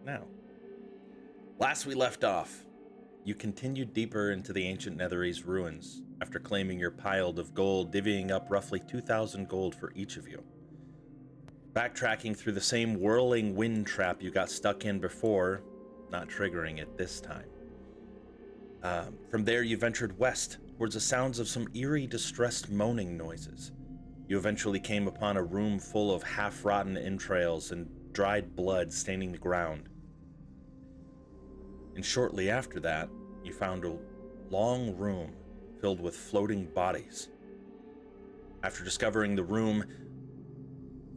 now. Last we left off, you continued deeper into the ancient Netherese ruins after claiming your pile of gold, divvying up roughly 2,000 gold for each of you. Backtracking through the same whirling wind trap you got stuck in before, not triggering it this time. From there, you ventured west towards the sounds of some eerie, distressed moaning noises. You eventually came upon a room full of half-rotten entrails and dried blood staining the ground. And shortly after that, you found a long room filled with floating bodies. After discovering the room,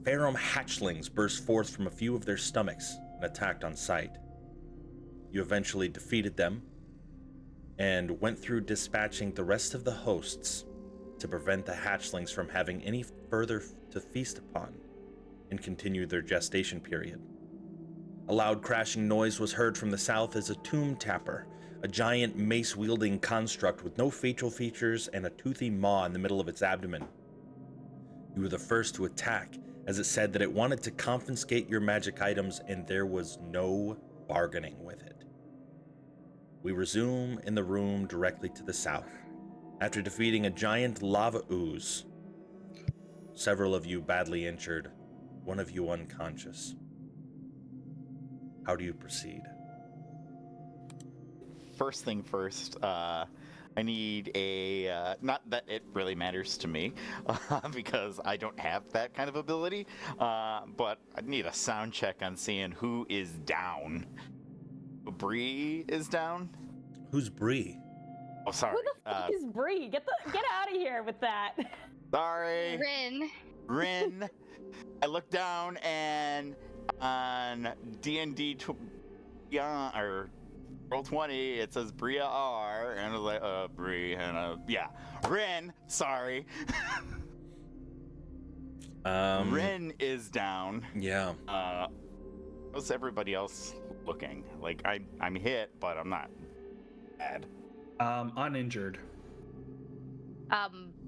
Pharom hatchlings burst forth from a few of their stomachs and attacked on sight. You eventually defeated them and went through dispatching the rest of the hosts to prevent the hatchlings from having any further to feast upon and continue their gestation period. A loud crashing noise was heard from the south as a tomb tapper, a giant mace-wielding construct with no facial features and a toothy maw in the middle of its abdomen. You were the first to attack, as it said that it wanted to confiscate your magic items and there was no bargaining with it. We resume in the room directly to the south. After defeating a giant lava ooze, several of you badly injured, one of you unconscious. How do you proceed? First thing first, I need a, not that it really matters to me, because I don't have that kind of ability, but I need a sound check on seeing who is down. Bree is down? Who's Bree? Oh, sorry. Who the fuck is Bree? Get out of here with that. Sorry. Rin. I look down and on D&D or Roll20, it says Bria R, and I was like, Bree, and yeah, Rin. Sorry. Rin is down. Yeah. How's everybody else looking? Like I'm hit, but I'm not bad. Uninjured.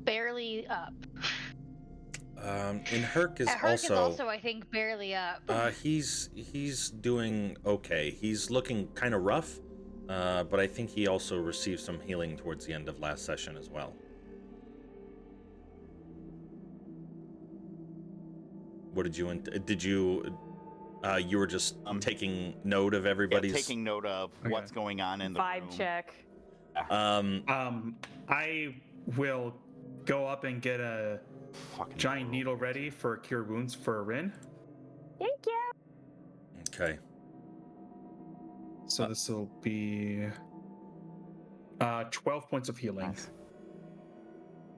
Barely up. And Herc is Herc is also, I think, barely up. He's doing okay. He's looking kind of rough, but I think he also received some healing towards the end of last session as well. What did you you were just taking note of everybody's... Yeah, taking note of what's going on in the Vibe room. check. I will go up and get a giant needle ready for cure wounds for Rin. Thank you. Okay. So this will be 12 points of healing. Nice.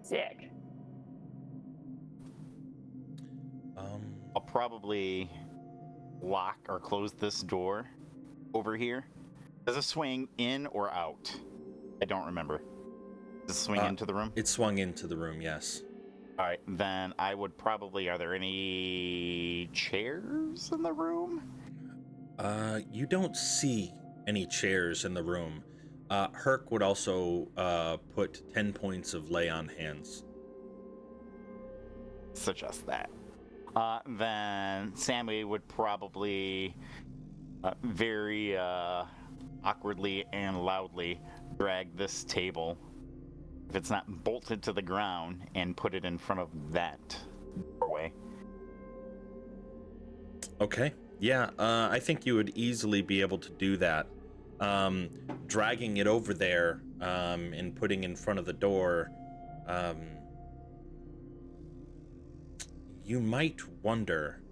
Sick. I'll probably lock or close this door over here. Does it swing in or out? I don't remember. Does it swing into the room? It swung into the room, yes. All right, then I would probably... Are there any chairs in the room? You don't see any chairs in the room. Herc would also put 10 points of lay on hands. Suggest that. Then Sammy would probably very awkwardly and loudly drag this table, if it's not bolted to the ground, and put it in front of that doorway. Okay. Yeah, I think you would easily be able to do that. Dragging it over there and putting in front of the door, you might wonder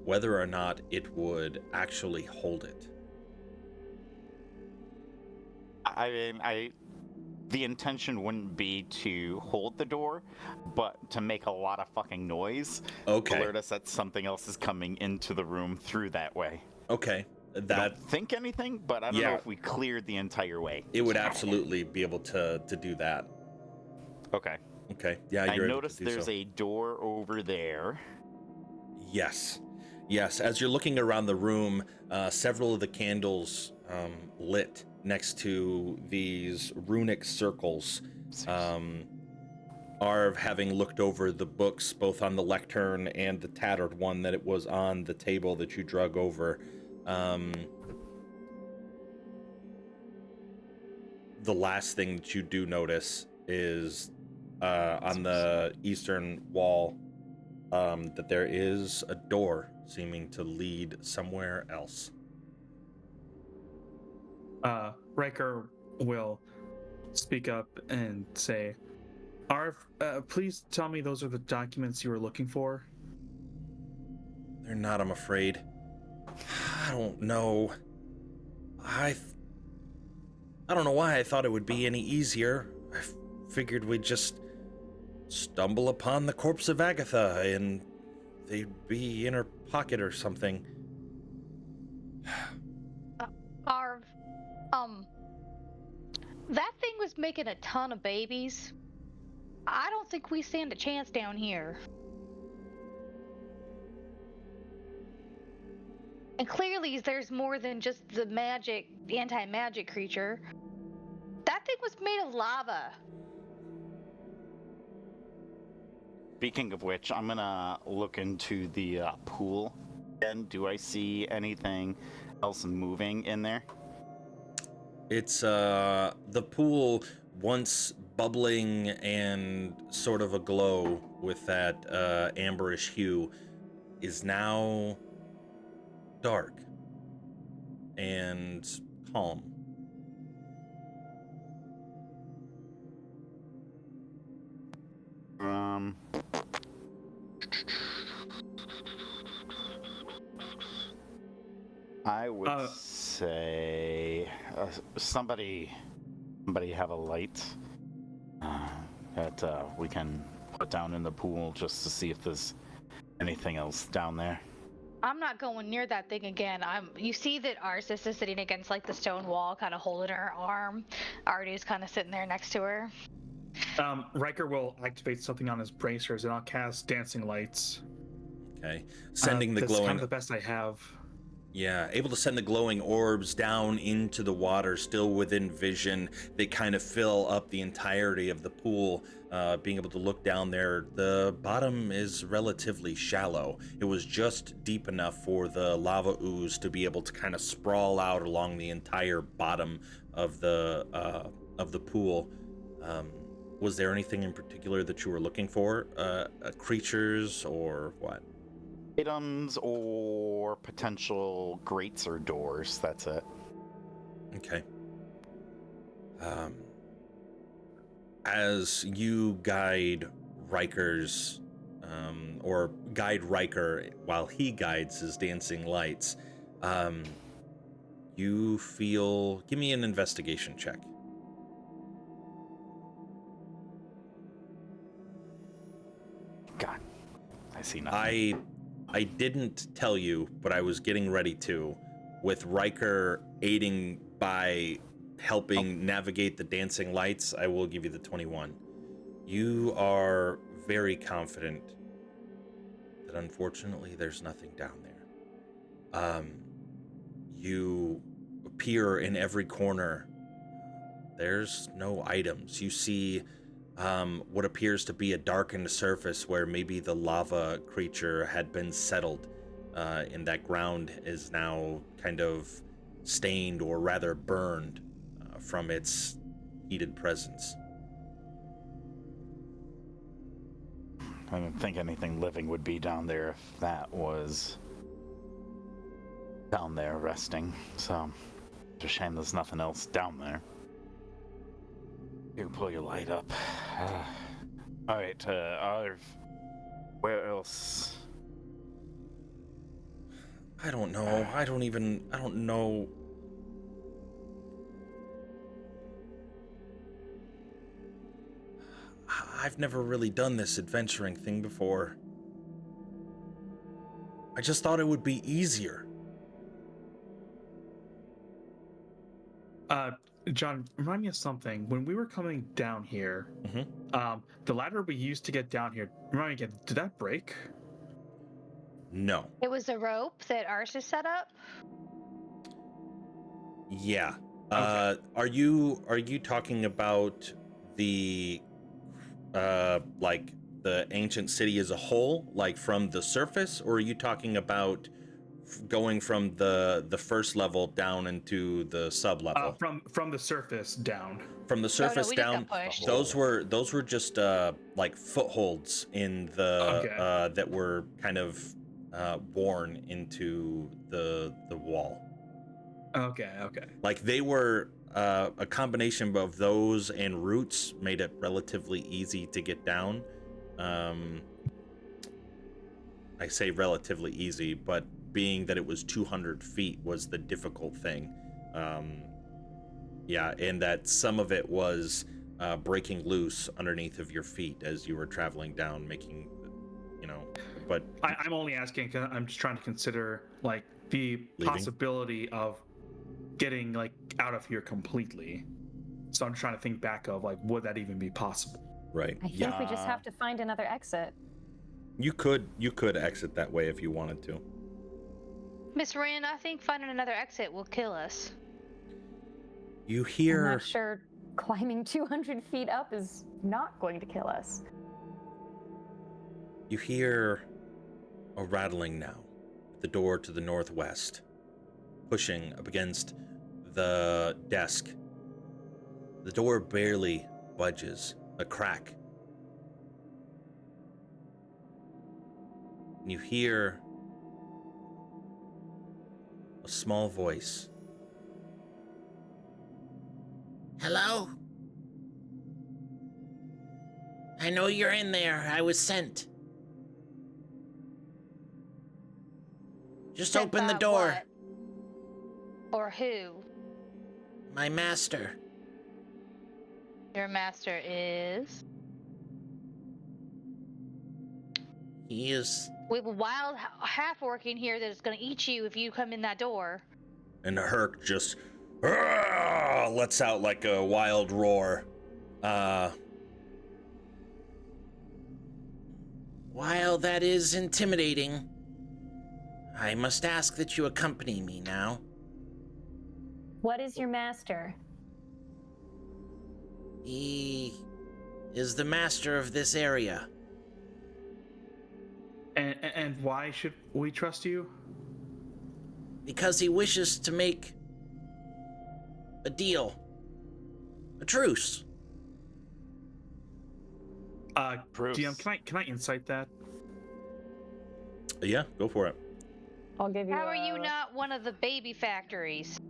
whether or not it would actually hold it. I mean, the intention wouldn't be to hold the door, but to make a lot of fucking noise. Okay. Alert us that something else is coming into the room through that way. Okay. I don't think anything, but I don't know if we cleared the entire way. It would absolutely be able to do that. Okay. Okay. Yeah, I you're noticed able to do there's so. a door over there. Yes. Yes. As you're looking around the room, several of the candles lit next to these runic circles. Arv, having looked over the books, both on the lectern and the tattered one that it was on the table that you drug over, The last thing that you do notice is on the eastern wall that there is a door seeming to lead somewhere else. Riker will speak up and say, Arv, please tell me those are the documents you were looking for. They're not, I'm afraid. I don't know. I don't know why I thought it would be any easier. I figured we'd just stumble upon the corpse of Agatha and they'd be in her pocket or something. Arv, that thing was making a ton of babies. I don't think we stand a chance down here. And clearly there's more than just the anti-magic creature. That thing was made of lava. Speaking of which, I'm gonna look into the pool. And do I see anything else moving in there? It's the pool, once bubbling and sort of aglow with that amberish hue, is now dark and calm. I would say somebody have a light that we can put down in the pool just to see if there's anything else down there. I'm not going near that thing again. You see that Arsis is sitting against like the stone wall, kind of holding her arm. Artie's kind of sitting there next to her. Riker will activate something on his bracers, and I'll cast dancing lights. Okay, sending the that's glowing. kind of the best I have. Yeah, able to send the glowing orbs down into the water, still within vision. They kind of fill up the entirety of the pool. Being able to look down there, the bottom is relatively shallow. It was just deep enough for the lava ooze to be able to kind of sprawl out along the entire bottom of the pool. Was there anything in particular that you were looking for? Creatures or what? Items or potential grates or doors. That's it. Okay. As you guide Riker's, or guide Riker while he guides his dancing lights, you feel. Give me an investigation check. God, I see nothing. I didn't tell you, but I was getting ready to, with Riker aiding by helping navigate the dancing lights. I will give you the 21. You are very confident that unfortunately there's nothing down there. You appear in every corner. There's no items. You see what appears to be a darkened surface where maybe the lava creature had been settled, and that ground is now kind of stained or rather burned from its heated presence. I didn't think anything living would be down there if that was down there resting. So it's a shame there's nothing else down there. You can pull your light up. All right, Arv, where else? I don't know. I don't know. I've never really done this adventuring thing before. I just thought it would be easier. John, remind me of something. When we were coming down here, the ladder we used to get down here, remind me again, did that break? No. It was a rope that Arsis set up? Yeah. Okay. Are you talking about the like the ancient city as a whole, like from the surface, or are you talking about going from the first level down into the sub level. From the surface down. From the surface we just down, got pushed. those were just like footholds in the that were kind of worn into the wall. Okay. Like they were a combination of those and roots made it relatively easy to get down. I say relatively easy, but being that it was 200 feet was the difficult thing. Yeah, and that some of it was breaking loose underneath of your feet as you were traveling down, making, but... I'm only asking because I'm just trying to consider, like, the possibility of getting, like, out of here completely. So I'm trying to think back of, like, would that even be possible? Right. I think we just have to find another exit. You could exit that way if you wanted to. Miss Rin, I think finding another exit will kill us. You I'm hear... not sure climbing 200 feet up is not going to kill us. You hear a rattling now at the door to the northwest, pushing up against the desk. The door barely budges, a crack. And you hear a small voice. Hello? I know you're in there. I was sent. Just Sent open the by door. what? Or who? My master. Your master is? He is... We have a wild half working here that is going to eat you if you come in that door. And Herc just lets out like a wild roar. While that is intimidating, I must ask that you accompany me now. What is your master? He is the master of this area. And why should we trust you? Because he wishes to make a deal. A truce. Bruce. DM, can I insight that? Yeah, go for it. I'll give you. How are you not one of the baby factories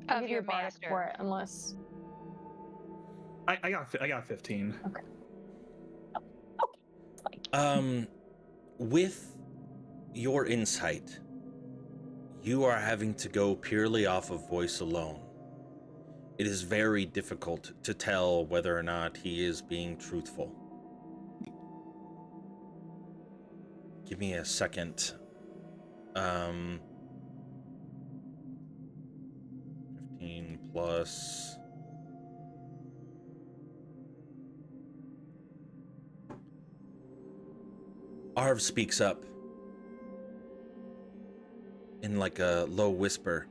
I'll of give you your a bardic master? for it, unless. I got 15. Okay. With your insight, you are having to go purely off of voice alone. It is very difficult to tell whether or not he is being truthful. Give me a second. 15 plus... Arv speaks up in like a low whisper.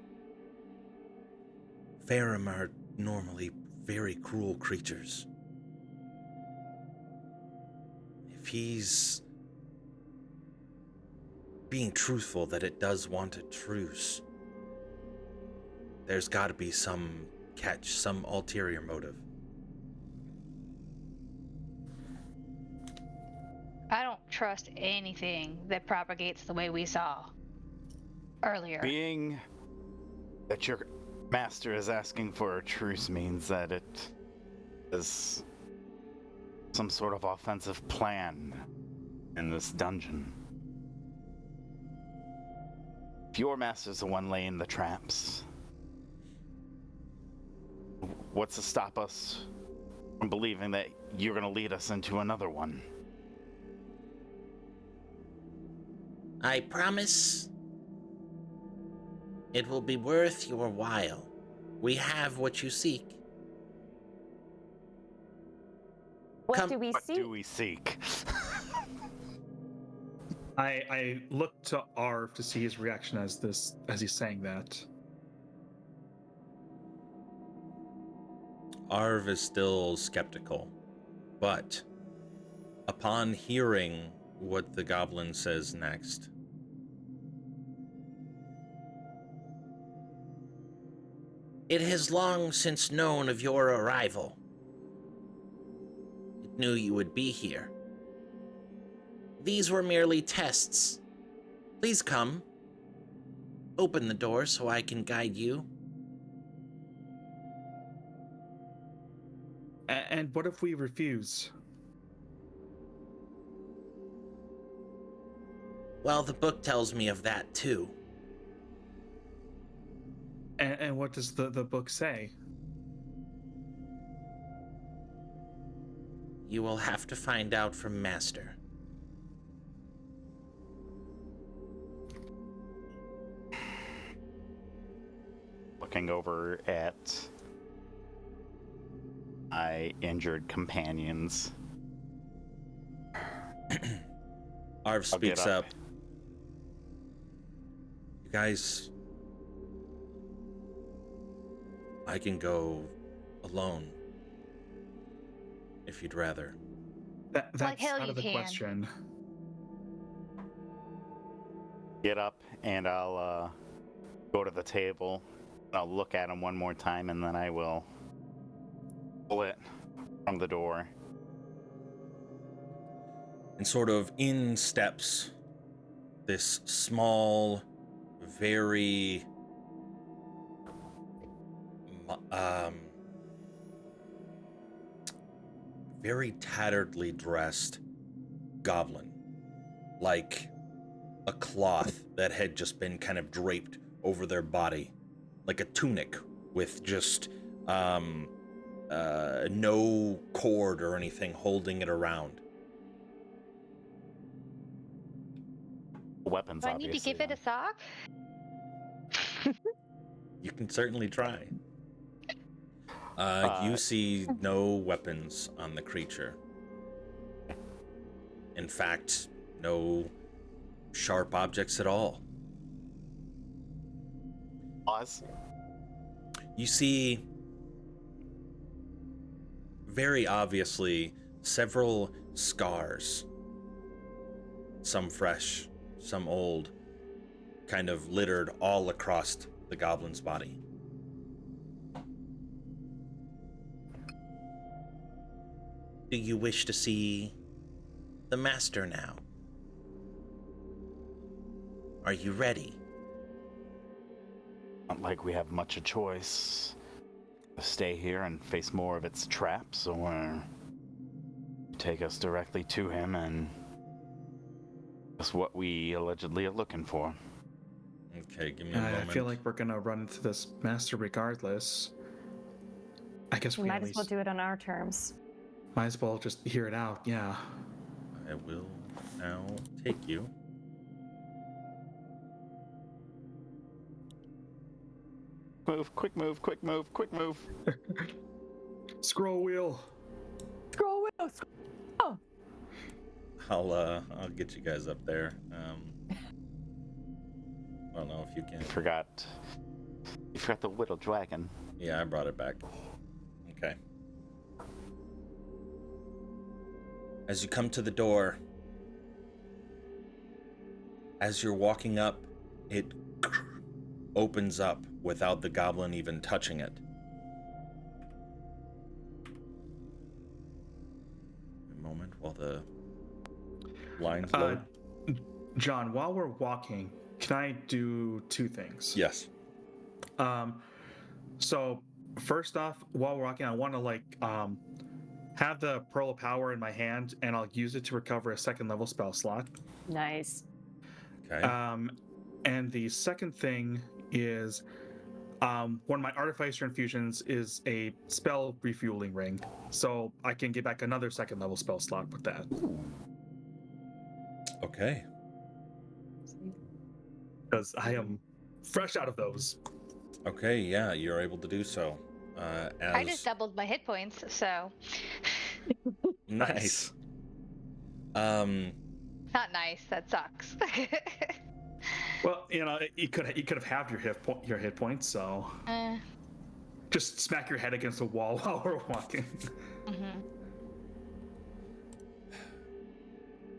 Farum are normally very cruel creatures. If he's being truthful that it does want a truce, there's got to be some catch, some ulterior motive. I don't trust anything that propagates the way we saw earlier. Being that your master is asking for a truce means that it is some sort of offensive plan in this dungeon. If your master's the one laying the traps, what's to stop us from believing that you're going to lead us into another one? I promise it will be worth your while. We have what you seek. What Come- do we What see? do we seek? I look to Arv to see his reaction as he's saying that. Arv is still skeptical, but upon hearing what the goblin says next, It has long since known of your arrival. It knew you would be here. These were merely tests. Please come. Open the door so I can guide you. And what if we refuse? Well, the book tells me of that too. And what does the book say? You will have to find out from Master. Looking over at my injured companions. Arv I'll get speaks up. You guys, I can go alone if you'd rather. That's Like hell out you of the can. question. Get up and I'll go to the table. I'll look at him one more time and then I will pull it from the door. And sort of in steps this small, very very tatteredly dressed goblin, like a cloth that had just been kind of draped over their body, like a tunic with just no cord or anything holding it around. Weapons, Do I need to obviously, give it a sock? You can certainly try. You see no weapons on the creature. In fact, no sharp objects at all. Pause. You see, very obviously, several scars. Some fresh, some old, kind of littered all across the goblin's body. Do you wish to see the Master now? Are you ready? Not like we have much a choice. Stay here and face more of its traps, or take us directly to him and that's what we allegedly are looking for. Okay, give me a moment. I feel like we're gonna run into this Master regardless. I guess We we might at as well least do it on our terms. might as well just hear it out. Yeah. I will now take you. Move, quick move, quick move, quick move. Scroll wheel. Scroll wheel. Oh, I'll get you guys up there. I don't know if you can. You forgot the little dragon. Yeah, I brought it back. Okay. As you come to the door, as you're walking up, it opens up without the goblin even touching it. A moment while the lines load. John, while we're walking, can I do two things? Yes. So first off, while we're walking, I want to have the Pearl of Power in my hand, and I'll use it to recover a second level spell slot. nice. Okay. And the second thing is one of my Artificer infusions is a spell refueling ring, so I can get back another second level spell slot with that. Okay. Because I am fresh out of those. Okay, yeah, you're able to do so. I just doubled my hit points, so Nice. not nice. That sucks. Well, you could have halved your hit points, so just smack your head against the wall while we're walking. Mm-hmm.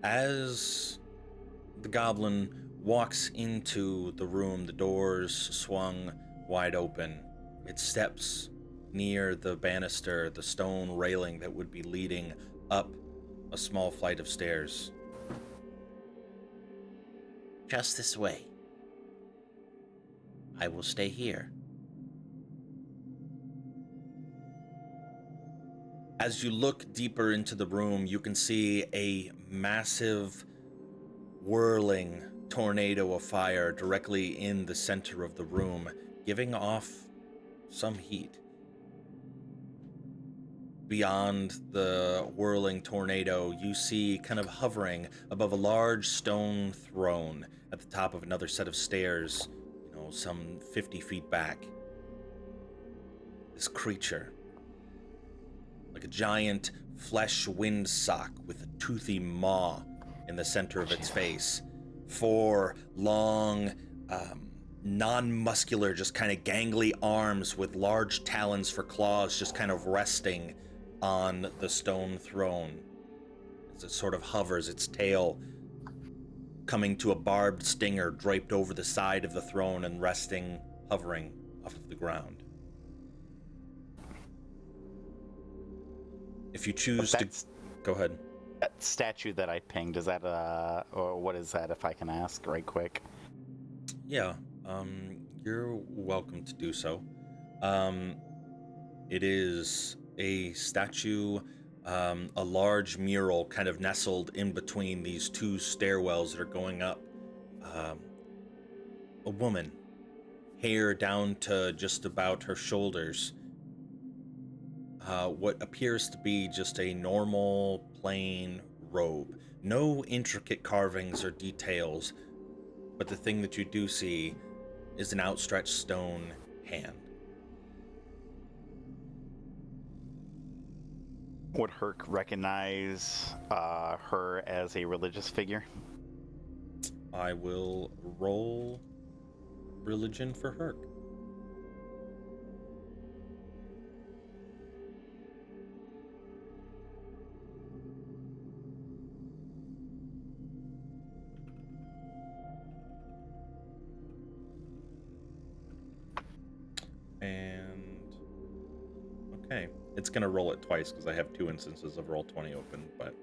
As the goblin walks into the room, the doors swung wide open. it steps near the banister, the stone railing that would be leading up a small flight of stairs. Just this way. I will stay here. As you look deeper into the room, you can see a massive, whirling tornado of fire directly in the center of the room, giving off some heat. Beyond the whirling tornado, you see kind of hovering above a large stone throne at the top of another set of stairs, some 50 feet back. This creature, like a giant flesh windsock with a toothy maw in the center of its face. 4 long, non-muscular, just kind of gangly arms with large talons for claws just kind of resting on the stone throne as it sort of hovers, its tail coming to a barbed stinger draped over the side of the throne and resting, hovering off of the ground. If you choose to... Go ahead. That statue that I pinged, is that or what is that, if I can ask right quick? Yeah, you're welcome to do so. It is a statue, a large mural kind of nestled in between these 2 stairwells that are going up. A woman, hair down to just about her shoulders. What appears to be just a normal, plain robe. No intricate carvings or details, but the thing that you do see is an outstretched stone hand. Would Herc recognize her as a religious figure? I will roll religion for Herc. And okay, it's gonna roll it twice because I have 2 instances of Roll20 open, but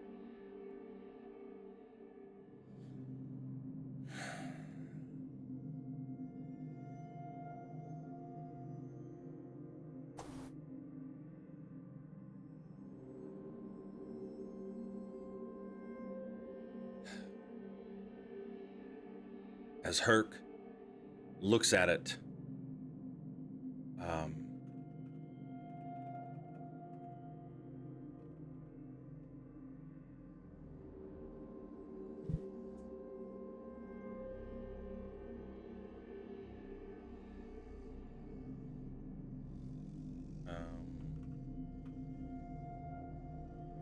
as Herc looks at it,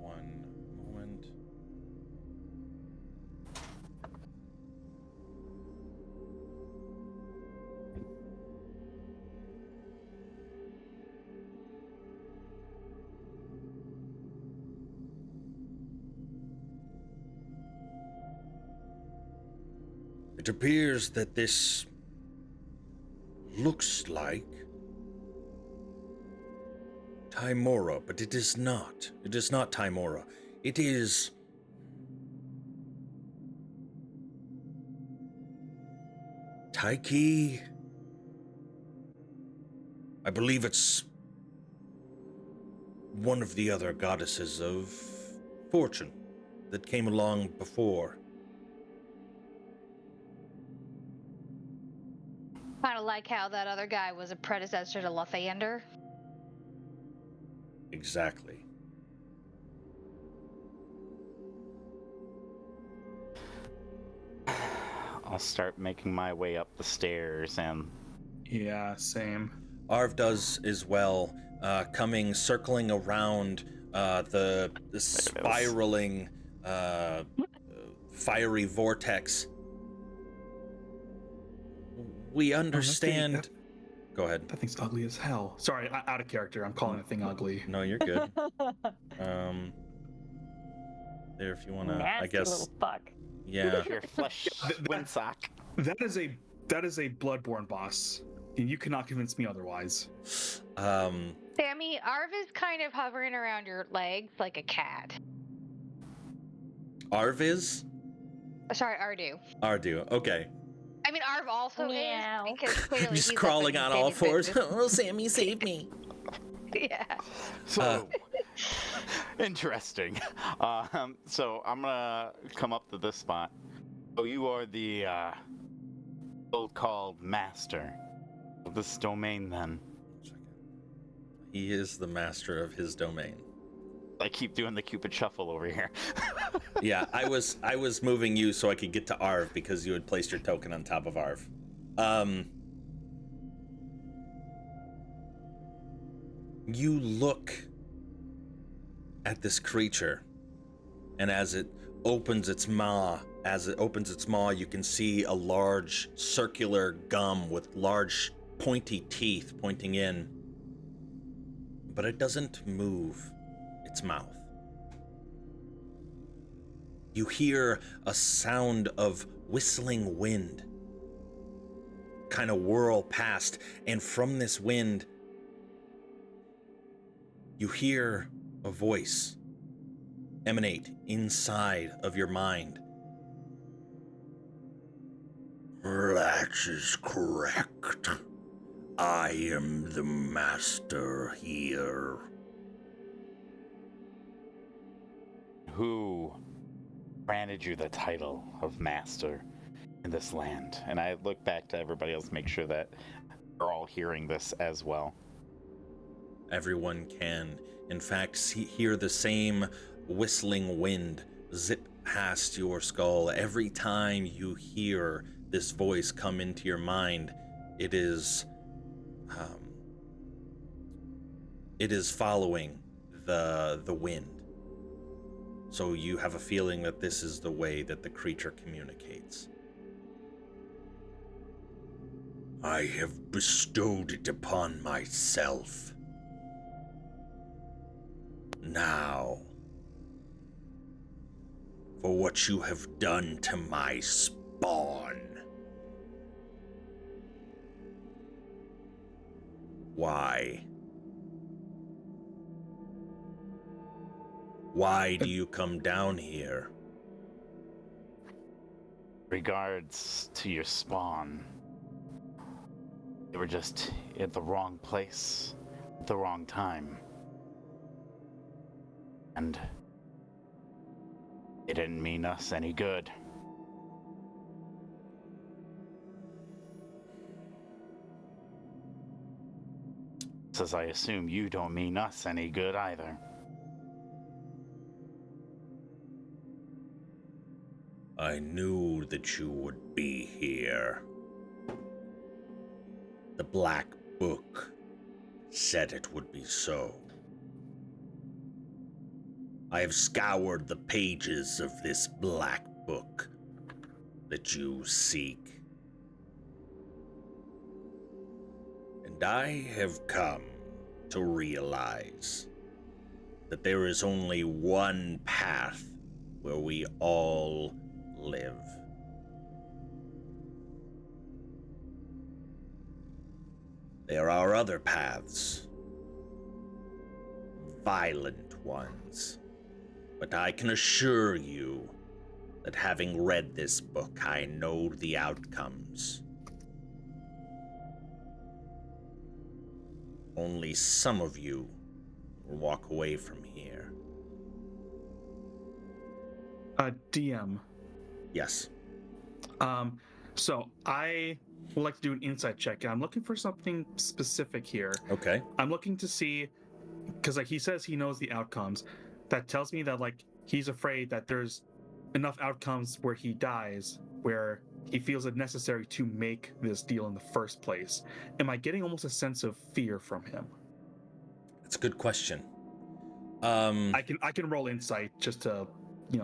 one moment. It appears that this looks like Timora, but it is not. It is not Timora. It is Taiki. I believe it's one of the other goddesses of fortune that came along before. Kind of like how that other guy was a predecessor to Lathander. Exactly. I'll start making my way up the stairs and... Yeah, same. Arv does as well, circling around the spiraling, fiery vortex. We understand... Go ahead. That thing's ugly as hell. Sorry, out of character. I'm calling the thing ugly. No, you're good. There, if you want to, I guess. Little fuck. Yeah. Your flesh windsock. That is a Bloodborne boss. You cannot convince me otherwise. Sammy, Arv is kind of hovering around your legs like a cat. Arviz? Sorry, Ardu. Ardu, okay. I mean, Arv also Meow. is because clearly Just he's crawling up in on all Sammy's fours. business. Oh, Sammy, save me. Yeah. So interesting. So I'm gonna come up to this spot. Oh, you are the so-called master of this domain, then. He is the master of his domain. I keep doing the Cupid shuffle over here. Yeah, I was moving you so I could get to Arv because you had placed your token on top of Arv. You look at this creature, and as it opens its maw, you can see a large circular gum with large pointy teeth pointing in, but it doesn't move its mouth. You hear a sound of whistling wind kind of whirl past, and from this wind, you hear a voice emanate inside of your mind. That is correct. I am the master here. Who granted you the title of master in this land? And I look back to everybody else, make sure that they're all hearing this as well. Everyone can, in fact, hear the same whistling wind zip past your skull. Every time you hear this voice come into your mind, it is following the wind. So you have a feeling that this is the way that the creature communicates. I have bestowed it upon myself. Now, for what you have done to my spawn. Why? Why do you come down here? Regards to your spawn. They were just at the wrong place at the wrong time. And it didn't mean us any good. Says I assume you don't mean us any good either. I knew that you would be here. The Black Book said it would be so. I have scoured the pages of this Black Book that you seek. And I have come to realize that there is only one path where we all live. There are other paths, violent ones, but I can assure you that having read this book, I know the outcomes. Only some of you will walk away from here. DM. Yes. So I would like to do an insight check. I'm looking for something specific here. Okay. I'm looking to see, because like he says he knows the outcomes. That tells me that like he's afraid that there's enough outcomes where he dies, where he feels it necessary to make this deal in the first place. Am I getting almost a sense of fear from him? That's a good question. I can roll insight just to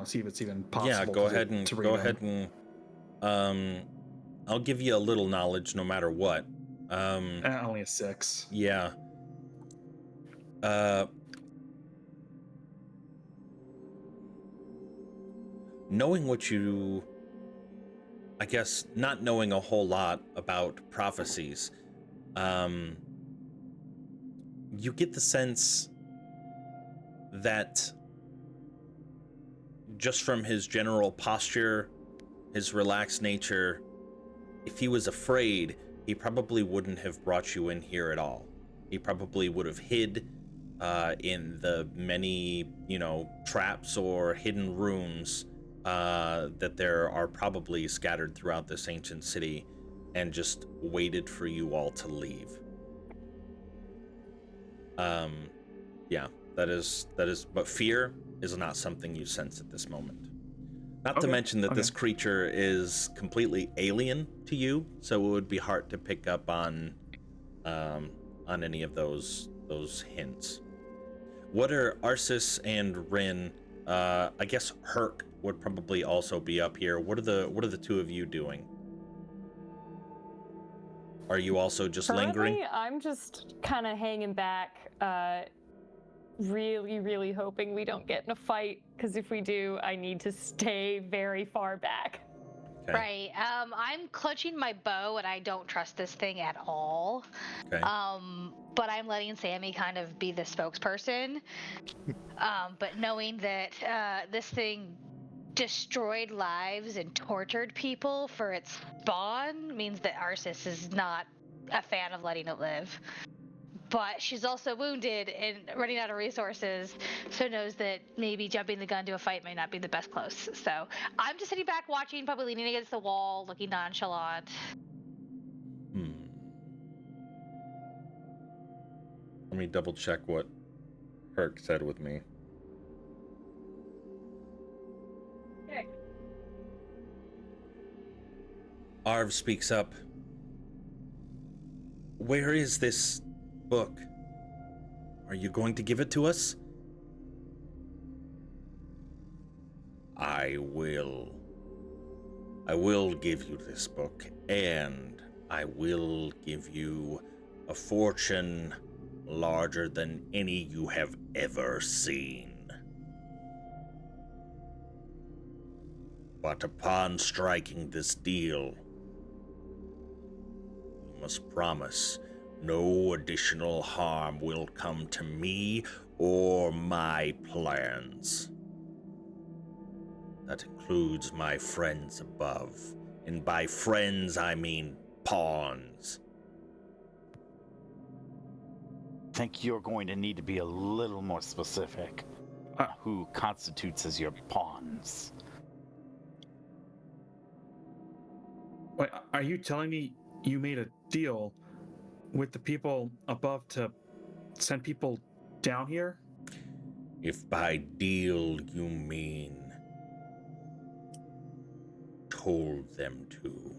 see if it's even possible. Yeah, go ahead and I'll give you a little knowledge no matter what. Only a 6. Yeah. Knowing what I guess not knowing a whole lot about prophecies, You get the sense that just from his general posture, his relaxed nature, if he was afraid, he probably wouldn't have brought you in here at all. He probably would have hid in the many, traps or hidden rooms that there are probably scattered throughout this ancient city, and just waited for you all to leave. Yeah, that is, but fear is not something you sense at this moment. Not to mention that this creature is completely alien to you, so it would be hard to pick up on any of those hints. What are Arsis and Rin? I guess Herc would probably also be up here. What are the two of you doing? Are you also just lingering? I'm just kind of hanging back, really, really hoping we don't get in a fight, because if we do, I need to stay very far back. Okay. Right. I'm clutching my bow, and I don't trust this thing at all. Okay. But I'm letting Sammy kind of be the spokesperson. But knowing that this thing destroyed lives and tortured people for its spawn means that Arsis is not a fan of letting it live. But she's also wounded and running out of resources, so knows that maybe jumping the gun to a fight may not be the best close. So I'm just sitting back watching, probably leaning against the wall, looking nonchalant. Let me double check what Herc said with me. Okay. Arv speaks up. Where is this book? Are you going to give it to us? I will give you this book, and I will give you a fortune larger than any you have ever seen. But upon striking this deal, you must promise no additional harm will come to me or my plans. That includes my friends above. And by friends, I mean pawns. I think you're going to need to be a little more specific. Who constitutes as your pawns? Wait, are you telling me you made a deal with the people above to send people down here? If by deal you mean told them to,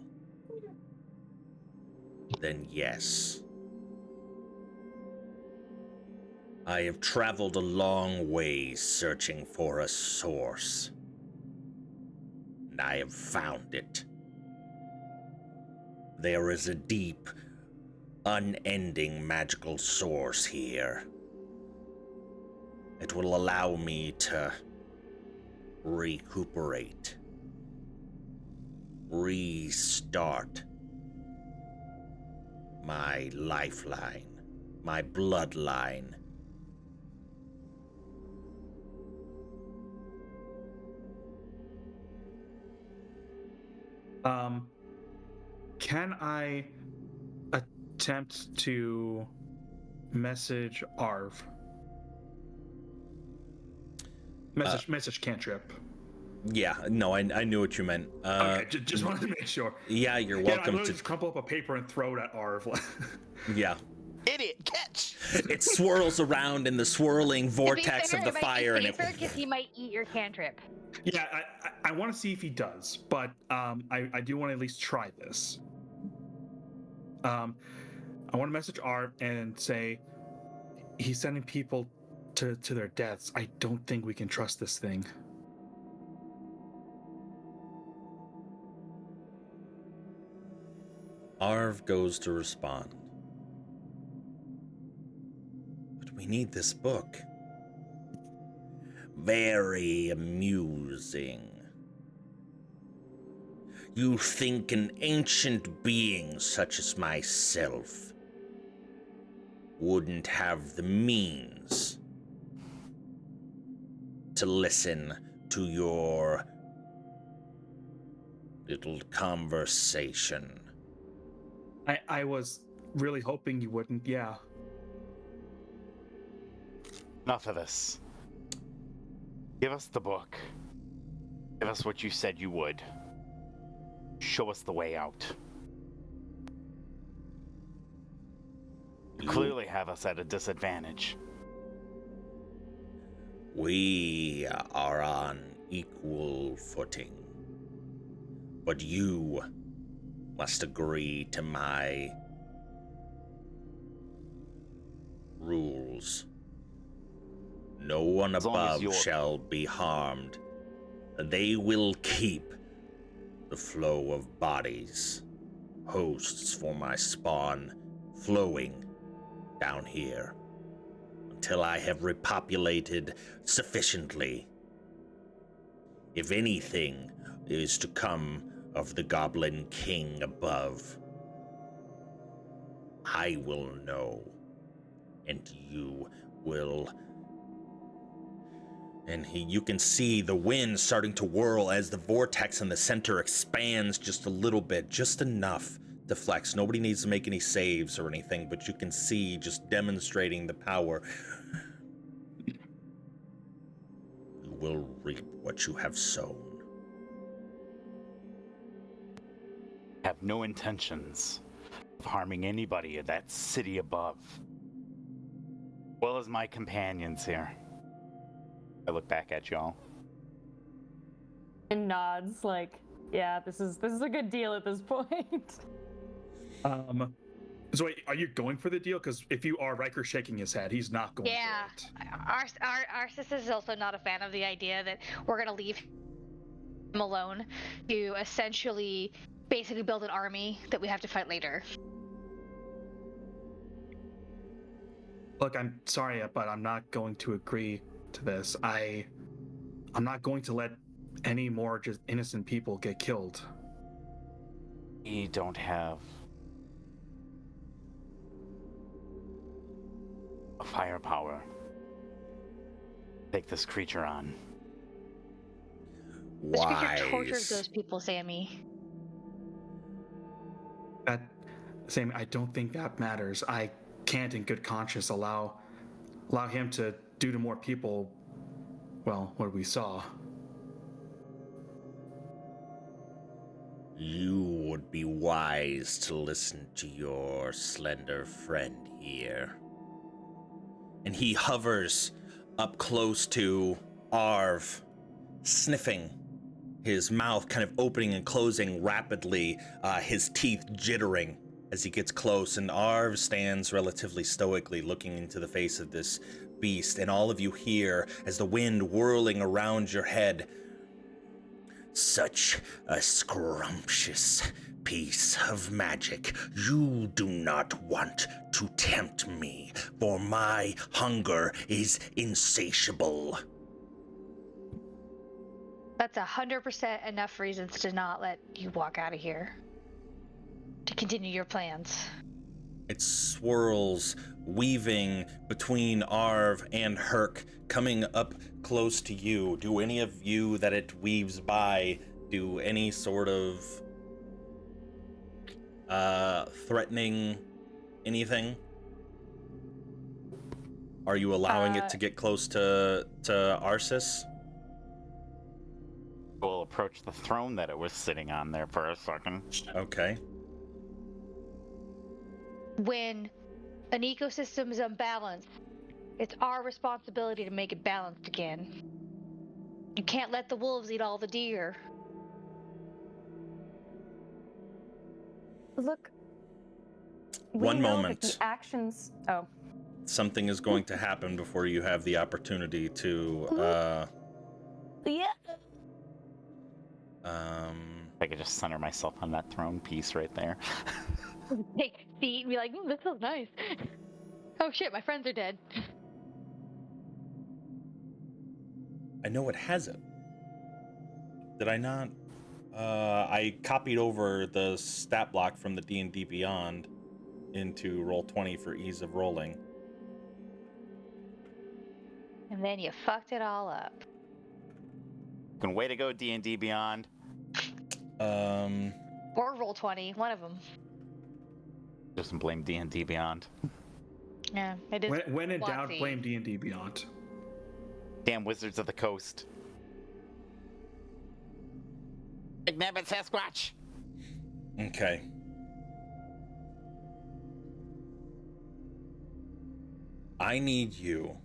then yes. I have traveled a long way searching for a source, and I have found it. There is a deep, unending magical source here. It will allow me to recuperate, restart my lifeline, my bloodline. Can I attempt to message Arv? Message cantrip. Yeah, no, I knew what you meant. Okay, just wanted to make sure. Yeah, you're I welcome literally to. just crumple up a paper and throw it at Arv. Yeah. Idiot, catch! It swirls around in the swirling vortex of the fire, and because he might eat your cantrip. Yeah, I want to see if he does, but I do want to at least try this. I want to message Arv and say he's sending people to their deaths. I don't think we can trust this thing. Arv goes to respond. But we need this book. Very amusing. You think an ancient being such as myself wouldn't have the means to listen to your little conversation. I was really hoping you wouldn't, yeah. Enough of this. Give us the book. Give us what you said you would. Show us the way out. You clearly have us at a disadvantage. We are on equal footing. But you must agree to my rules. No one As long as above you're- shall be harmed. They will keep the flow of bodies, hosts for my spawn, flowing down here until I have repopulated sufficiently. If anything is to come of the Goblin King above, I will know, and you will. And you can see the wind starting to whirl as the vortex in the center expands just a little bit, just enough to flex. Nobody needs to make any saves or anything, but you can see just demonstrating the power. You will reap what you have sown. Have no intentions of harming anybody in that city above. Well as my companions here. I look back at y'all. And nods like, yeah, this is a good deal at this point. So wait, are you going for the deal? Because if you are, Riker's shaking his head. He's not going Yeah, for it. our sister is also not a fan of the idea that we're gonna leave him alone to essentially, basically build an army that we have to fight later. Look, I'm sorry, but I'm not going to agree to this. I'm not going to let any more just innocent people get killed. We don't have a firepower. Take this creature on. This creature tortures Wise. those people, Sammy. Sam, I don't think that matters. I can't, in good conscience, allow him to do to more people, well, what we saw. You would be wise to listen to your slender friend here. And he hovers up close to Arv, sniffing, his mouth kind of opening and closing rapidly, his teeth jittering as he gets close. And Arv stands relatively stoically looking into the face of this beast. And all of you hear, as the wind whirling around your head, such a scrumptious piece of magic. You do not want to tempt me, for my hunger is insatiable. That's 100% enough reasons to not let you walk out of here. To continue your plans. It swirls, weaving between Arv and Herc, coming up close to you. Do any of you that it weaves by do any sort of threatening anything? Are you allowing it to get close to Arsis? We'll approach the throne that it was sitting on there for a second. Okay. When an ecosystem is unbalanced, it's our responsibility to make it balanced again. You can't let the wolves eat all the deer. Look. One know moment. That the actions. Oh. Something is going to happen before you have the opportunity to Yeah. I could just center myself on that throne piece right there. Take a seat and be like, this feels nice. Oh shit, my friends are dead. I know it has it. Did I not? I copied over the stat block from the D&D Beyond into Roll20 for ease of rolling. And then you fucked it all up. Can way to go, D&D Beyond. Or Roll20, one of them. Just blame D&D Beyond. Yeah, it is. When in doubt, Watsy. blame D&D Beyond. Damn Wizards of the Coast. Ignabbit Sasquatch! Okay. I need you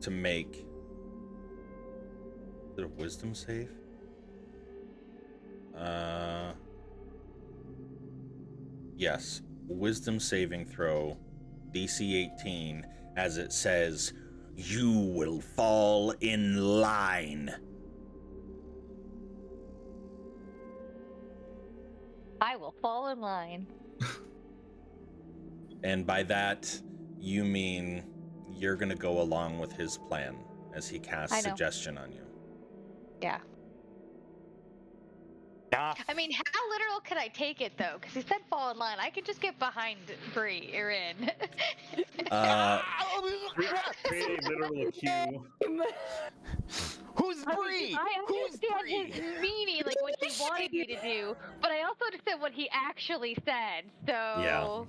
to make... Is it a wisdom save? Yes. Wisdom saving throw, DC 18, as it says, you will fall in line. I will fall in line. And by that, you mean you're going to go along with his plan as he casts I know. suggestion on you. Yeah. I mean, how literal could I take it though? Because he said fall in line. I could just get behind Bree or in. Create a literal queue. Who's Bree? I Who's understand Bree? his meaning, like what he wanted me to do, but I also understand what he actually said. So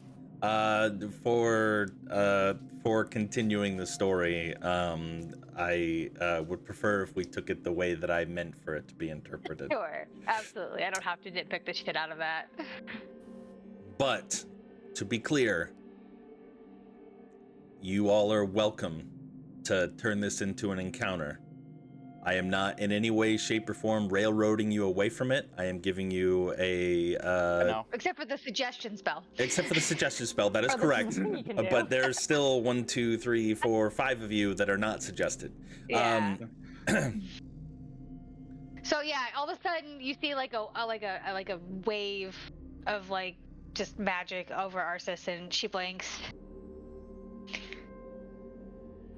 For continuing the story, I would prefer if we took it the way that I meant for it to be interpreted. sure, absolutely. I don't have to nitpick the shit out of that. But to be clear, you all are welcome to turn this into an encounter. I am not in any way, shape, or form railroading you away from it. I am giving you a... No. Except for the suggestion spell. Except for the suggestion spell, that is correct. You can do. But there's still 1, 2, 3, 4, 5 of you that are not suggested. Yeah. So yeah, all of a sudden you see like a wave of like just magic over Arceus, and she blinks.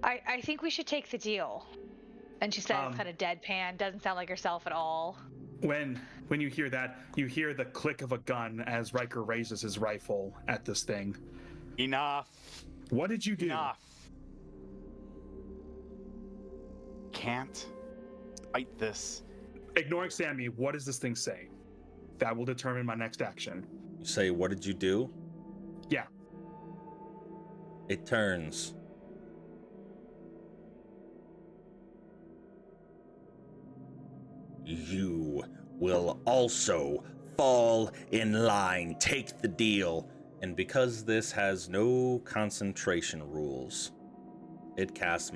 I think we should take the deal. And she says kind of deadpan, doesn't sound like herself at all. When you hear that, you hear the click of a gun as Riker raises his rifle at this thing. Enough. What did you do? Enough. Can't fight this. Ignoring Sammy, what does this thing say? That will determine my next action. You say, what did you do? Yeah. It turns. You will also fall in line. Take the deal. And because this has no concentration rules, it casts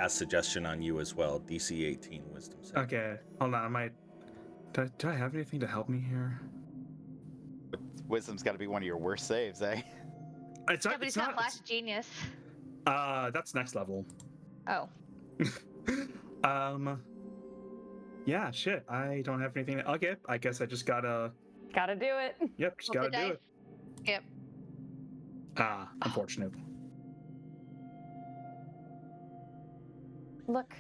suggestion on you as well. DC 18 wisdom save. Okay, hold on. I might. Do I have anything to help me here? Wisdom's got to be one of your worst saves, eh? It's Yeah, but it's not Flash Genius. That's next level. Oh. Yeah, shit. I don't have anything. Okay, I guess I just gotta. Gotta do it. Yep, just Roll gotta the do dice. it. Yep. Unfortunate. Look,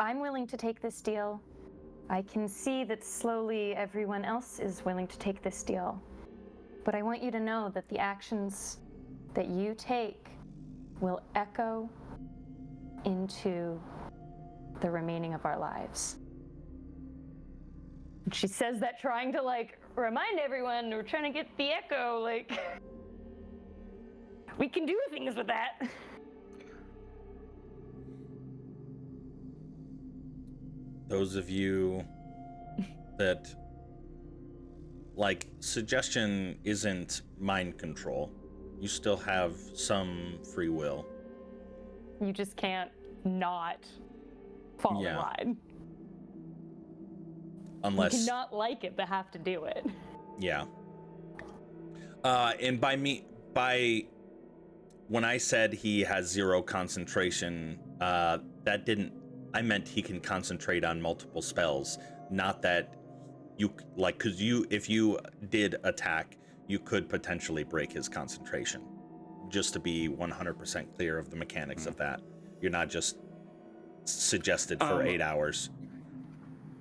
I'm willing to take this deal. I can see that slowly everyone else is willing to take this deal. But I want you to know that the actions that you take will echo into the remaining of our lives. And she says that trying to like remind everyone we're trying to get the echo, like we can do things with that. Those of you that like suggestion isn't mind control. You still have some free will. You just can't not fall in line. Unless you cannot like it but have to do it. Yeah. And by when I said he has 0 concentration, that didn't. I meant he can concentrate on multiple spells, not that you like, because if you did attack, you could potentially break his concentration. Just to be 100% clear of the mechanics of that, you're not just suggested for 8 hours.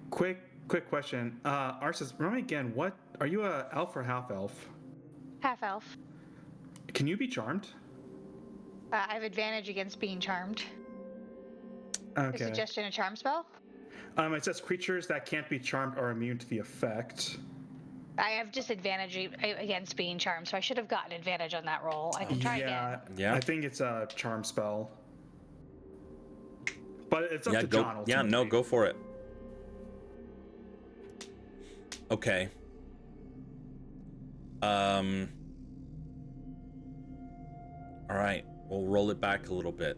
Quick question. Arceus, remind me again, what are you, a elf or half elf? Half elf. Can you be charmed? I have advantage against being charmed. Is Okay. suggestion a charm spell? It says creatures that can't be charmed are immune to the effect. I have disadvantage against being charmed, so I should have gotten advantage on that roll. I can try again. Yeah. I think it's a charm spell. But it's up Yeah, to go. John. Yeah, no, ultimately. go for it. Okay. All right, we'll roll it back a little bit.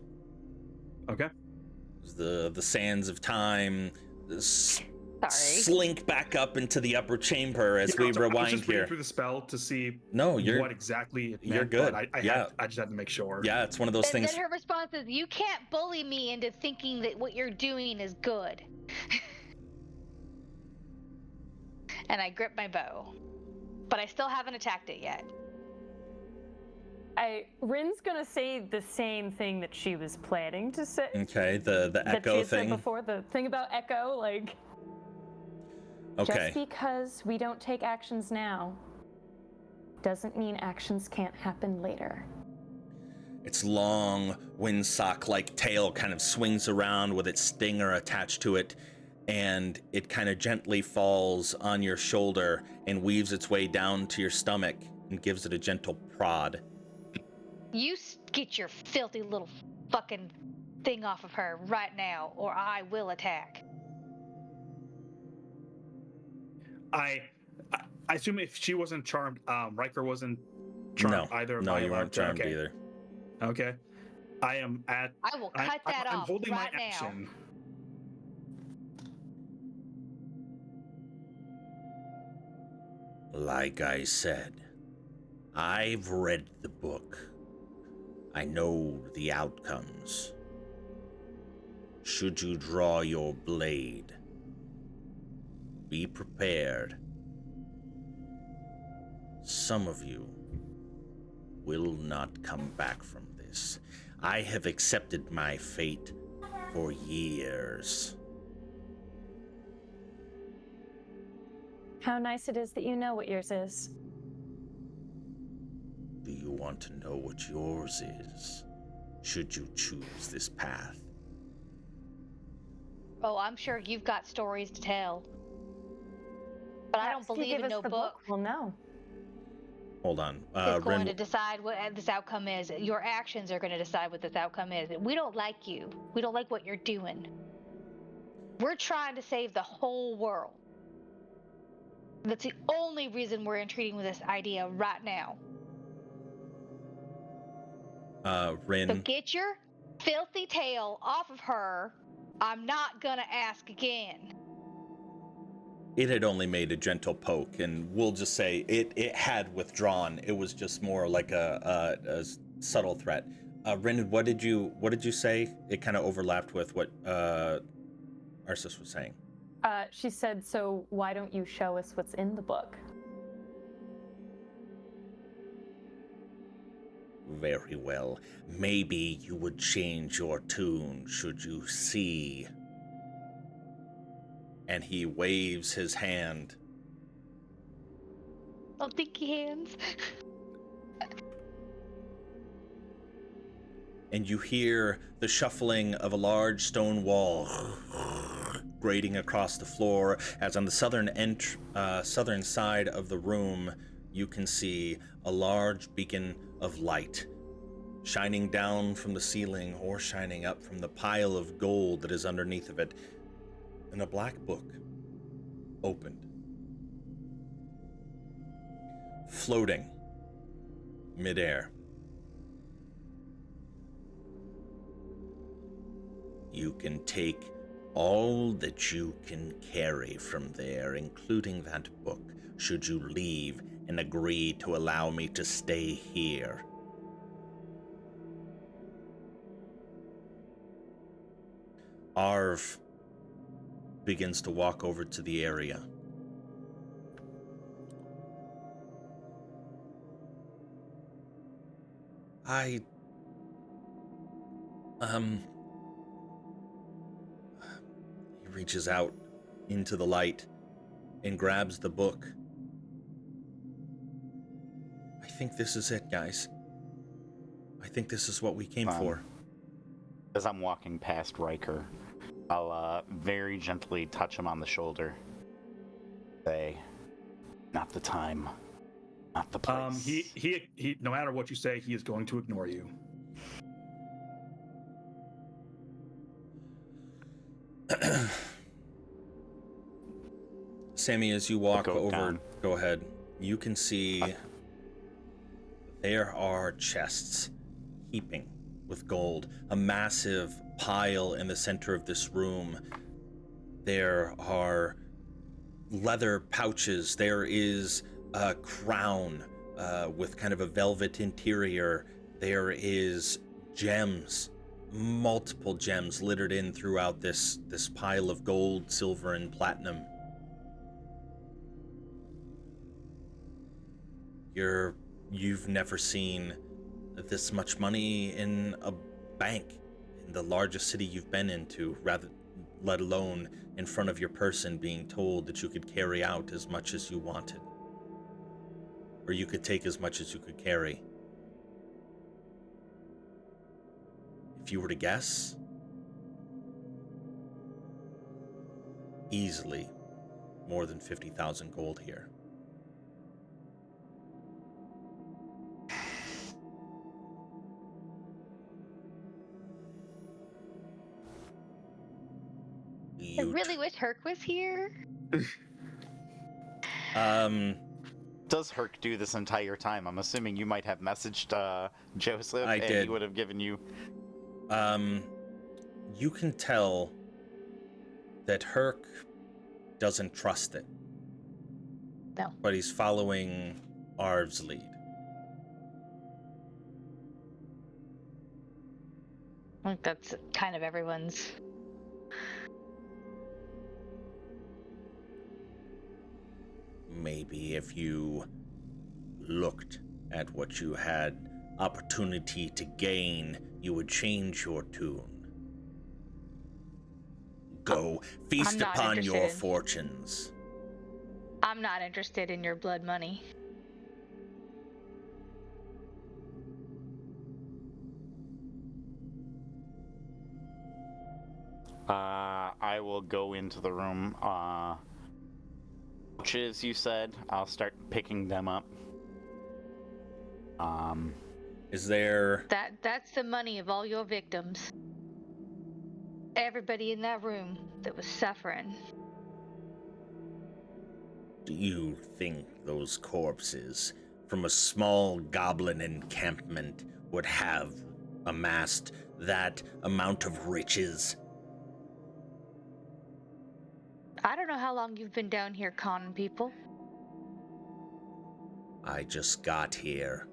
Okay. The sands of time slink back up into the upper chamber as we I was rewind just reading here. through the spell to see No, what exactly it meant, you're good. But Yeah. I just had to make sure. Yeah, it's one of those And things. then her response is, "You can't bully me into thinking that what you're doing is good." And I grip my bow, but I still haven't attacked it yet. Rin's gonna say the same thing that she was planning to say. Okay, the That she echo had said thing. before, the thing about echo, like. Okay. Just because we don't take actions now doesn't mean actions can't happen later. Its long windsock-like tail kind of swings around with its stinger attached to it, and it kind of gently falls on your shoulder and weaves its way down to your stomach and gives it a gentle prod. You get your filthy little fucking thing off of her right now, or I will attack. I assume if she wasn't charmed, Riker wasn't charmed either. No, by you weren't Alarm. charmed Okay. either. Okay. I am at. I will cut that I'm off holding right my now. action. Like I said, I've read the book. I know the outcomes. Should you draw your blade, be prepared. Some of you will not come back from this. I have accepted my fate for years. How nice it is that you know what yours is. Do you want to know what yours is? Should you choose this path? Oh, I'm sure you've got stories to tell. But I don't Perhaps if you believe give in us no the book. We'll know. Hold on. It's going Ren, to decide what this outcome is. Your actions are going to decide what this outcome is. We don't like you. We don't like what you're doing. We're trying to save the whole world. That's the only reason we're entreating with this idea right now. So Ren, get your filthy tail off of her. I'm not gonna ask again. it had only made a gentle poke, and we'll just say it had withdrawn. It was just more like a subtle threat. Ren, what did you say? It kind of overlapped with what Arsis was saying. She said, so why don't you show us what's in the book? Very well. Maybe you would change your tune should you see. And he waves his hand. Oh, dinky hands. And you hear the shuffling of a large stone wall grating across the floor, as on the southern side of the room you can see a large beacon of light shining down from the ceiling or shining up from the pile of gold that is underneath of it, and a black book opened, floating midair. You can take all that you can carry from there, including that book, should you leave and agree to allow me to stay here. Arv begins to walk over to the area. He reaches out into the light and grabs the book. I think this is it, guys. I think this is what we came for. As I'm walking past Riker, I'll very gently touch him on the shoulder. Say, not the time, not the place. He no matter what you say, he is going to ignore you. Sammy, as you walk over, down. go ahead. You can see there are chests heaping with gold, a massive pile in the center of this room. There are leather pouches. There is a crown with kind of a velvet interior. There is gems, multiple gems littered in throughout this pile of gold, silver, and platinum. You've never seen this much money in a bank in the largest city you've been into, let alone in front of your person being told that you could carry out as much as you wanted. Or you could take as much as you could carry. If you were to guess, easily more than 50,000 gold here. I really wish Herc was here. Does Herc do this entire time? I'm assuming you might have messaged Joseph, I and did. he would have given you... You can tell that Herc doesn't trust it. No. But he's following Arv's lead. I think that's kind of everyone's. Maybe if you looked at what you had opportunity to gain, you would change your tune. Go feast not upon your interested. fortunes. I'm not interested in your blood money. I will go into the room. Pouches, you said. I'll start picking them up. Is there... That's the money of all your victims. Everybody in that room that was suffering. Do you think those corpses from a small goblin encampment would have amassed that amount of riches? I don't know how long you've been down here conning people. I just got here.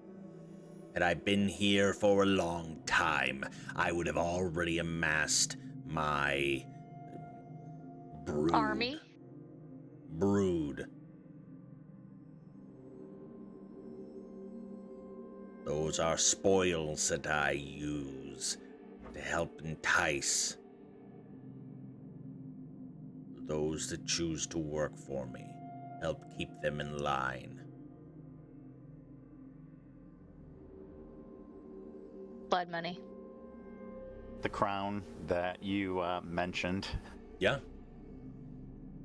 Had I been here for a long time, I would have already amassed my Army? brood. Those are spoils that I use to help entice those that choose to work for me, help keep them in line. Blood money. The crown that you mentioned. Yeah.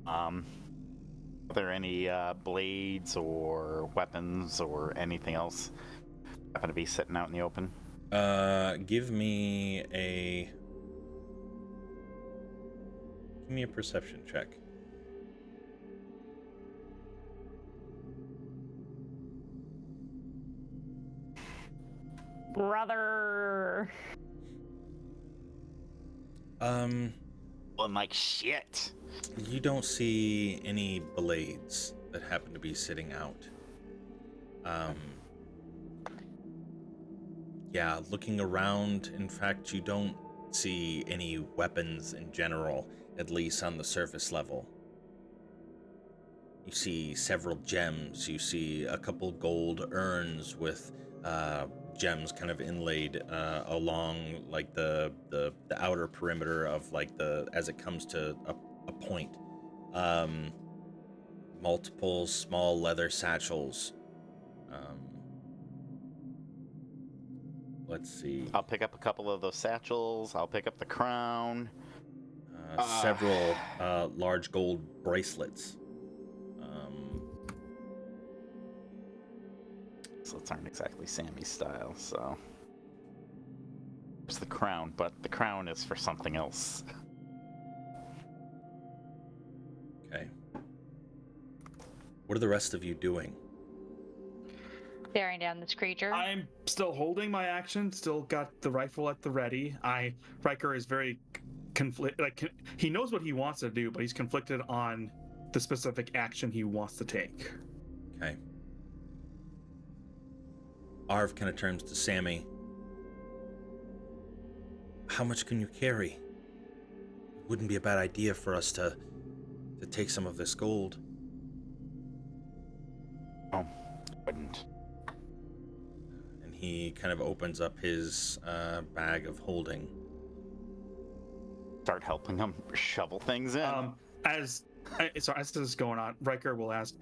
Are there any blades or weapons or anything else happen to be sitting out in the open? Give me a perception check. Brother. I'm like, shit. You don't see any blades that happen to be sitting out. Yeah, looking around, in fact, you don't see any weapons in general, at least on the surface level. You see several gems. You see a couple gold urns with gems kind of inlaid along like the outer perimeter of like as it comes to a point. Multiple small leather satchels. Let's see. I'll pick up a couple of those satchels. I'll pick up the crown. Several large gold bracelets. Bracelets aren't exactly Sammy's style, so. There's the crown, but the crown is for something else. Okay. What are the rest of you doing? Staring down this creature. I'm still holding my action. Still got the rifle at the ready. Riker is very he knows what he wants to do, but he's conflicted on the specific action he wants to take. Okay. Arv kind of turns to Sammy. How much can you carry? It wouldn't be a bad idea for us to take some of this gold. Oh, wouldn't. And he kind of opens up his bag of holding. Start helping him shovel things in. As this is going on, Riker will ask,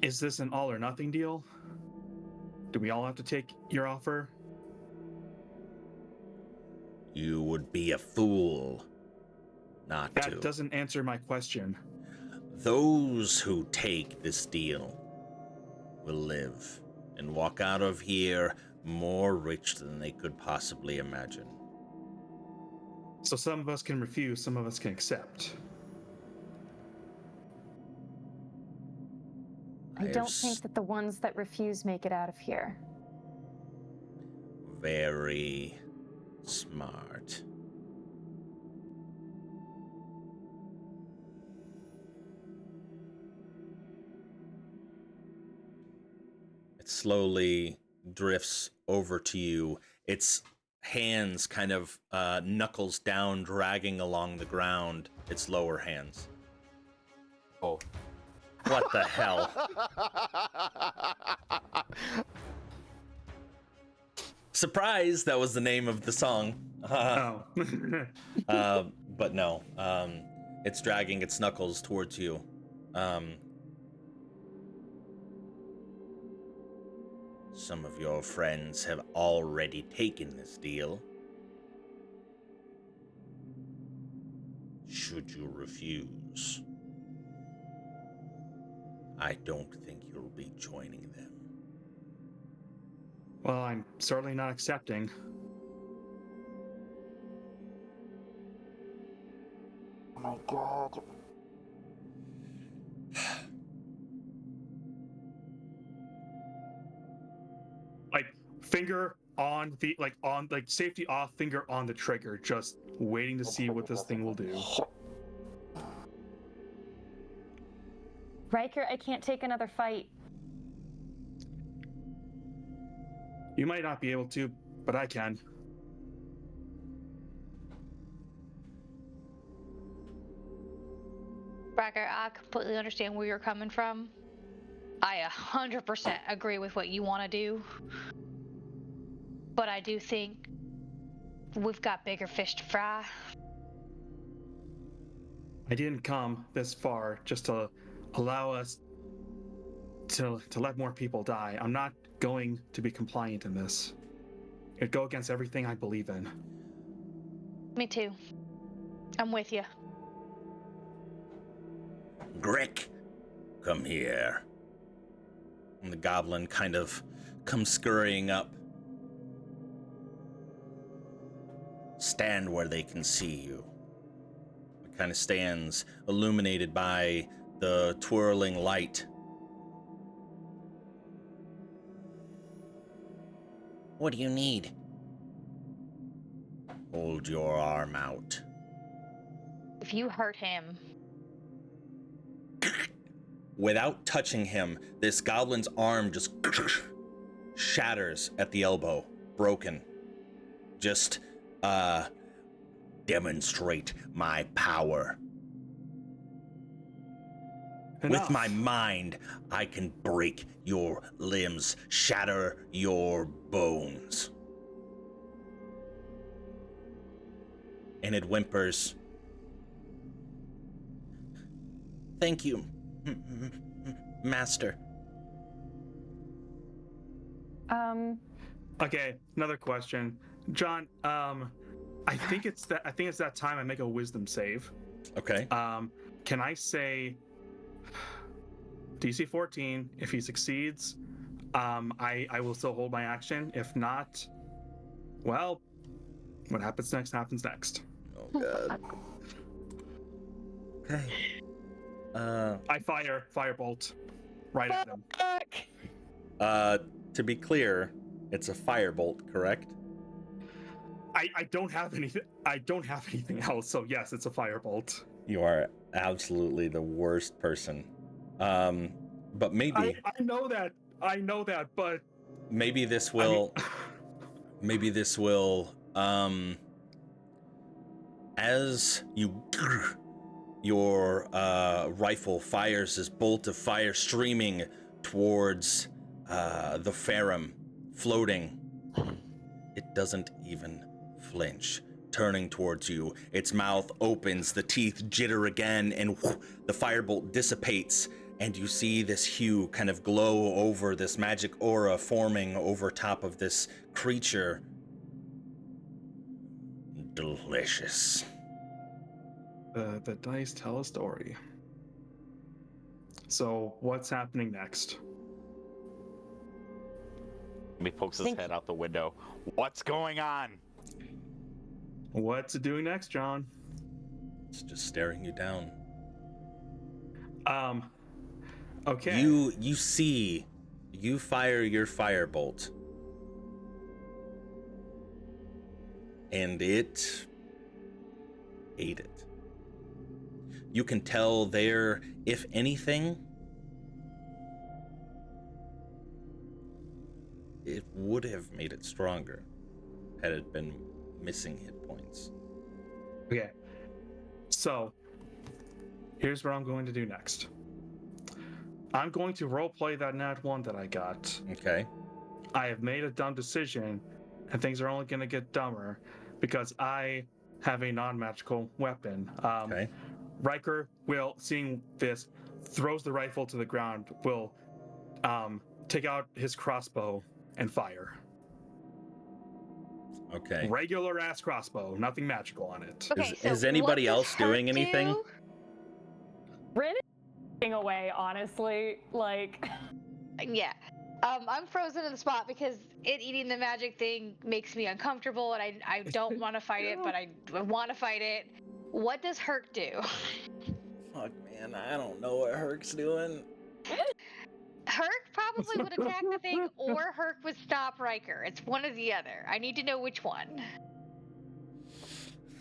is this an all or nothing deal? Do we all have to take your offer? You would be a fool not to. That doesn't answer my question. Those who take this deal will live and walk out of here more rich than they could possibly imagine. So some of us can refuse, some of us can accept. I don't think that the ones that refuse make it out of here. Very smart. It slowly drifts over to you. Its hands kind of knuckles down, dragging along the ground, its lower hands. Oh. What the hell? Surprise! That was the name of the song. Oh. But no, it's dragging its knuckles towards you. Some of your friends have already taken this deal. Should you refuse, I don't think you'll be joining them. Well, I'm certainly not accepting. Oh my god. Like, finger on the, safety off, finger on the trigger, just waiting to see what this thing will do. Riker, I can't take another fight. You might not be able to, but I can. Riker, I completely understand where you're coming from. I 100% agree with what you want to do. But I do think we've got bigger fish to fry. I didn't come this far just to allow us to let more people die. I'm not going to be compliant in this. It'd go against everything I believe in. Me too. I'm with you. Grick, come here. And the goblin kind of comes scurrying up. Stand where they can see you. It kind of stands illuminated by the twirling light. What do you need? Hold your arm out. If you hurt him, Without touching him, this goblin's arm just shatters at the elbow, broken. Just, Demonstrate my power. Enough. With my mind, I can break your limbs, shatter your bones. And it whimpers. Thank you, Master. Okay, another question, John. I think it's that time I make a wisdom save. Okay. Can I say DC 14? If he succeeds, I will still hold my action. If not, well, what happens next happens next. Oh god. Okay. I firebolt right at him. To be clear, it's a firebolt, correct? I don't have anything. I don't have anything else. So yes, it's a firebolt. You are absolutely the worst person. But maybe I know that. I know that, but maybe this will maybe this will as your rifle fires this bolt of fire streaming towards the Ferrum floating. It doesn't even flinch, turning towards you. Its mouth opens, the teeth jitter again, and the firebolt dissipates, and you see this hue kind of glow over this magic aura forming over top of this creature. Delicious. the dice tell a story. So what's happening next? He pokes his head out the window. What's going on? What's it doing next, John? It's just staring you down. Okay. You fire your firebolt. And it ate it. You can tell there, if anything, it would have made it stronger had it been missing hit points. Okay. So, here's what I'm going to do next. I'm going to roleplay that nat 1 that I got. Okay. I have made a dumb decision, and things are only going to get dumber because I have a non-magical weapon. Okay. Riker will, seeing this, throws the rifle to the ground, will take out his crossbow and fire. Okay. Regular ass crossbow, nothing magical on it. Okay, so is anybody what does else doing Hurt anything? do? Rin is away, honestly. Like, Yeah. I'm frozen in the spot because it eating the magic thing makes me uncomfortable, and I don't want to fight it, but I want to fight it. What does Herc do? Fuck, man, I don't know what Herc's doing. Herc probably would attack the thing, or Herc would stop Riker. It's one or the other. I need to know which one.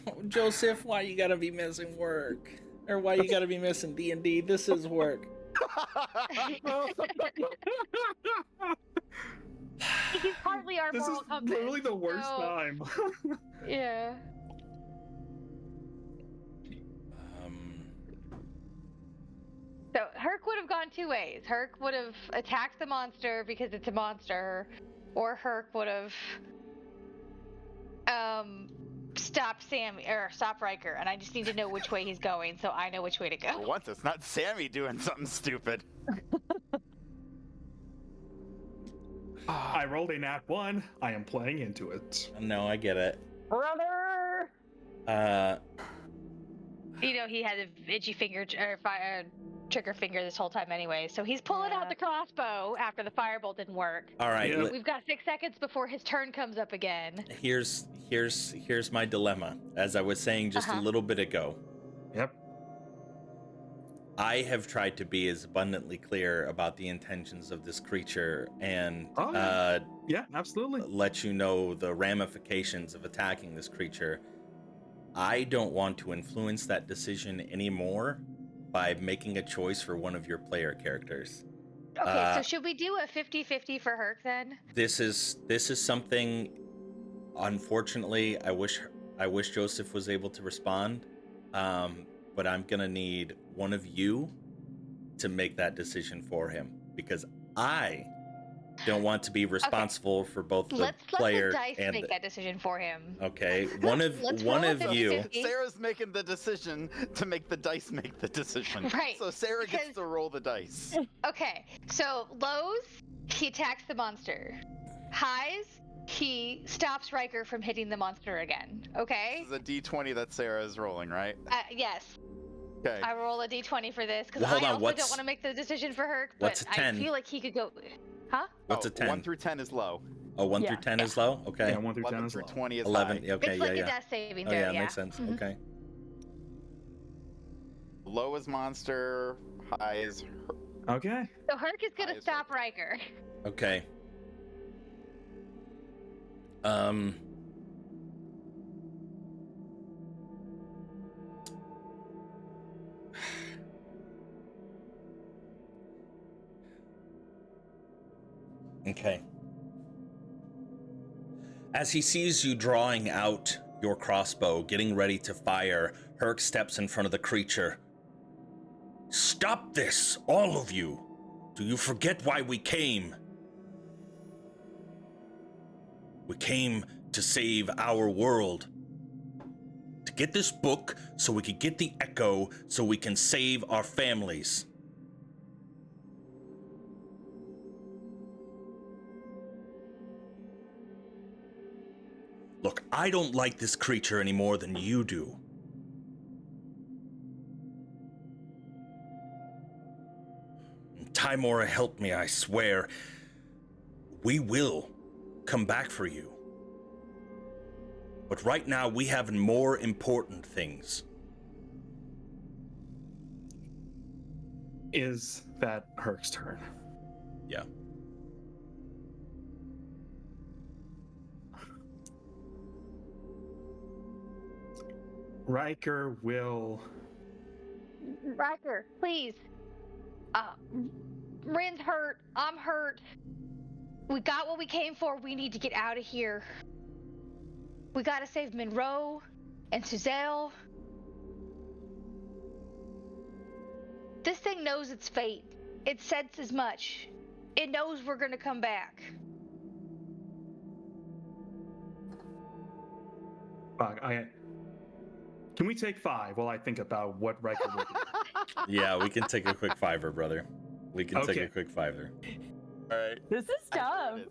Oh, Joseph, why you gotta be missing work? Or why you gotta be missing D&D? This is work. He's partly our This is moral compass. literally the worst so- time. Yeah. So Herc would have gone two ways. Herc would have attacked the monster because it's a monster, or Herc would have stopped Sammy or stopped Riker. And I just need to know which way he's going, so I know which way to For go. once, it's not Sammy doing something stupid. I rolled a nat 1. I am playing into it. No, I get it. brother! You know, he had an itchy finger or trigger finger this whole time anyway, so he's pulling out the crossbow after the firebolt didn't work. All right, Yeah. We've got 6 seconds before his turn comes up again. here's my dilemma. As I was saying just a little bit ago, Yep. I have tried to be as abundantly clear about the intentions of this creature and Oh, yeah, absolutely. let you know the ramifications of attacking this creature. I don't want to influence that decision anymore by making a choice for one of your player characters. Okay, so should we do a 50-50 for Herc then? This is something. Unfortunately, I wish Joseph was able to respond, but I'm gonna need one of you to make that decision for him because I don't want to be responsible for both the Let's player let the dice and make that decision for him. okay. One of Let's one roll of a you. 50-50. Sarah's making the decision to make the dice make the decision. Right, So Sarah gets because- to roll the dice. Okay, so Lowe's, he attacks the monster. Highs, he stops Riker from hitting the monster again. Okay? This is a D20 that Sarah is rolling, right? Yes. Okay. I roll a d20 for this because Well, hold I on, also don't want to make the decision for her. what's But a 10? I feel like he could go. Huh? What's a 10? 1 through 10 is low. Oh, 1 through Yeah. 10 is low? Okay. Yeah, 1 through 10 11 is through low. 20 is 11. high. Okay, It's yeah, like yeah. a death saving Oh, throw. yeah, Yeah, makes sense. Mhm. Okay. Low is monster, high is Okay. So Herc is gonna Highest stop Riker. Okay. Um. Okay. As he sees you drawing out your crossbow, getting ready to fire, Herc steps in front of the creature. Stop this, all of you! Do you forget why we came? We came to save our world. To get this book so we can get the echo so we can save our families. Look, I don't like this creature any more than you do. Timora helped me, I swear. We will come back for you. But right now, we have more important things. Is that Herc's turn? Yeah. Riker will. Riker, please. Rin's hurt. I'm hurt. We got what we came for. We need to get out of here. We gotta save Monroe and Suzelle. This thing knows its fate. It says as much. It knows we're gonna come back. Can we take 5 while I think about what Riker will do? Yeah, we can take a quick fiver, brother. We can take Okay. a quick fiver. All right. This is I'm sure tough. it is.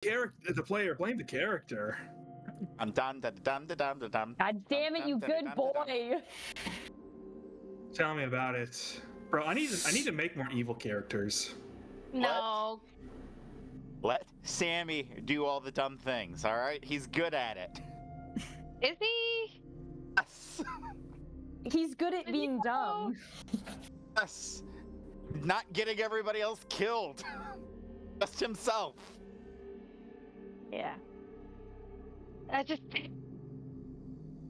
The player, blame the character. I'm done. God damn it, you good boy. Tell me about it, bro. I need to make more evil characters. No. Let Sammy do all the dumb things, all right? He's good at it. Is he? Yes. He's good at being dumb. Yes. Not getting everybody else killed. Just himself. Yeah. I just.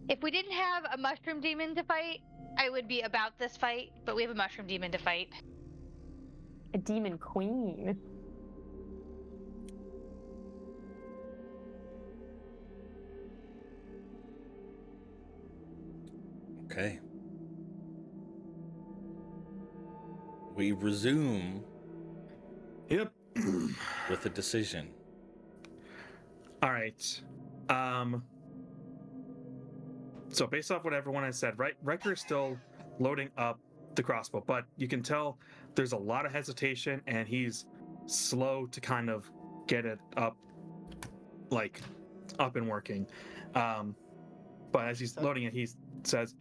If we didn't have a mushroom demon to fight, I would be about this fight, but we have a mushroom demon to fight. A demon queen. Okay. We resume Yep. with a decision. All right. So based off what everyone has said, right? Riker is still loading up the crossbow, but you can tell there's a lot of hesitation, and he's slow to kind of get it up and working. But as he's loading it, he says,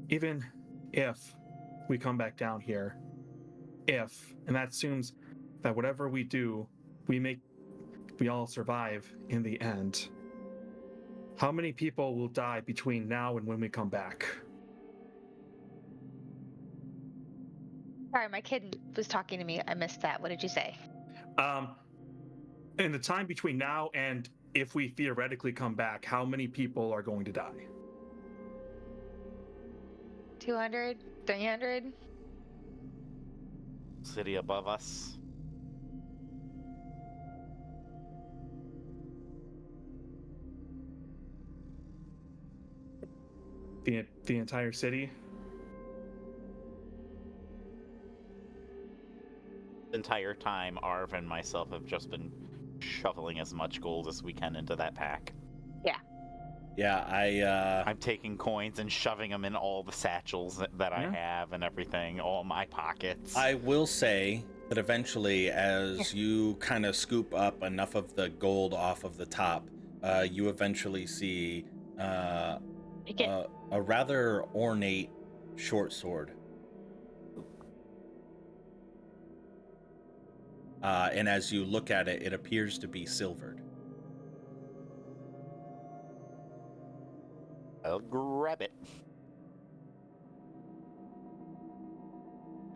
even if we come back down here, and that assumes that whatever we do, we all survive in the end. How many people will die between now and when we come back? Sorry, my kid was talking to me. I missed that. What did you say? In the time between now and if we theoretically come back, how many people are going to die? 200? 300? City above us. The entire city? The entire time, Arv and myself have just been shoveling as much gold as we can into that pack. Yeah, I'm taking coins and shoving them in all the satchels that I have and everything, all my pockets. I will say that eventually, as you kind of scoop up enough of the gold off of the top, you eventually see a rather ornate short sword. And as you look at it, it appears to be silvered. I'll grab it.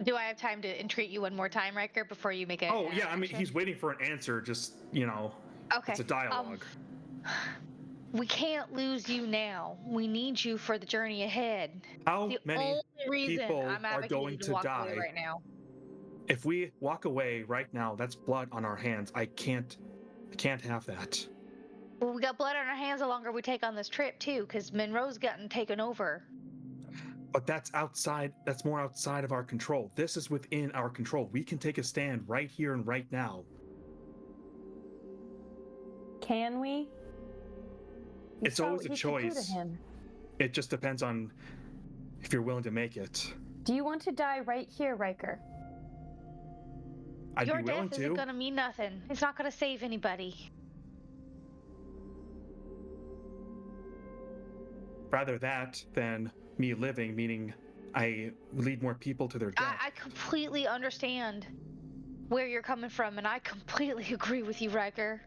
Do I have time to entreat you one more time, Riker, before you make it? Oh, yeah, I mean, he's waiting for an answer, just, Okay. it's a dialogue. We can't lose you now. We need you for the journey ahead. How The many only reason people I'm are advocating going you to walk die? away right now. If we walk away right now, that's blood on our hands. I can't have that. Well, we got blood on our hands the longer we take on this trip, too, because Monroe's gotten taken over. But that's more outside of our control. This is within our control. We can take a stand right here and right now. Can we? It's always a What he could do to choice. him. It just depends on if you're willing to make it. Do you want to die right here, Riker? I'd Your be willing death isn't to. going to mean nothing. It's not going to save anybody. Rather that than me living, meaning I lead more people to their death. I completely understand where you're coming from, and I completely agree with you, Riker.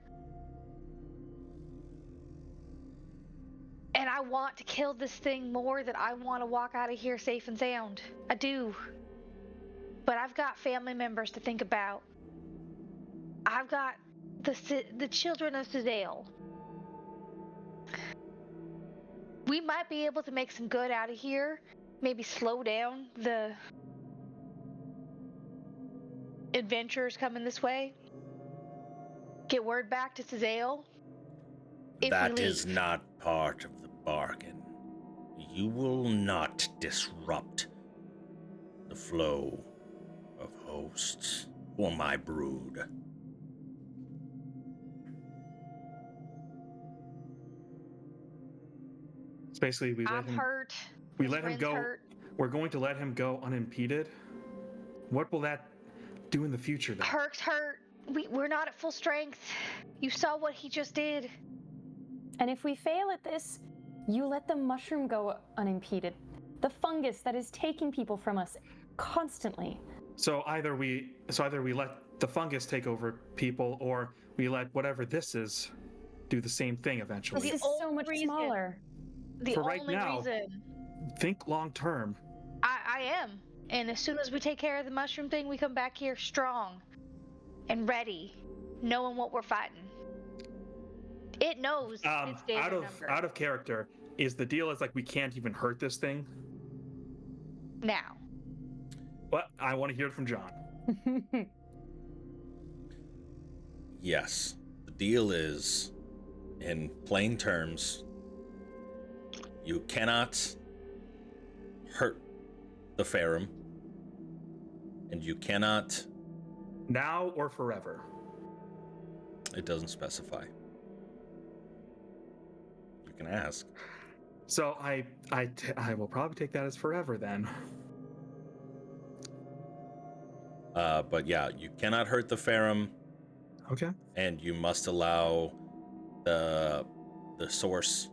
And I want to kill this thing more than I want to walk out of here safe and sound. I do. But I've got family members to think about. I've got the children of Suzale. We might be able to make some good out of here. Maybe slow down the adventurers coming this way. Get word back to Suzale. That is not part of the bargain. You will not disrupt the flow of hosts for my brood. It's basically we I'm hurt. let him go. Hurt. We're going to let him go unimpeded. What will that do in the future, then? Herc's hurt. we're not at full strength. You saw what he just did. And if we fail at this, you let the mushroom go unimpeded. The fungus that is taking people from us constantly. So either we let the fungus take over people, or we let whatever this is do the same thing eventually. This is so much smaller. The For right only now, reason Think long term. I am. And as soon as we take care of the mushroom thing, we come back here strong and ready, knowing what we're fighting. It knows its days are numbered. Out of character, is the deal is like we can't even hurt this thing? Now. But I want to hear it from John. Yes. The deal is, in plain terms, you cannot hurt the Farum, and you cannot... Now or forever? It doesn't specify. You can ask. So I will probably take that as forever then. But yeah, you cannot hurt the Farum, Okay. and you must allow the source.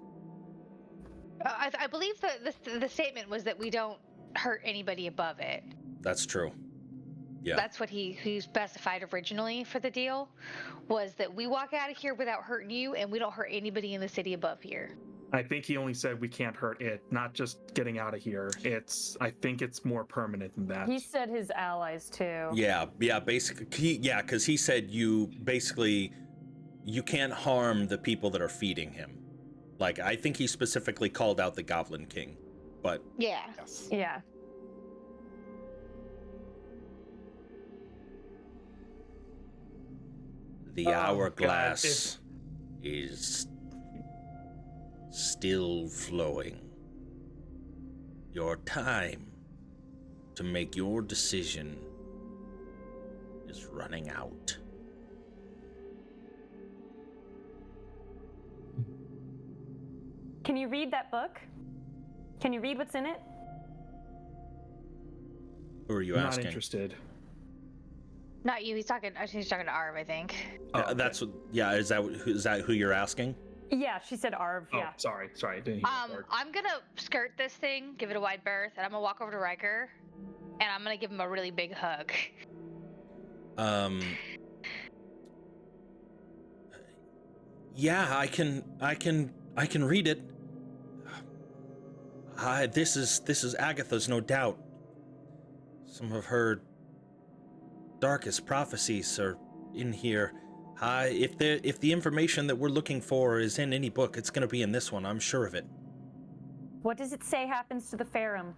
I believe the statement was that we don't hurt anybody above it. That's true. Yeah. That's what he specified originally for the deal, was that we walk out of here without hurting you, and we don't hurt anybody in the city above here. I think he only said we can't hurt it, not just getting out of here. I think it's more permanent than that. He said his allies too. Yeah, basically, because he said you can't harm the people that are feeding him. Like, I think he specifically called out the Goblin King, but... Yeah. Yes. Yeah. The hourglass is still flowing. Your time to make your decision is running out. Can you read that book? Can you read what's in it? Who are you Not asking? interested. Not you. He's talking to Arv, I think. That's what. Yeah, is that who you're asking? Yeah, she said Arv. Oh, Yeah. sorry, I didn't hear that part. I'm gonna skirt this thing, give it a wide berth, and I'm gonna walk over to Riker, and I'm gonna give him a really big hug. Yeah, I can read it. This is Agatha's, no doubt. Some of her darkest prophecies are in here. If the information that we're looking for is in any book, it's gonna be in this one. I'm sure of it. What does it say happens to the Farum?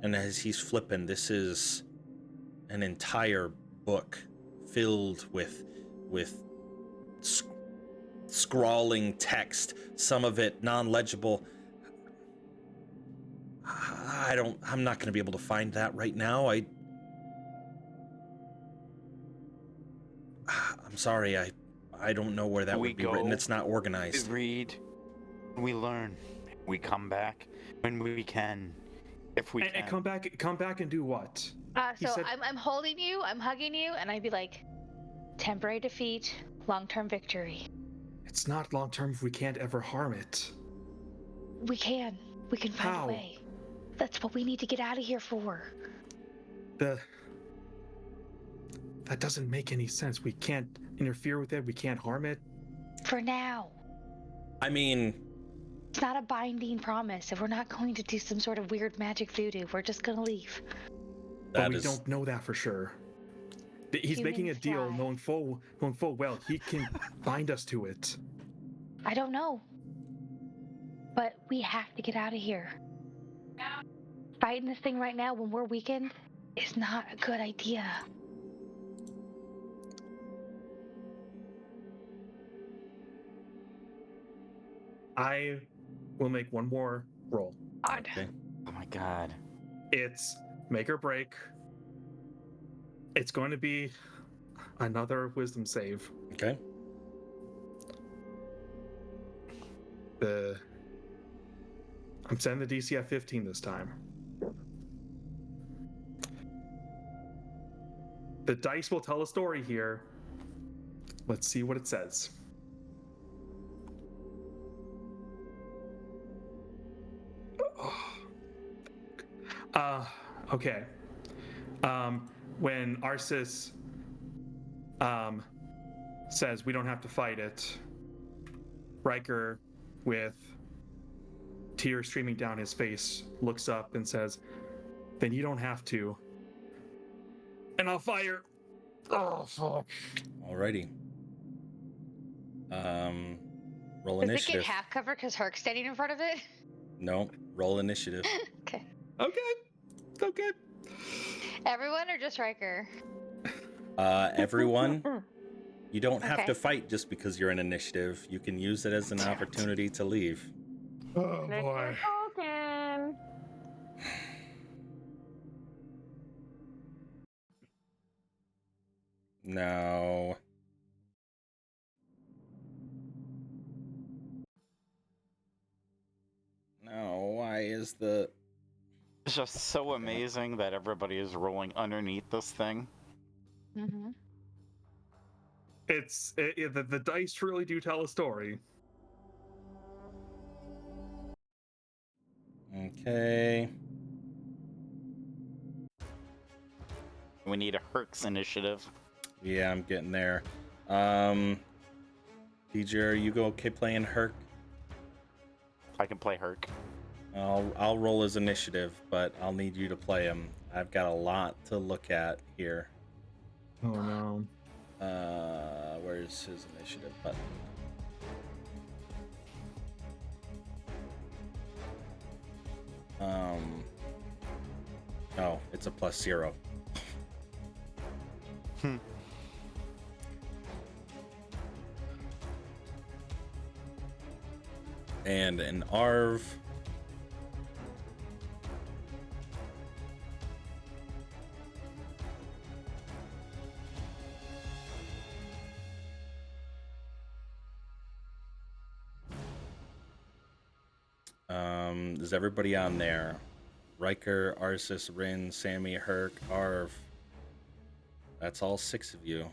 And as he's flipping, this is an entire book filled with scrawling text, some of it non-legible. I'm not going to be able to find that right now. I'm sorry. I don't know where that would be written. It's not organized. We read, we learn, we come back when we can, if we can. And come back and do what? So I'm holding you, I'm hugging you, and I'd be like, temporary defeat, long-term victory. It's not long term if we can't ever harm it. We can find How? a way. That's what we need to get out of here for. That doesn't make any sense. We can't interfere with it. We can't harm it. For now. I mean, It's not a binding promise. If we're not going to do some sort of weird magic voodoo, we're just gonna leave. But we don't know that for sure. He's making a Humans deal fly. knowing full well he can bind us to it. I don't know. But we have to get out of here. Fighting this thing right now when we're weakened is not a good idea. I will make one more roll. Odd. okay. Oh my god. It's make or break. It's going to be another wisdom save. Okay. I'm setting the DC at 15 this time. The dice will tell a story here. Let's see what it says. Okay. When Arsis says we don't have to fight it, Riker, with tears streaming down his face, looks up and says, "Then you don't have to. And I'll fire." Oh, fuck. Alrighty. Roll Does it initiative. get half covered because Herc's standing in front of it? No, roll initiative. Okay. Okay. Everyone or just Riker? Everyone, you don't have Okay. to fight just because you're in initiative. You can use it as an opportunity to leave. Oh, boy. Token. No. No, why is the... It's just so amazing that everybody is rolling underneath this thing. Mm-hmm. The dice really do tell a story. Okay. We need a Herc's initiative. Yeah, I'm getting there. DJ, are you okay playing Herc? I can play Herc. I'll roll his initiative, but I'll need you to play him. I've got a lot to look at here. Oh, no. Where's his initiative button? Oh, it's a +0. And an ARV. Is everybody on there? Riker, Arsis, Rin, Sammy, Herc, Arv. That's all 6 of you.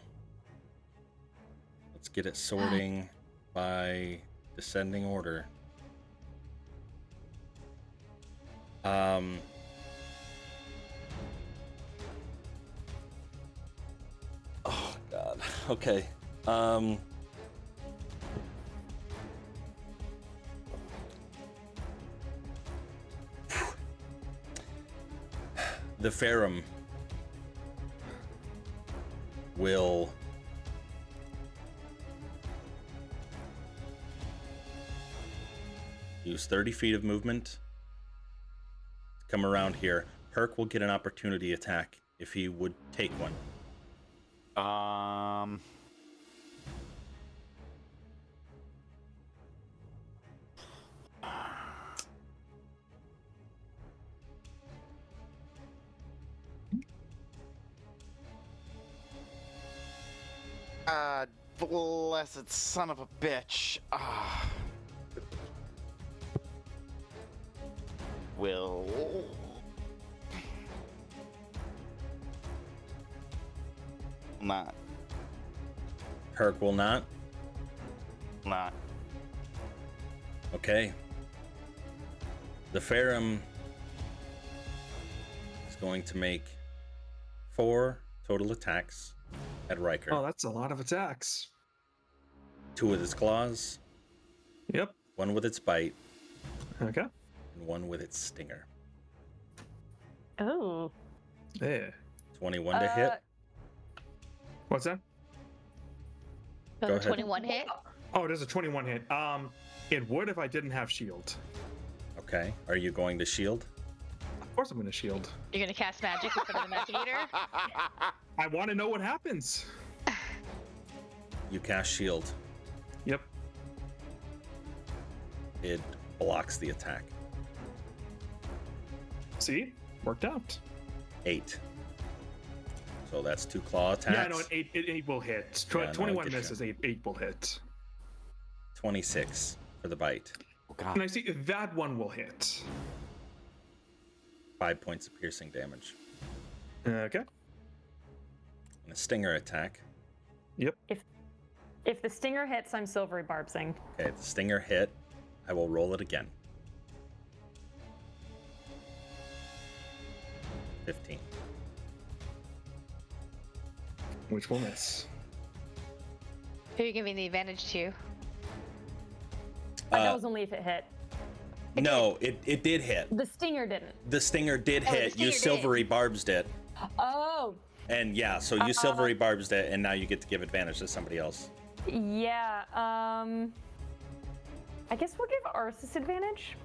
Let's get it sorting by descending order. Oh God. Okay. The Ferrum will use 30 feet of movement to come around here. Herc will get an opportunity attack if he would take one. Blessed son of a bitch. Will not. Herc will not. Not. Okay. The Ferrum is going to make 4 total attacks at Riker. Oh, that's a lot of attacks. 2 with its claws, Yep. 1 with its bite, Okay. and 1 with its stinger. Oh. Yeah. 21 to hit. What's that? Go ahead. 21 hit. Oh, it is a 21 hit. It would if I didn't have shield. Okay. Are you going to shield? Of course I'm going to shield. You're gonna cast magic in front of the Magicator. I want to know what happens. You cast shield. Yep. It blocks the attack. See? Worked out. 8. So that's 2 claw attacks. Yeah, no, eight will hit. Yeah, no, 21 I get misses, eight will hit. 26 for the bite. Oh God. And I see that one will hit. 5 points of piercing damage. Okay. And a stinger attack. Yep. If the stinger hits, I'm silvery barbsing. Okay, the stinger hit. I will roll it again. 15. Which will miss. Who are you giving the advantage to? That was only if it hit. No, it did hit. The stinger didn't. The stinger did the hit. You stinger did. silvery barbsed it. Oh, And yeah, so you silvery barbsed it, and now you get to give advantage to somebody else. yeah. I guess we'll give Arsis advantage.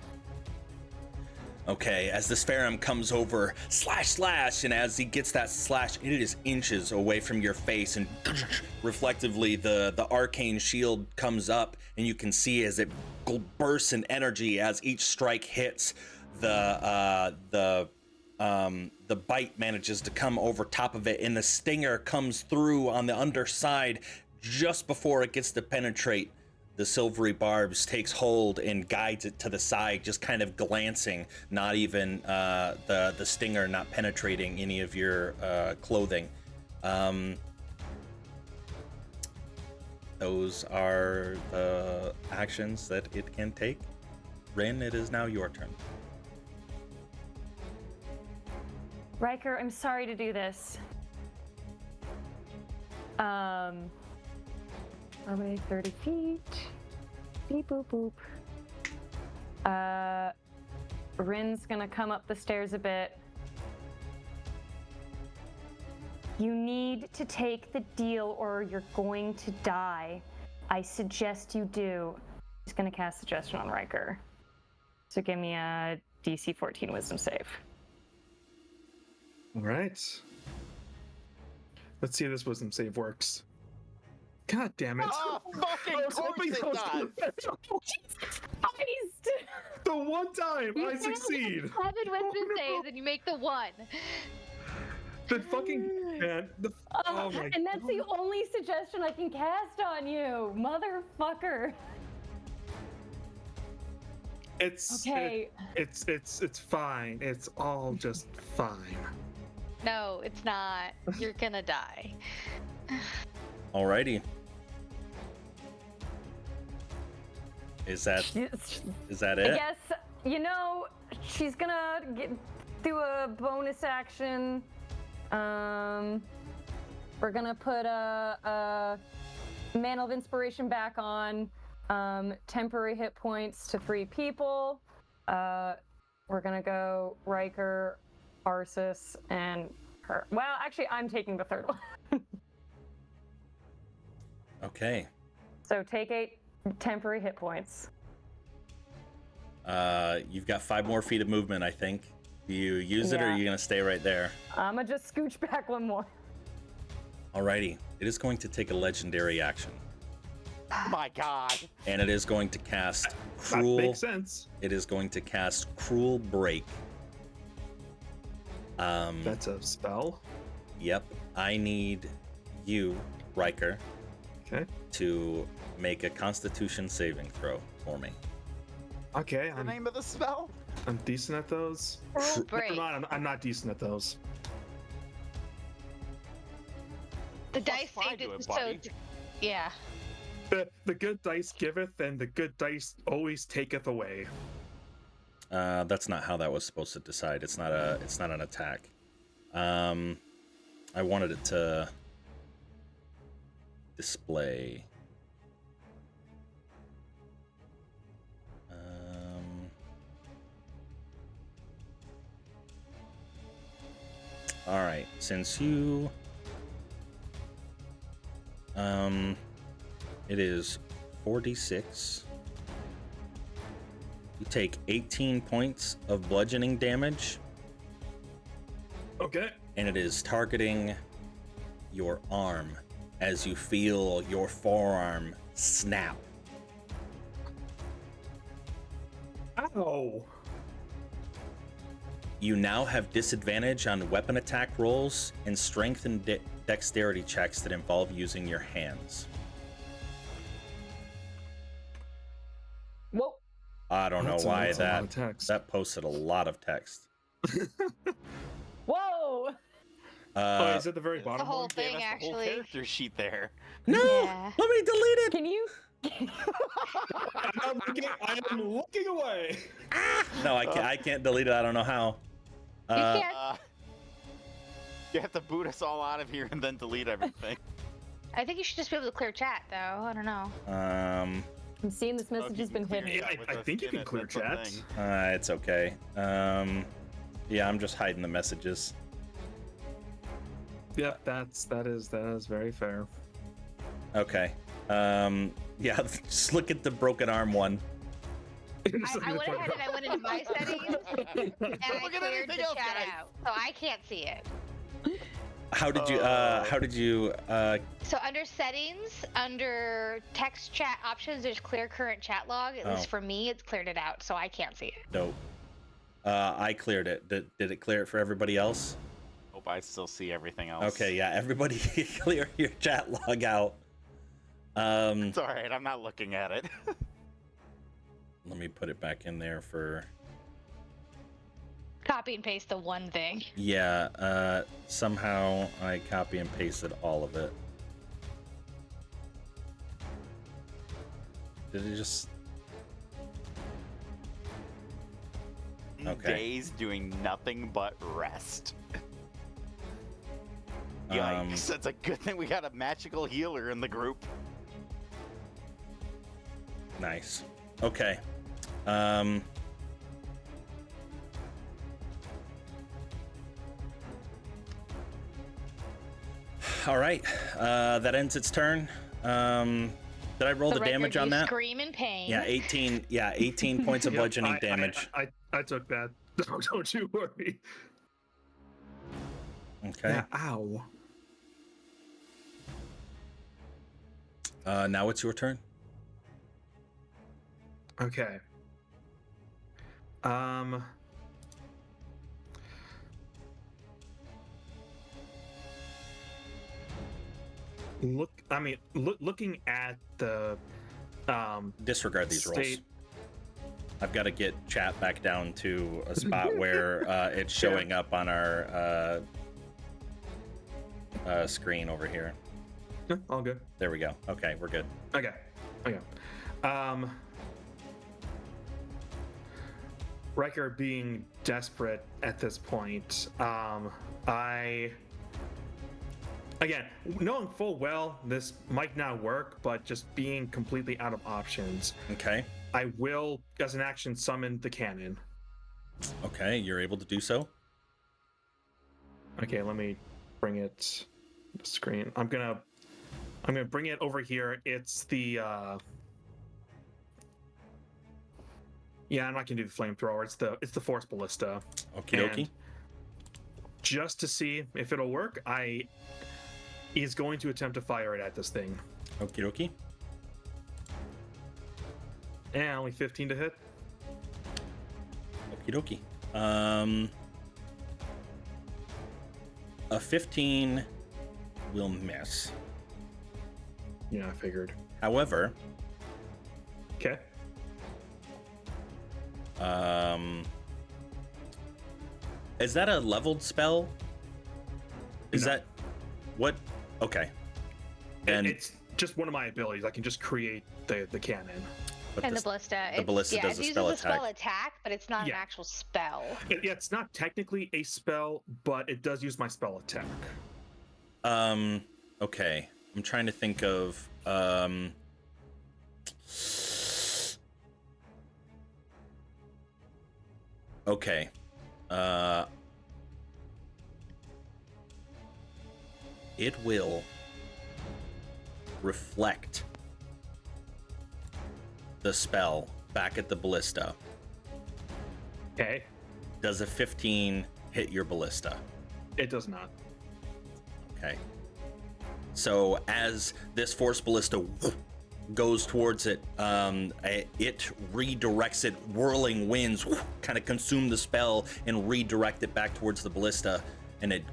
Okay, as this Pharom comes over, slash, and as he gets that slash, it is inches away from your face, and reflectively, the arcane shield comes up, and you can see as it bursts in energy as each strike hits. The bite manages to come over top of it, and the stinger comes through on the underside just before it gets to penetrate. The silvery barbs takes hold and guides it to the side, just kind of glancing, not even the stinger not penetrating any of your clothing. Those are the actions that it can take. Rin, it is now your turn. Riker, I'm sorry to do this. Away 30 feet. Beep boop boop. Rin's gonna come up the stairs a bit. You need to take the deal or you're going to die. I suggest you do. He's gonna cast Suggestion on Riker. So give me a DC 14 Wisdom save. All right. Let's see if this wisdom save works. God damn it. Oh, fucking course it does. Christ! The one time I succeed. 7 wisdom saves and you make the 1. The fucking man. Oh my And that's the only suggestion I can cast on you, motherfucker. It's Okay. It's fine. It's all just fine. No, it's not. You're gonna die. Alrighty. Is that I it? guess, she's gonna do a bonus action. We're gonna put a Mantle of Inspiration back on. Temporary hit points to 3 people. We're gonna go Riker, Arsis, and her. Well, actually, I'm taking the third one. Okay. So take 8 temporary hit points. You've got 5 more feet of movement, I think. Do you use it, or are you gonna stay right there? I'm gonna just scooch back 1 more. Alrighty. It is going to take a legendary action, My God. and it is going to cast That Cruel. makes sense. It is going to cast Cruel Break. That's a spell. Yep. I need you, Riker, Okay. to make a Constitution saving throw for me. Okay. The name of the spell? I'm decent at those. Cruel break. Never mind. I'm not decent at those. The Plus dice 5 saved to it it, so. buddy. Yeah. The good dice giveth, and the good dice always taketh away. That's not how that was supposed to decide. It's not an attack. I wanted it to display. All right, since you it is 4d6. You take 18 points of bludgeoning damage, Okay. and it is targeting your arm as you feel your forearm snap. Ow. You now have disadvantage on weapon attack rolls and strength and dexterity checks that involve using your hands. Whoa. I don't know That's why a lot of text. that posted a lot of text. Whoa. Oh, is it the very The bottom whole one? Gave thing, us the whole actually. character sheet there. No, Yeah. let me delete it. Can you? I am looking away. No, I can't delete it. I don't know how. You can't. You have to boot us all out of here and then delete everything. I think you should just be able to clear chat, though. I don't know. I'm seeing this message has been hidden. Yeah, I think you can clear chat. It's okay. Yeah, I'm just hiding the messages. Yep, that is very fair. Okay. Yeah, just look at the broken arm one. I went ahead and I went into my settings and I Look at cleared everything the else, chat guys. out, so I can't see it. How did you So under settings, under text chat options, there's clear current chat log. At least for me, it's cleared it out, so I can't see it. Nope. I cleared it. Did it clear it for everybody else? Hope I still see everything else. Okay, yeah, everybody clear your chat log out. It's alright, I'm not looking at it. Let me put it back in there for... Copy and paste the one thing. Yeah, somehow I copy and pasted all of it. Did it just... Okay. Days doing nothing but rest. Yikes, that's a good thing we got a magical healer in the group. Nice. Okay. All right. That ends its turn. Did I roll the damage on that? Scream in pain. Yeah, 18. Yeah, 18 points of Yep, bludgeoning damage. I took that. Don't you worry. Okay. Yeah, ow. Now it's your turn. Okay. Looking at the Disregard these rolls. state. I've got to get chat back down to a spot where it's showing up on our screen over here. Yeah, all good. There we go. Okay, we're good. Okay. Riker being desperate at this point, again, knowing full well this might not work, but just being completely out of options, Okay. I will, as an action, summon the cannon. Okay, you're able to do so. Okay, let me bring it to the screen. I'm gonna bring it over here. It's the yeah, I'm not gonna do the flamethrower. It's the force ballista. Okie dokie. And just to see if it'll work, he's going to attempt to fire it at this thing. Okie dokie. And only 15 to hit. Okie dokie. A 15 will miss. Yeah, I figured. However, Okay. is that a leveled spell? Is No. that what? Okay. And It's just one of my abilities. I can just create the cannon. but And this- the ballista. the ballista does it a spell uses a spell attack, but it's not Yeah. an actual spell. Yeah, it's not technically a spell, but it does use my spell attack. Okay. I'm trying to think of okay. It will reflect the spell back at the ballista. Okay. Does a 15 hit your ballista? It does not. Okay. So as this force ballista goes towards it, it redirects it. Whirling winds kind of consume the spell and redirect it back towards the ballista, and it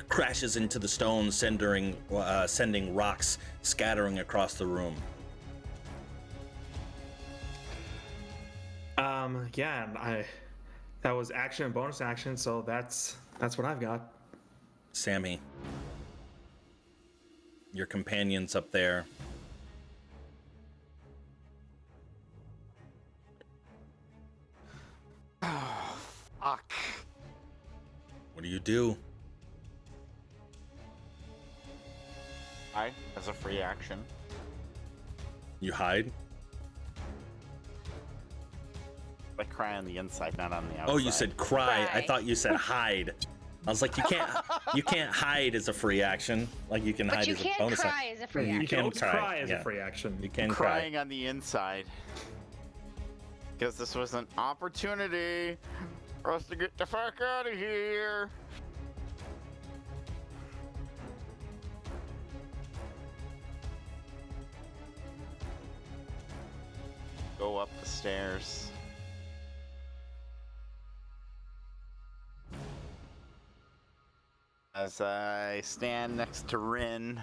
crashes into the stone, sending rocks scattering across the room. Yeah, that was action and bonus action, so that's what I've got. Sammy, your companion's up there. Fuck. What do you do? As a free action. You hide? I cry on the inside, not on the outside. Oh, you said cry. I Cry. thought you said hide. I was like, you can't hide as a free action. Like you can But hide you as a can't bonus cry action. as a free You You action. can can cry, cry as yeah. a free action. You can Crying cry. on the inside. Because this was an opportunity for us to get the fuck out of here. Go up the stairs. As I stand next to Rin,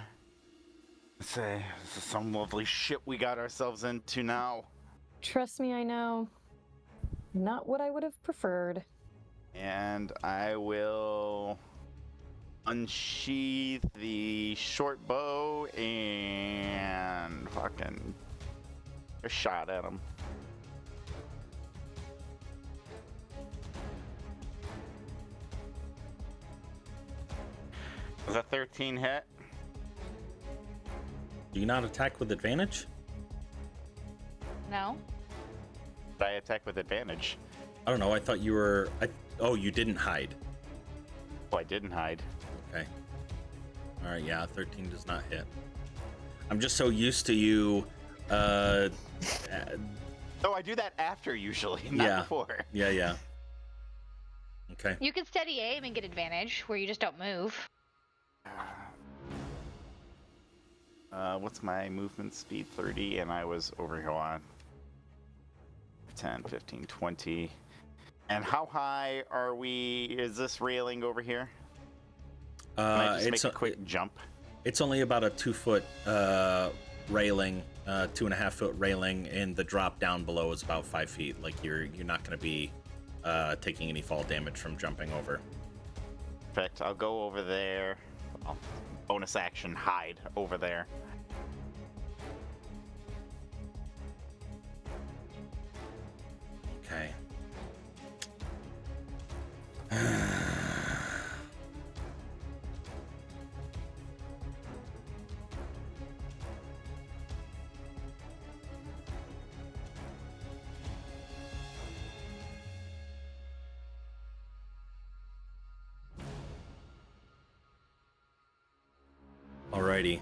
I say, this is some lovely shit we got ourselves into now. Trust me, I know. Not what I would have preferred. And I will unsheath the short bow and fucking a shot at him. Was a 13 hit? Do you not attack with advantage? No. Did I attack with advantage? I don't know. I thought you were. Oh, you didn't hide. Oh, I didn't hide. Okay. All right. Yeah, 13 does not hit. I'm just so used to you. Oh, I do that after usually, not Yeah. before. Yeah. Okay. You can steady aim and get advantage where you just don't move. What's my movement speed? 30, and I was over here on 10, 15, 20. And how high are we? Is this railing over here? Can I just make a quick jump? It's only about a 2-foot railing, 2.5-foot railing, and the drop down below is about 5 feet. Like you're not going to be taking any fall damage from jumping over. Perfect. I'll go over there. Well, bonus action, hide over there. Okay. Alrighty.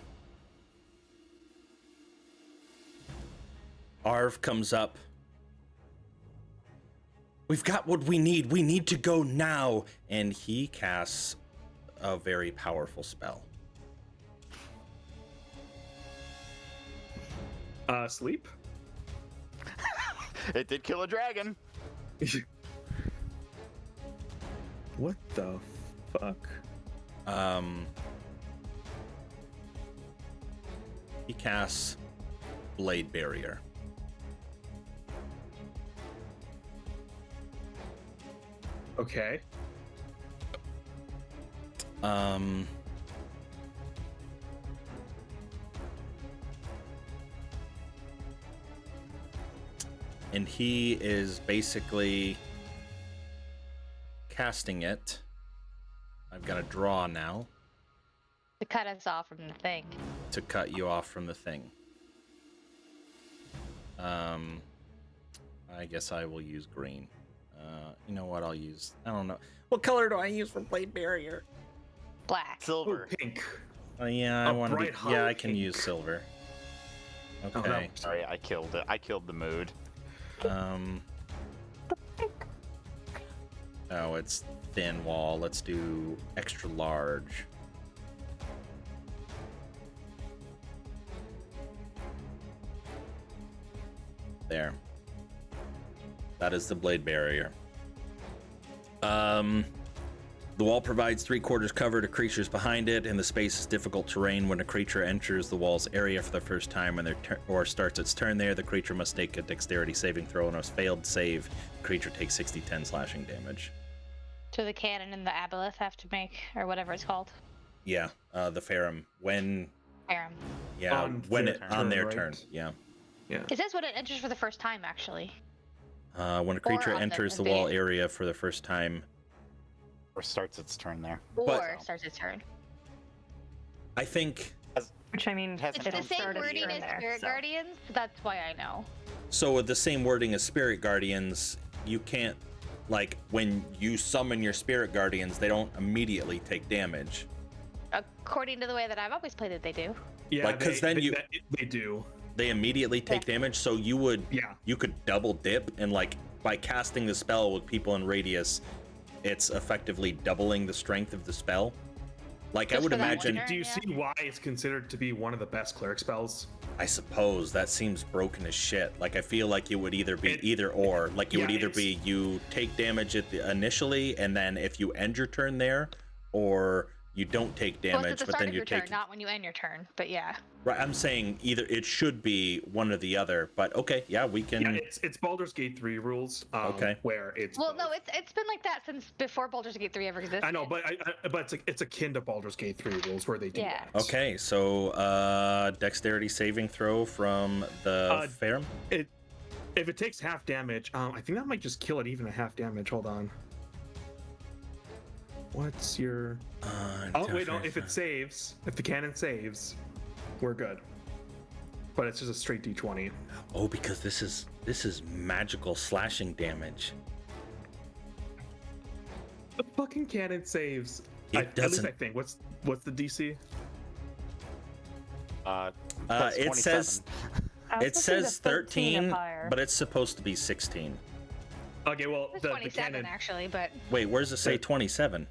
Arv comes up. We've got what we need. We need to go now. And he casts a very powerful spell. Sleep? It did kill a dragon. What the fuck? He casts Blade Barrier. Okay. And he is basically casting it. I've got a draw now To cut us off from the thing. to cut you off from the thing. I guess I will use green. You know what? I'll use. I don't know. What color do I use for Blade Barrier? Black. Oh, Silver. pink. Yeah, I A want to. bright Yeah, hollow I can pink. use silver. Oh, Okay. no. Sorry, I killed it. I killed the mood. Oh, it's thin wall. Let's do extra large. There. That is the blade barrier. The wall provides 3/4 cover to creatures behind it, and the space is difficult terrain. When a creature enters the wall's area for the first time or starts its turn there, the creature must make a dexterity saving throw, and if failed save, the creature takes 60/10 slashing damage. So the cannon and the aboleth have to make, or whatever it's called. Yeah, the Farum. When Farum. On their turn. Yeah. Yeah. It says when it enters for the first time, actually. When a creature on the enters the wall invade. area for the first time, Or starts its turn there. Or starts its turn. I think. Which I mean, It hasn't It's the Don't same start its wording turn as there, Spirit so. Guardians. That's why I know. So with the same wording as Spirit Guardians, you can't, like, when you summon your Spirit Guardians, they don't immediately take damage. According to the way that I've always played it, they do. Yeah, Like, 'cause then they do. They immediately take damage, so you could double dip, and like by casting the spell with people in radius, it's effectively doubling the strength of the spell. Like, I Just would for that one imagine. turn? Do you Yeah. see why it's considered to be one of the best cleric spells? I suppose that seems broken as shit. Like, I feel like it would either be It- either or. Like, it would yeah, either be you take damage initially, and then if you end your turn there, or you don't take Well, damage, it's at the but start then of you your take. turn, not when you end your turn. But yeah. Right, I'm saying either it should be one or the other. But okay, yeah, we can. Yeah, it's Baldur's Gate 3 rules. Okay. Where it's Well, both. no, it's been like that since before Baldur's Gate 3 ever existed. I know, but it's akin to Baldur's Gate 3 rules where they do Yeah. that. Okay, so dexterity saving throw from the Farum. If it takes half damage, I think that might just kill it even at half damage. Hold on. What's your? Oh wait, no. If it saves, if the cannon saves, we're good. But it's just a straight D20. Oh, because this is magical slashing damage. The fucking cannon saves. It At least doesn't- I think. What's the DC? Plus It 27. says I was it thinking says the 13 or 13, higher. but it's supposed to be 16. Okay, well It's the 27 cannon. actually, but Wait, where does it say 27?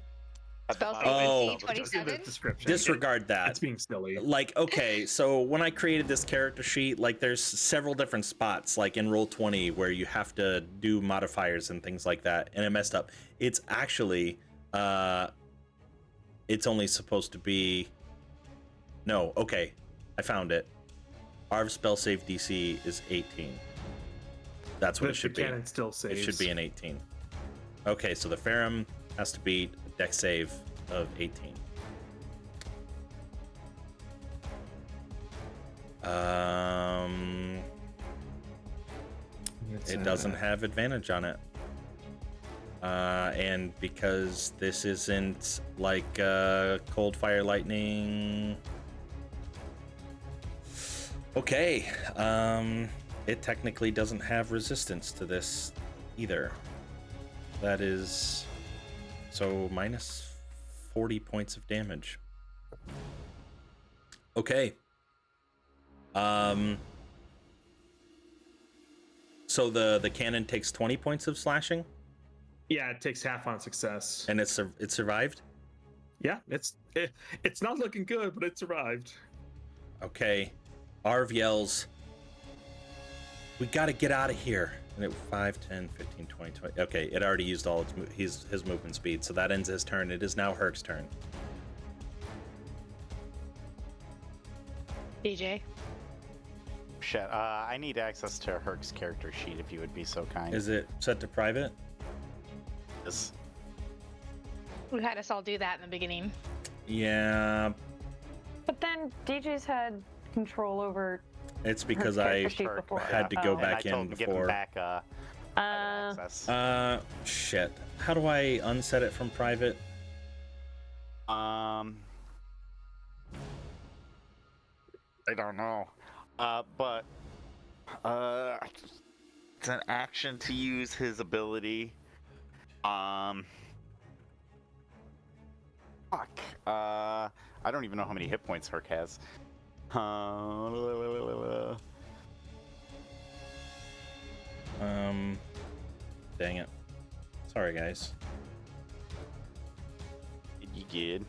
spell save Oh. DC It's in the 27. description. Disregard that. It's being silly. Like, okay, so when I created this character sheet, like, there's several different spots, like in Roll20, where you have to do modifiers and things like that, and it messed up. It's actually, it's only supposed to be. No, okay, I found it. Arv spell save DC is 18. That's what But it should the be. cannon still It saves. should be an 18. Okay, so the Farum has to beat a dex save of 18. It doesn't have advantage on it. And because this isn't like cold fire lightning. Okay, it technically doesn't have resistance to this either. That is so minus 40 points of damage. Okay. So the cannon takes 20 points of slashing, Yeah, it takes half on success. and it survived. Yeah, it's not looking good, but it survived. Okay, Arv yells, "We gotta get out of here!" And it 5, 10, 15, 20, 20. Okay, it already used all his movement speed, so that ends his turn. It is now Herc's turn. DJ. Shit, I need access to Herc's character sheet if you would be so kind. Is it set to private? Yes. We had us all do that in the beginning. Yeah, But then DJ's had control over. it's because her I character sheet before. had to go Oh. And I back told in him to give him before. back access. Shit. How do I unset it from private? I don't know. But it's an action to use his ability. Fuck. I don't even know how many hit points Herc has. Dang it. Sorry, guys. You good?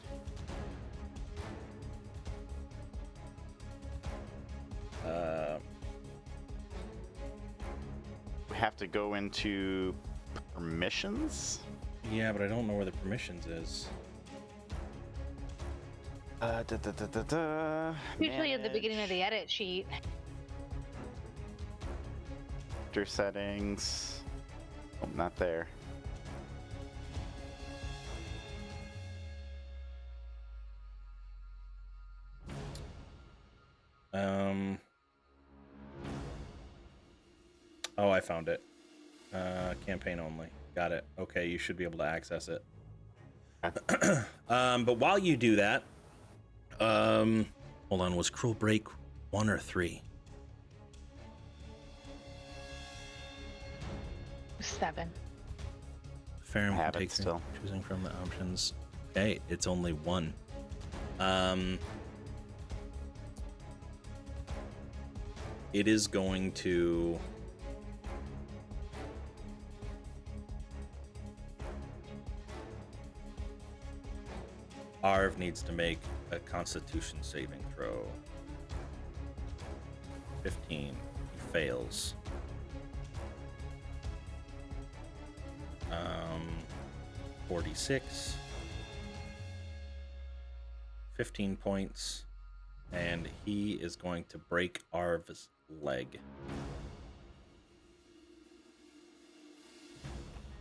We have to go into permissions. Yeah, but I don't know where the permissions is. Usually in the beginning of the edit sheet. Character settings. Oh, not there. found it. Campaign only. Got it. Okay, you should be able to access it. But while you do that, hold on, was Cruel Break 1 or 3? 7. Fair Have can it take still. choosing from the options. Okay, it's only 1. It is going to Arv needs to make a Constitution saving throw. 15. He fails. 46. 15 points. And he is going to break Arv's leg.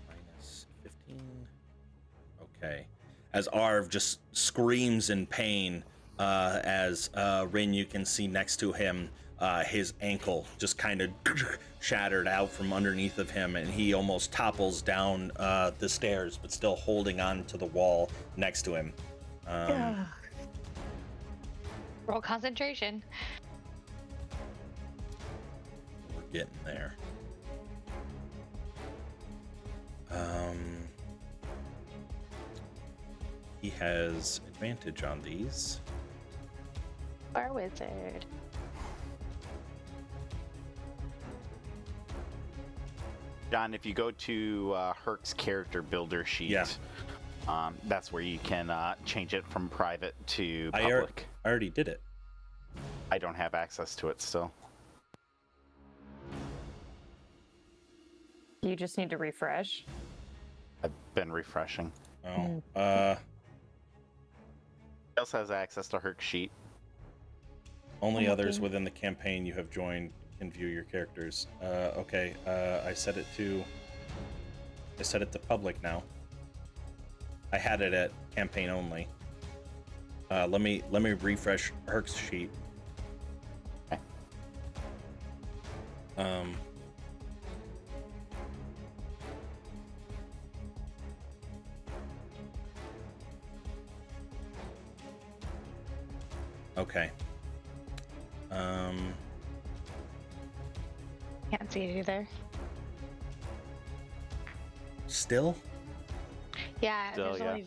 Minus 15. Okay. As Arv just screams in pain, as Rin, you can see next to him, his ankle just kind of shattered out from underneath of him, and he almost topples down the stairs, but still holding on to the wall next to him. Roll concentration. We're getting there. He has advantage on these. Bar wizard. John, if you go to Herc's character builder sheet, Yeah. That's where you can change it from private to I public. already did it. I don't have access to it still. You just need to refresh. I've been refreshing. Oh, He also has access to Herc's sheet. only I'm others looking. within the campaign you have joined can view your characters. Okay, I set it to public now. I had it at campaign only. Let me refresh Herc's sheet. Okay. Okay. Can't see it either. Still? Yeah, Still, there's yeah. only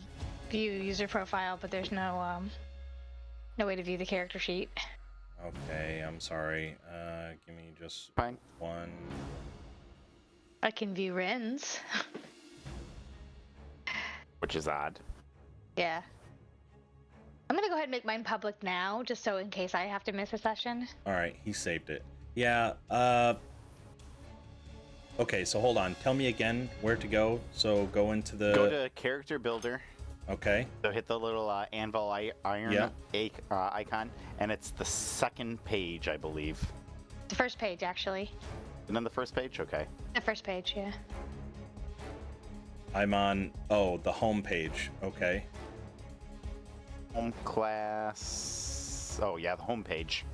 view user profile, but there's no no way to view the character sheet. Okay, I'm sorry. Give me just Fine. one. I can view Rin's. Which is odd. Yeah. I'm gonna go ahead and make mine public now, just so in case I have to miss a session. All right, he saved it. Yeah. Okay, so hold on. Tell me again where to go. So go into the. Go to character builder. Okay. So hit the little anvil iron Yeah. icon, and it's the second page, I believe. The first page, actually. And then the first page? Okay. The first page, yeah. I'm on. Oh, the home page. Okay. Home class. Oh, yeah, the home page.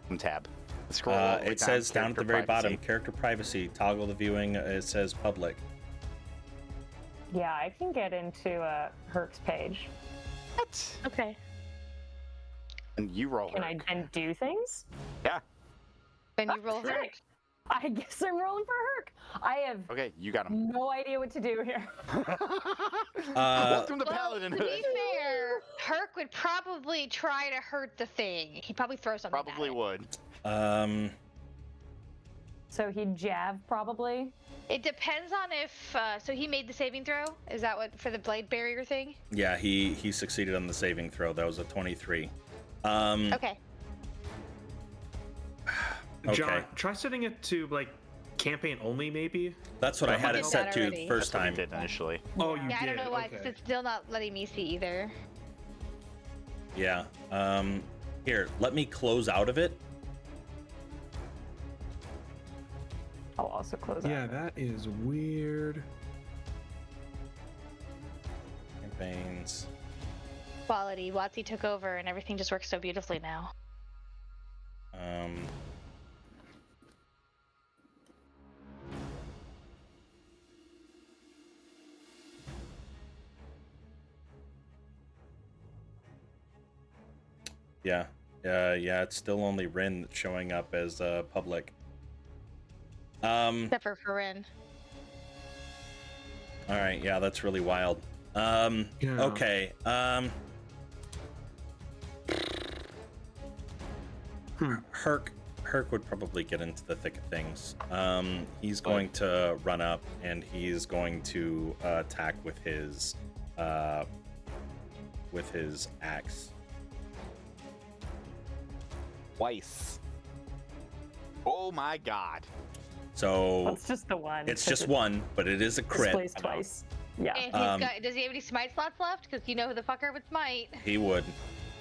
Home tab. Scroll all the way It says down at character the very privacy. bottom, character privacy. Toggle the viewing. It says public. Yeah, I can get into Herc's page. What? Okay. And you roll Can I Herc. then do things? Yeah. Then you roll Great. Herc. I guess I'm rolling for Herc. I have Okay, you got him. no idea what to do here. Welcome to Well, Paladinhood. to be fair, Herc would probably try to hurt the thing. He'd probably throw something Probably at it. would. So he'd jab probably. It depends on if, so he made the saving throw? Is that what, for the blade barrier thing? Yeah, he succeeded on the saving throw. That was a 23. Okay. Okay. John, try setting it to like campaign only, maybe. That's what I had did it set that to already. the first That's what time. we did initially. Oh, you Yeah, I did. don't know why Okay. it's still not letting me see either. Yeah. Here, let me close out of it. I'll also close out. Yeah, that is weird. Campaigns. Quality. Watsy took over and everything just works so beautifully now. Yeah. Yeah, it's still only Rin that's showing up as public. Except for Rin. All right, yeah, that's really wild. Yeah. Okay. Herc would probably get into the thick of things. He's going to run up and he's going to attack with his axe. Twice. Oh my god. So It's just the one. it's just one, but it is a crit. Displays twice. Yeah. And does he have any smite slots left? Because you know who the fucker would smite. He would.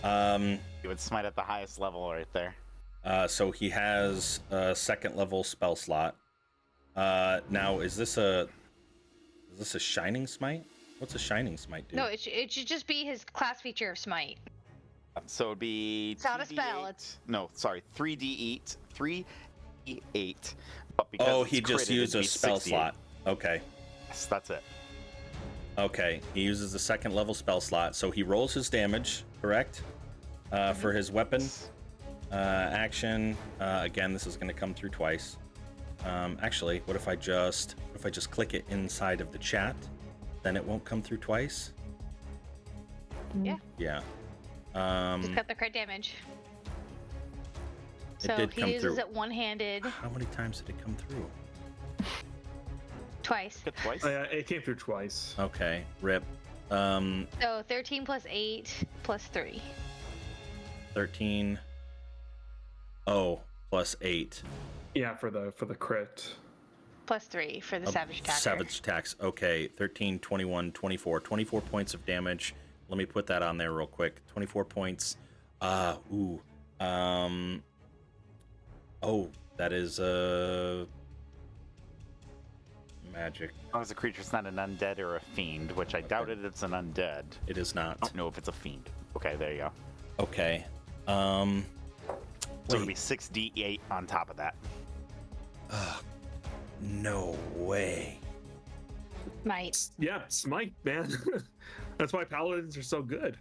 He would smite at the highest level right there. So he has a second level spell slot. Now, is this a shining smite? What's a shining smite do? No, it should just be his class feature of smite. So it'd be. It's not a spell, 3d8. 3d8. But because he it's just crit, it'd used a be spell 68. slot. Okay. Yes, that's it. Okay, he uses the second level spell slot, so he rolls his damage, correct? For his weapon action. Again, this is going to come through twice. Actually, what if I just click it inside of the chat? Then it won't come through twice. Yeah. Yeah. Just cut the crit damage. It So did he come uses through. it one-handed How many times did it come through? twice. Hit twice? It came through twice. Okay, rip. So 13 plus 8 plus 3. 13. Oh, plus 8. Yeah, for the crit. Plus 3 for the savage attacker. Savage attacks. Okay, 13, 21, 24. 24 points of damage. Let me put that on there real quick. 24 points. Oh, that is magic. As long as the creature's not an undead or a fiend, which I doubted it's an undead. It is not. I don't know if it's a fiend. Okay, there you go. Okay. So it'll Wait. be 6d8 on top of that. No way. Might. Yeah, smite, man. That's why paladins are so good.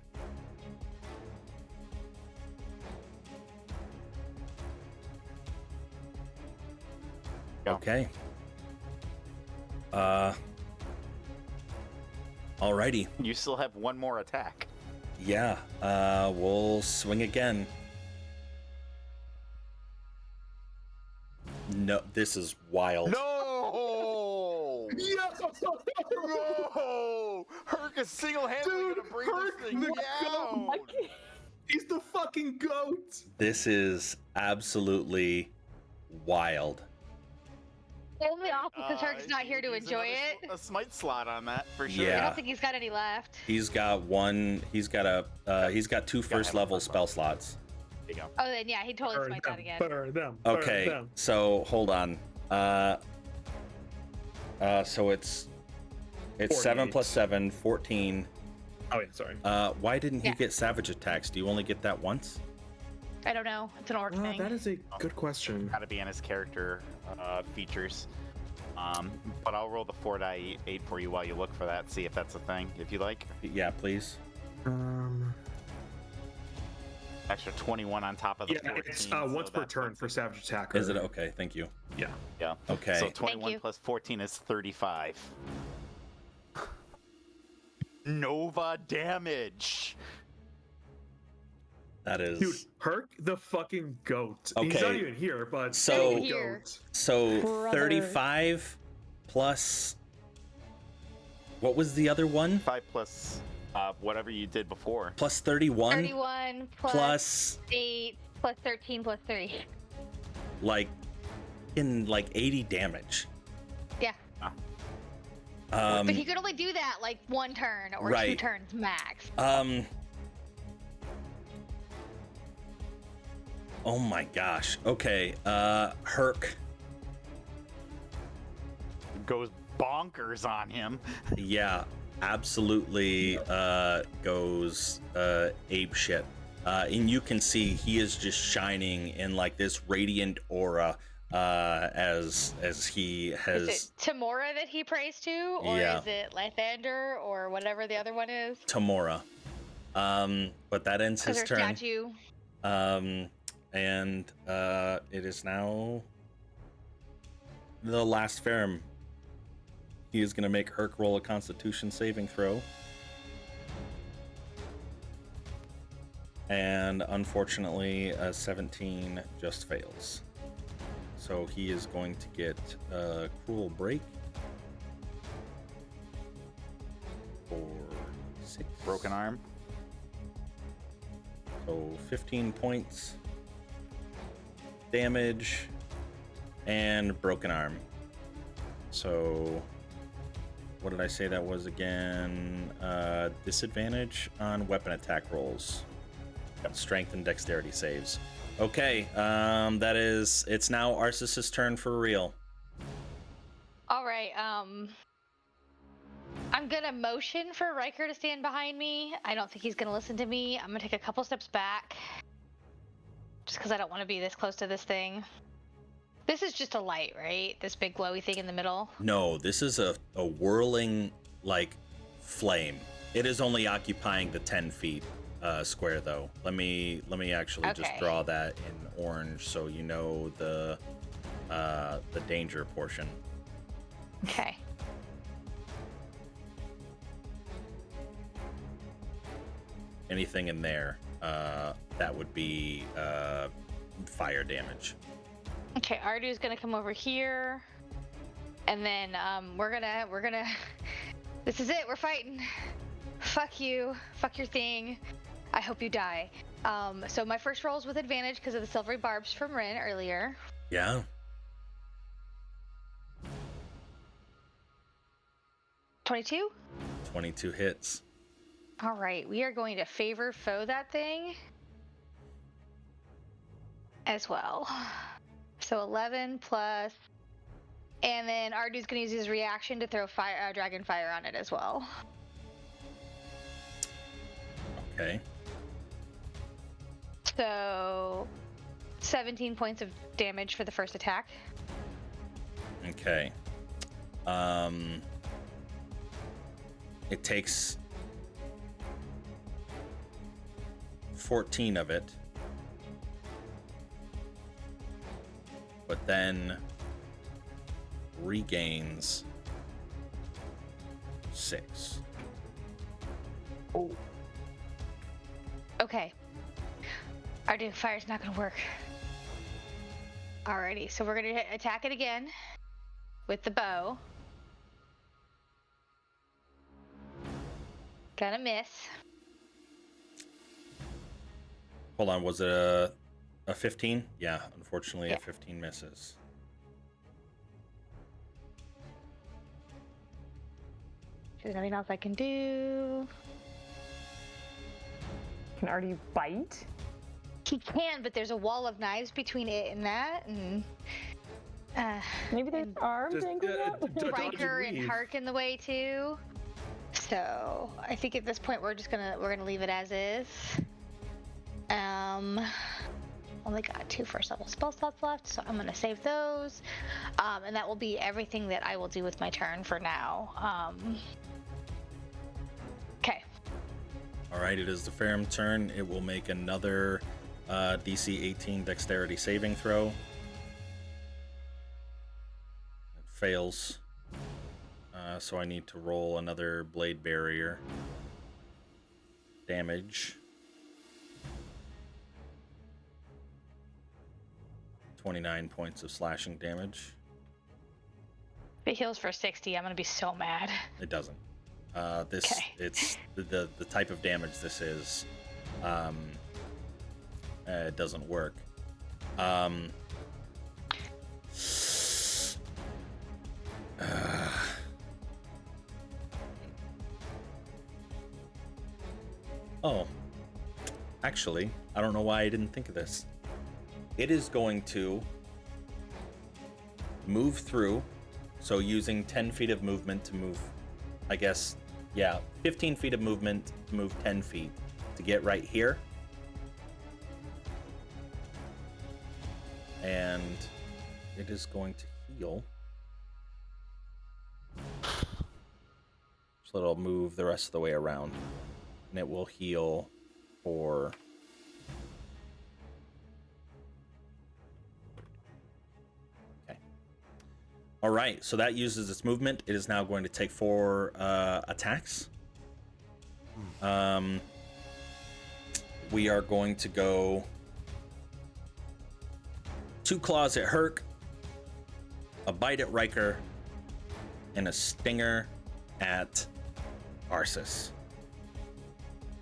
Go. Okay. Alrighty. You still have one more attack. Yeah. We'll swing again. No, this is wild. No! No! Herc is single-handedly Dude, gonna bring Herc this thing the down! goat. He's the fucking goat. This is absolutely wild. Only off because Herc's not here to Use enjoy another it. A smite slot on that for sure. I Yeah. don't think he's got any left. He's got two first level spell slots. There you go. Oh, then yeah, he totally Burn smites them, out again. burn them, Okay, burn them. so hold on. So it's 7 plus 7, 14. Oh yeah, sorry. Why didn't he Yeah. get savage attacks? Do you only get that once? I don't know. It's an orc thing. That is a good question. Gotta be in his character features. But I'll roll the 4d8 for you while you look for that, see if that's a thing, if you like. Yeah, please. Extra 21 on top of the Yeah, 14. it's so once per that's turn what's for it. savage attacker. Is it okay? Thank you. Yeah. Yeah. Okay. So 21 you. plus 14 is 35. Nova damage. That is Dude, Herc the fucking goat. He's Okay. not even here, but So- the Here. goat. so Brother. 35 plus. What was the other one? 5 plus whatever you did before. Plus 31 31 plus 8 plus 13 plus 3. like 80 damage. Yeah. Um, But he could only do that like one turn or 2 Right. turns max. Oh my gosh. Okay. Herc. Goes bonkers on him. Yeah, absolutely goes ape shit. And you can see he is just shining in like this radiant aura as he has Is it Tamora that he prays to, or Yeah. is it Lathander, or whatever the other one is? Tamora. But that ends Because his her turn. statue. And it is now the last Ferrum. He is going to make Herc roll a Constitution saving throw. And unfortunately, a 17 just fails. So he is going to get a Cruel Break for 6. Broken arm. So 15 points damage and broken arm. So what did I say that was again? Disadvantage on weapon attack rolls. Got strength and dexterity saves. Okay, it's now Arceus's turn for real. All right. I'm gonna motion for Riker to stand behind me. I don't think he's gonna listen to me. I'm gonna take a couple steps back, just because I don't want to be this close to this thing. This is just a light, right? This big glowy thing in the middle. No, this is a whirling like flame. It is only occupying the 10 feet square though. Let me actually just draw that in orange so you know the danger portion. Okay. Anything in there, that would be fire damage. Okay, Ardu's gonna come over here, and then we're gonna. This is it. We're fighting. Fuck you. Fuck your thing. I hope you die. So my first roll is with advantage because of the silvery barbs from Rin earlier. Yeah. 22? 22 hits. All right, we are going to favor foe that thing as well. So 11 plus, and then Ardu's gonna use his reaction to throw fire, dragon fire on it as well. Okay. So 17 points of damage for the first attack. Okay. It takes 14 of it, but then regains 6. Oh. Okay. Ardu, fire's not gonna work. Alrighty, so we're gonna attack it again with the bow. Gonna miss. Hold on, was it a 15? Yeah, unfortunately Yeah. a 15 misses. There's nothing else I can do. Can Artie bite? He can, but there's a wall of knives between it and that, and Maybe there's and arms Just, dangling out? dodge and Riker and weave. Hark in the way too. So I think at this point we're gonna leave it as is. Only got 2 first level spell slots left, so I'm gonna save those. And that will be everything that I will do with my turn for now. Okay. All right, it is the Ferrum turn. It will make another DC 18 dexterity saving throw. It fails. So I need to roll another blade barrier damage. 29 points of slashing damage. If it heals for 60, I'm gonna be so mad. It doesn't. Okay. It's the type of damage this is. It doesn't work. Oh, actually, I don't know why I didn't think of this. It is going to move through, so using 10 feet of movement to move, I guess, yeah, 15 feet of movement to move 10 feet to get right here. And it is going to heal. So it'll move the rest of the way around. And it will heal for All right, so that uses its movement. It is now going to take 4 attacks. We are going to go 2 claws at Herc, a bite at Riker, and a stinger at Arsis.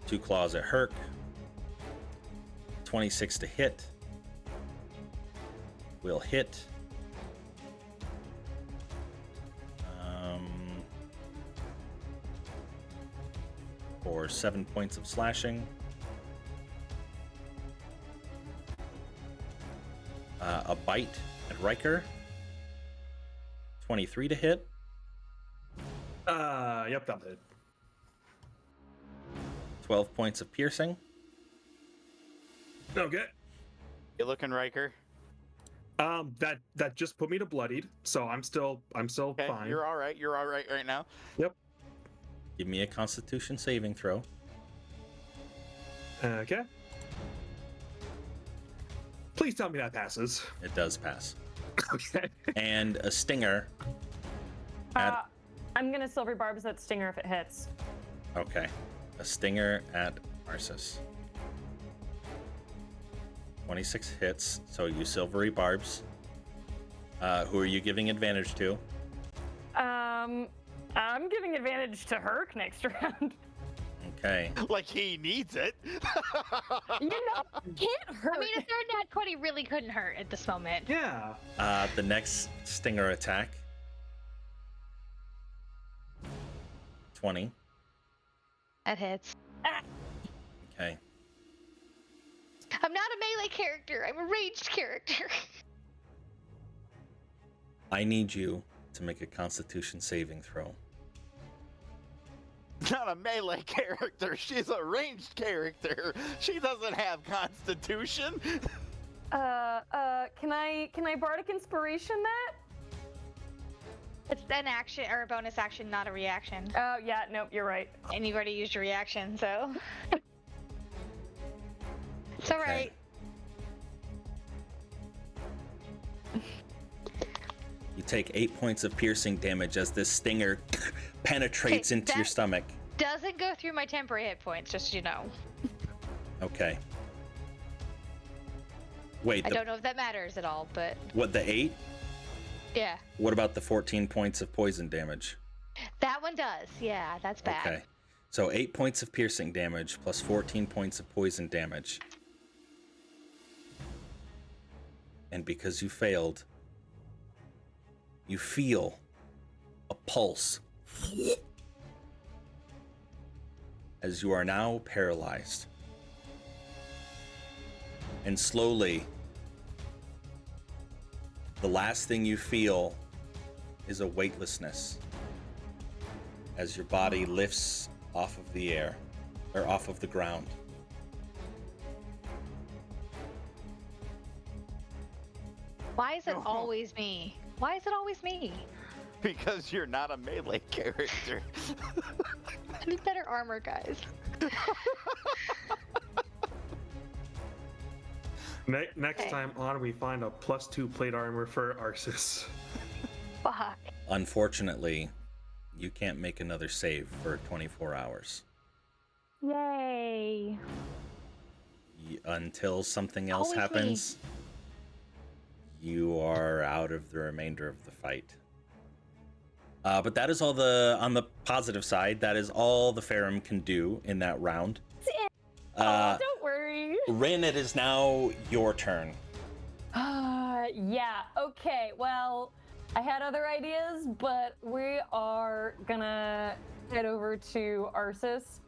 2 claws at Herc, 26 to hit. Will hit. For 7 points of slashing. A bite at Riker. 23 to hit. Yep, that did. 12 points of piercing. Okay. You looking, Riker? That just put me to bloodied, so I'm still Okay, fine. you're all right. You're all right right now. Yep. Give me a Constitution saving throw. Okay. Please tell me that passes. It does pass. Okay. And a stinger. I'm gonna silver barbs that stinger if it hits. Okay. A stinger at Arsis. 26 hits, so you silvery barbs. Who are you giving advantage to? I'm giving advantage to Herc next round. Okay. Like he needs it. You know, can't hurt. I mean, a third nat 20 really couldn't hurt at this moment. Yeah. The next stinger attack. 20. That hits. Okay. I'm not a melee character. I'm a ranged character. I need you to make a Constitution saving throw. Not a melee character. She's a ranged character. She doesn't have Constitution. Can I bardic inspiration that? It's an action or a bonus action, not a reaction. Oh yeah, nope, you're right. And you've already used your reaction, so it's all Okay. right. You take 8 points of piercing damage as this stinger penetrates Okay, into your that- stomach. Doesn't go through my temporary hit points, just so you know. Okay. Wait, I don't know if that matters at all, but what, the 8? yeah, What about the 14 points of poison damage? that one does. Yeah, that's bad. Okay. So 8 points of piercing damage plus 14 points of poison damage. And because you failed, you feel a pulse as you are now paralyzed. And slowly, the last thing you feel is a weightlessness as your body lifts off of the air, or off of the ground. Why is it always me? Why is it always me? Because you're not a melee character. I need better armor, guys. Next Okay. time on, we find a +2 plate armor for Arsis. Fuck. Unfortunately, you can't make another save for 24 hours. Yay. Until something else Always me. happens, you are out of the remainder of the fight. But that is all on the positive side, that is all the Ferrum can do in that round. Oh, don't worry. Rin, it is now your turn. Yeah, okay, well, I had other ideas, but we are gonna head over to Arsis,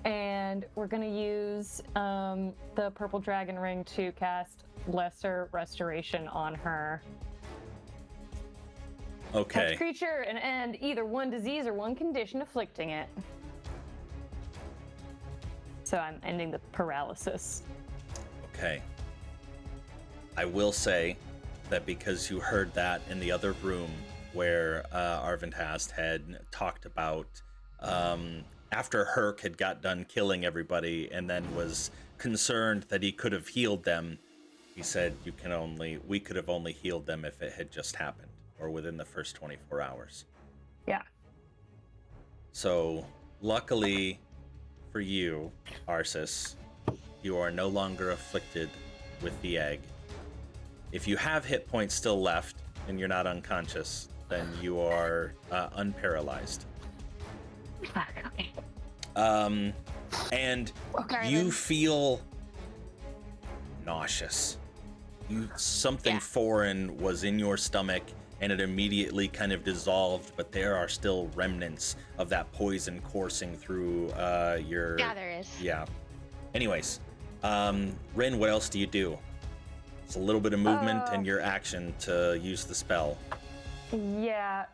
and we're gonna use the Purple Dragon Ring to cast Lesser Restoration on her. Okay. Touch creature and end either one disease or one condition afflicting it. So I'm ending the paralysis. Okay. I will say that because you heard that in the other room where Arvindhast had talked about after Herc had got done killing everybody and then was concerned that he could have healed them, he said we could have only healed them if it had just happened, or within the first 24 hours. Yeah. So, luckily for you, Arsis, you are no longer afflicted with the egg. If you have hit points still left and you're not unconscious, then you are unparalyzed. Okay. And Okay, you then. feel nauseous. Something Yeah. foreign was in your stomach and it immediately kind of dissolved, but there are still remnants of that poison coursing through your... Yeah, there is. Yeah. Anyways, Rin, what else do you do? It's a little bit of movement and your action to use the spell. Yeah.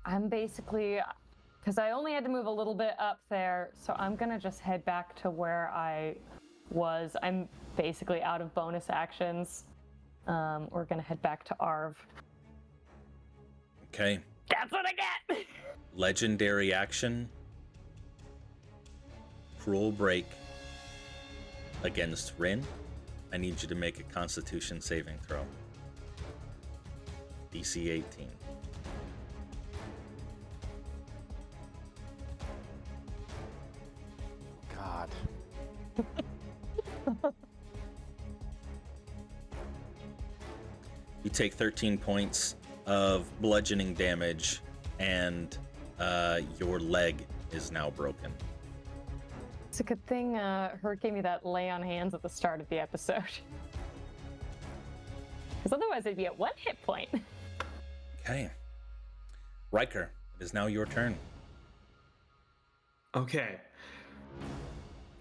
I'm basically, because I only had to move a little bit up there, so I'm gonna just head back to where I was. I'm basically out of bonus actions. We're gonna head back to Arv. Okay. That's what I get. Legendary action. Cruel break against Rin. I need you to make a Constitution saving throw. DC 18. God. You take 13 points of bludgeoning damage, and your leg is now broken. It's a good thing Hurt gave me that lay on hands at the start of the episode. Because otherwise I'd be at 1 hit point. Okay. Riker, it is now your turn. Okay.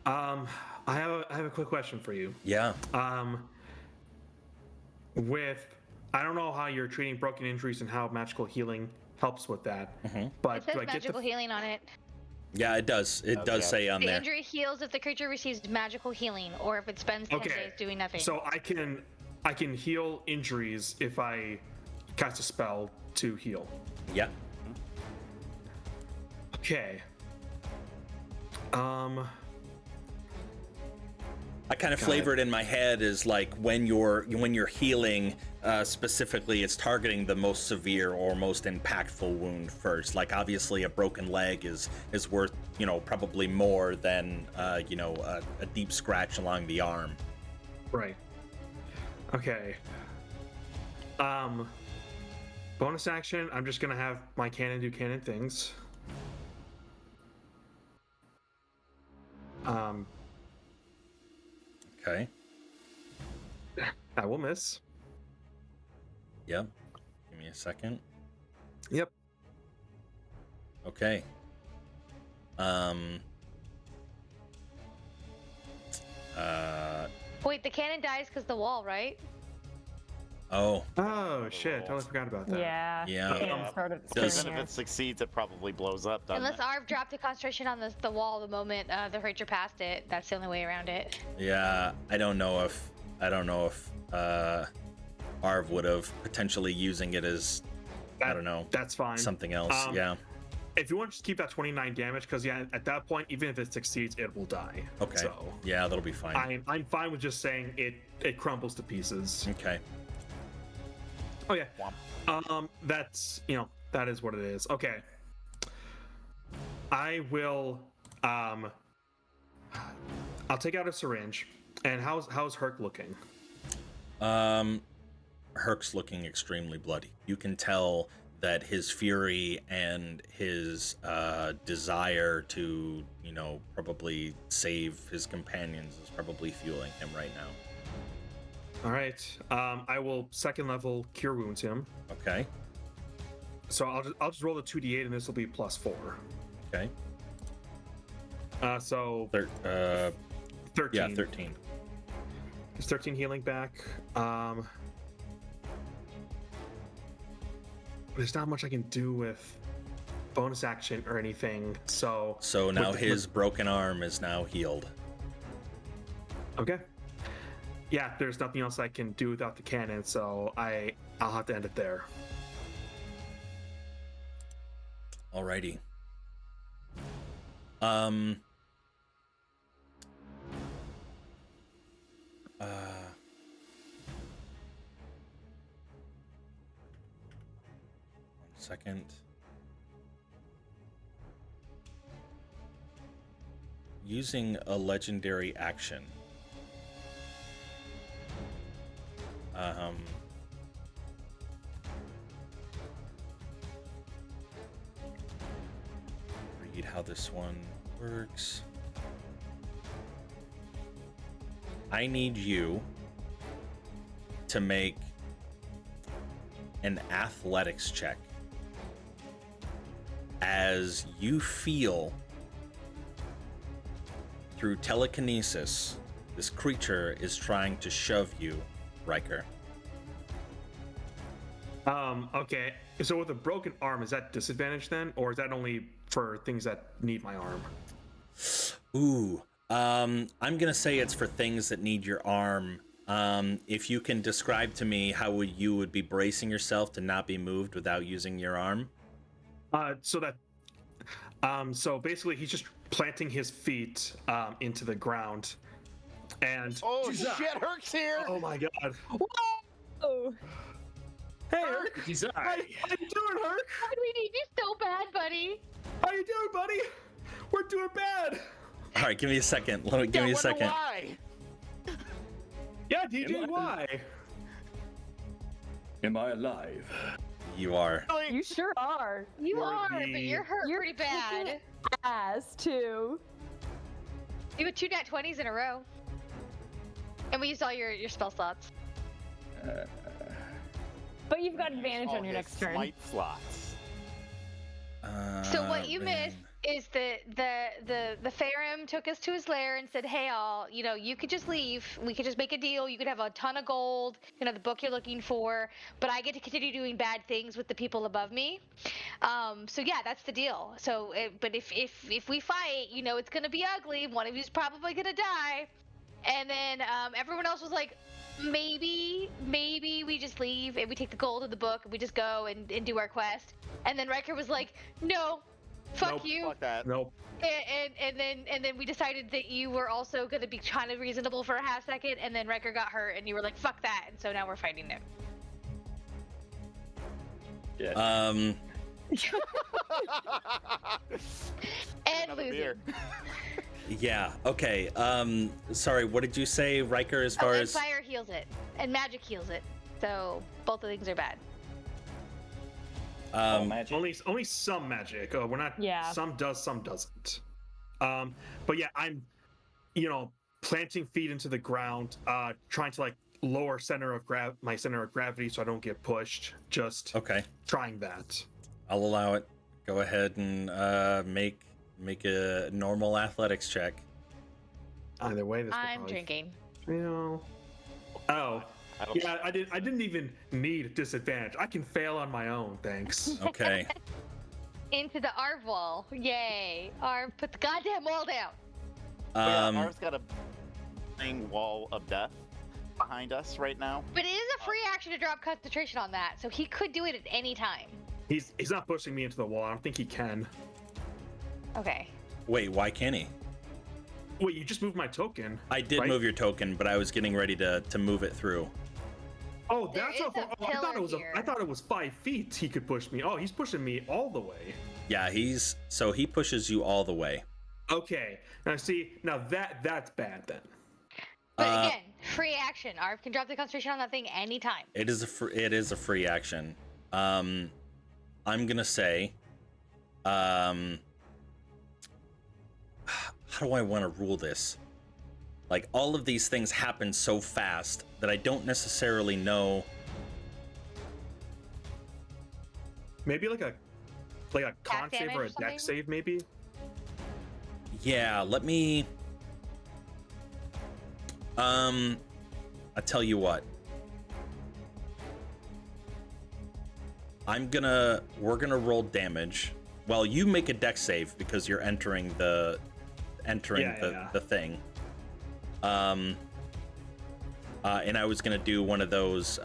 I have a quick question for you. Yeah. I don't know how you're treating broken injuries and how magical healing helps with that. But It says do I get magical healing on it. Yeah, it does. It does say on The there. injury heals if the creature receives magical healing, or if it spends 10 days doing nothing. So I can heal injuries if I cast a spell to heal. Yeah. Okay. I kind of flavor it in my head as like when you're healing, specifically, it's targeting the most severe or most impactful wound first. Like obviously, a broken leg is worth probably more than a deep scratch along the arm. Right. Okay. Bonus action. I'm just gonna have my cannon do cannon things. Okay. I will miss. Yep. Give me a second. Yep. Okay. Wait, the cannon dies because the wall, right? Oh. Oh shit! Totally forgot about that. Yeah. Yeah. Yeah. Started Does- Even if it succeeds, it probably blows up, doesn't Unless it? Arv dropped a concentration on the wall the moment the creature passed it. That's the only way around it. Yeah. I don't know if Arv would have potentially using it as I don't know That's fine. something else. Yeah. If you want to just keep that 29 damage, because yeah, at that point, even if it succeeds, it will die. Okay. So Yeah, that'll be fine. I'm fine with just saying it crumbles to pieces. Okay. Oh yeah. That's that is what it is. Okay. I will I'll take out a syringe. And how's Herc looking? Herc's looking extremely bloody. You can tell that his fury and his desire to, probably save his companions is probably fueling him right now. All right. I will second level cure wounds him. Okay. So I'll just roll the 2d8 and this will be +4. Okay. So 13. 13. Yeah, 13. It's 13 healing back. There's not much I can do with bonus action or anything. So Now his broken arm is now healed. Okay. Yeah, there's nothing else I can do without the cannon, so I'll have to end it there. Alrighty. second. Using a legendary action. Read how this one works. I need you to make an athletics check as you feel through telekinesis this creature is trying to shove you, Riker. Okay. So with a broken arm, is that disadvantage then, or is that only for things that need my arm? Ooh, I'm gonna say it's for things that need your arm. If you can describe to me how you would be bracing yourself to not be moved without using your arm. So basically he's just planting his feet into the ground, and Oh shit, Herc's here! oh my god! Oh, Hey, Herc! How you doing, Herc? We need you so bad, buddy. How you doing, buddy? We're doing bad. All right, give me a second. Give me a second. Why? Yeah, DJ, why? Am I alive? You are. you sure are. You are, but you're hurt You're pretty bad. kicking ass too. You had 2 nat 20s in a row. And we used all your spell slots. But you've got advantage All on your his next turn. Smite slots. So what you Man. missed is the Farum took us to his lair and said, "Hey, all, you could just leave. We could just make a deal. You could have a ton of gold, the book you're looking for, but I get to continue doing bad things with the people above me." So yeah, that's the deal. So, but if we fight, it's gonna be ugly. One of you's probably gonna die, and then everyone else was like, maybe we just leave and we take the gold of the book and we just go and do our quest. And then Riker was like, "No. Fuck Nope. you." Fuck that. Nope. And then we decided that you were also going to be kind of reasonable for a half second, and then Riker got hurt, and you were like, "Fuck that," and so now we're fighting him. Yeah. And Another losing. beer. Yeah. Okay. Sorry. What did you say, Riker? As far And as fire heals it, and magic heals it. So both of the things are bad. Magic. Only some magic. We're not. Yeah. Some does, some doesn't. But yeah, I'm, planting feet into the ground, trying to lower my center of gravity so I don't get pushed. Just okay, trying that. I'll allow it. Go ahead and make a normal athletics check. Either way, this. I'm drinking. Oh. I don't Yeah, I didn't even need disadvantage. I can fail on my own, thanks. Okay. Into the Arv wall. Yay. Arv, put the goddamn wall down. Arv's got a bang wall of death behind us right now. But it is a free action to drop concentration on that, so he could do it at any time. He's not pushing me into the wall. I don't think he can. Okay. Wait, why can't he? Wait, you just moved my token. I did right? move your token, but I was getting ready to move it through. Oh, There that's is how far. a Oh, I thought pillar it was. here. I thought it was 5 feet. He could push me. Oh, he's pushing me all the way. Yeah, he pushes you all the way. Okay. Now see. Now that's bad then. But again, free action. Arv can drop the concentration on that thing anytime. It is a free action. I'm gonna say, how do I want to rule this? All of these things happen so fast that I don't necessarily know. Maybe like a con Attack save or a damage or deck something? save, maybe. Yeah, let me. I tell you what. We're gonna roll damage. Well, you make a deck save because you're entering the thing. And I was gonna do one of those.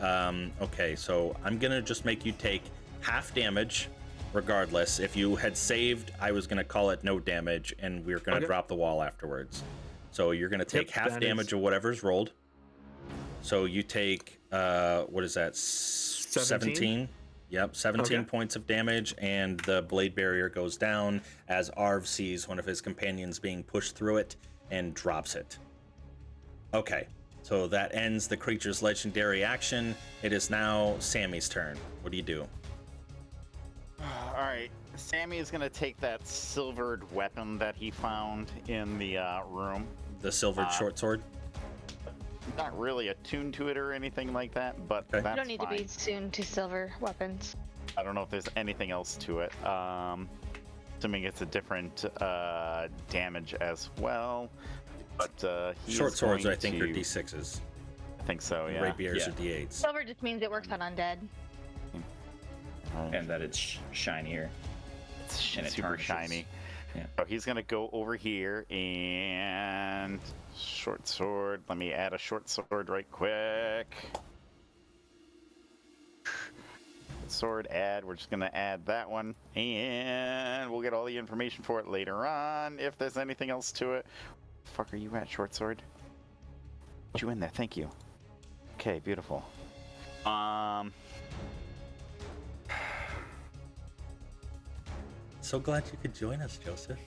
Okay, so I'm gonna just make you take half damage, regardless. If you had saved, I was gonna call it no damage, and we are gonna Okay. drop the wall afterwards. So you're gonna take half that damage is- of whatever's rolled. So you take what is that? 17? Yep, 17 Okay. points of damage, and the blade barrier goes down as Arv sees one of his companions being pushed through it and drops it. Okay, so that ends the creature's legendary action. It is now Sammy's turn. What do you do? All right, Sammy is gonna take that silvered weapon that he found in the room. The silvered short sword? Not really attuned to it or anything like that, but Okay. that's You don't need fine. to be tuned to silver weapons. I don't know if there's anything else to it. Assuming it's a different damage as well. But he Short is swords, going I think, to... are D6s. I think so, yeah. Rapiers Yeah. are D8s. Silver just means it works on undead. And that it's shinier. It's and it super tarnishes. shiny. Yeah. So he's gonna go over here and short sword. Let me add a short sword right quick. Sword add. We're just gonna add that one, and we'll get all the information for it later on if there's anything else to it. Fuck, are you at short sword? Put you in there. Thank you. Okay, beautiful. So glad you could join us, Joseph.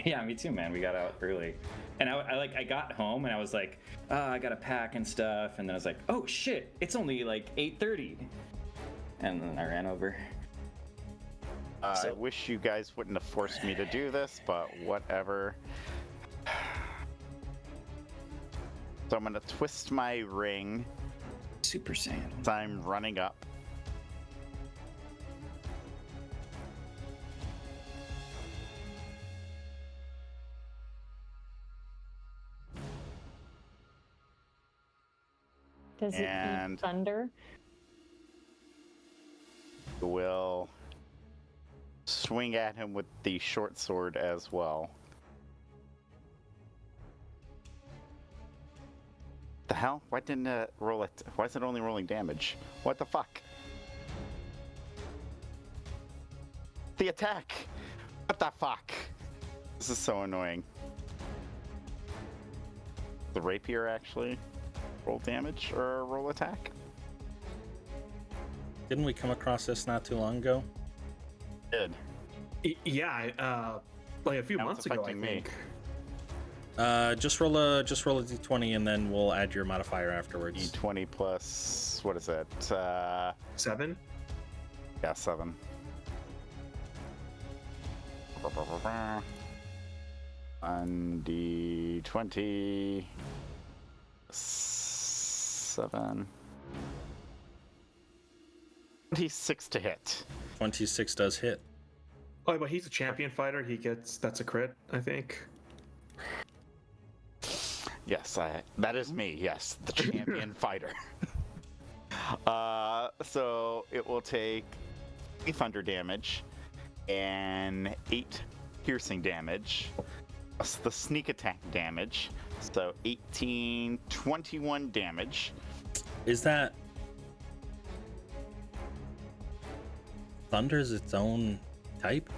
Yeah, me too, man. We got out early, and I got home and I was like, I gotta pack and stuff, and then I was like, oh shit, it's only like 8:30, and then I ran over. I wish you guys wouldn't have forced me to do this, but whatever. So I'm gonna twist my ring Super Saiyan. as I'm running up. Does it And- eat thunder? Will swing at him with the short sword as well. The hell? Why didn't it roll it? Why is it only rolling damage? What the fuck? The attack! What the fuck? This is so annoying. The rapier actually roll damage or roll attack? Didn't we come across this not too long ago? Did. Yeah, like a few Now months it's ago, I affecting me. think. Just roll a d20 and then we'll add your modifier afterwards. D20 plus, what is it? 7. Yeah, 7. On D20. 7. 26 to hit. 26 does hit. Oh, but he's a champion fighter. That's a crit, I think. Yes, that is me. Yes, the champion fighter. So it will take 3 thunder damage and 8 piercing damage, plus the sneak attack damage. So 18, 21 damage. Is that Thunder's its own type?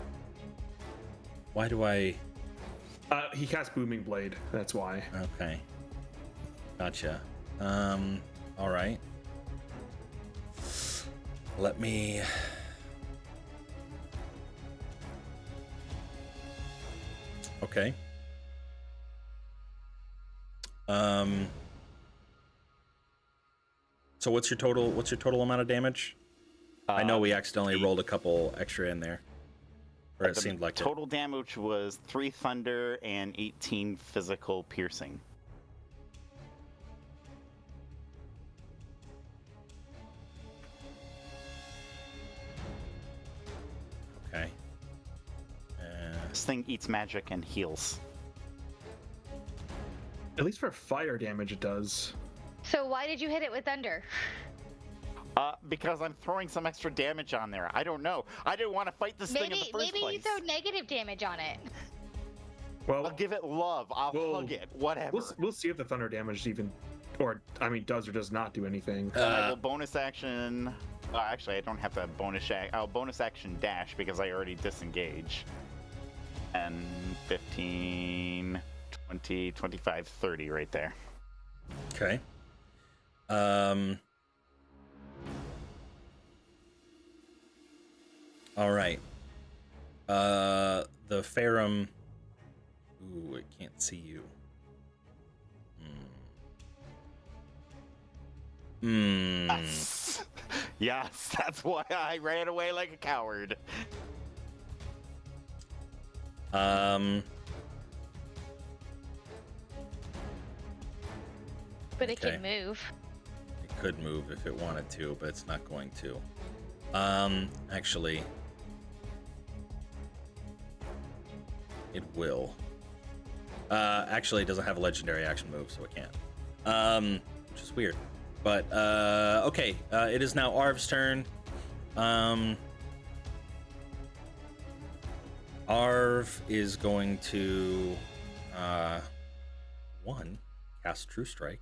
Why do I? He casts Booming Blade. That's why. Okay, gotcha. All right. Let me. Okay. So what's your total amount of damage? I know we accidentally rolled a couple extra in there. Or it The seemed like it. total damage was 3 thunder and 18 physical piercing. Okay. This thing eats magic and heals. At least for fire damage, it does. So why did you hit it with thunder? Because I'm throwing some extra damage on there. I don't know. I didn't want to fight this thing in the first Maybe place. you throw negative damage on it. Well, I'll give it love. I'll Well, hug it. Whatever. we'll see if the thunder damage even, does or does not do anything. I will bonus action. Actually, I don't have to I'll bonus action dash because I already disengage. And 15, 20, 25, 30 right there. Okay. All right. The Ferrum. Ooh, it can't see you. Yes. Yes, that's why I ran away like a coward. But it Okay. can move. It could move if it wanted to, but it's not going to. Actually, it will. Actually, it doesn't have a legendary action move, so it can't. Which is weird. But, okay. It is now Arv's turn. Arv is going to, cast True Strike.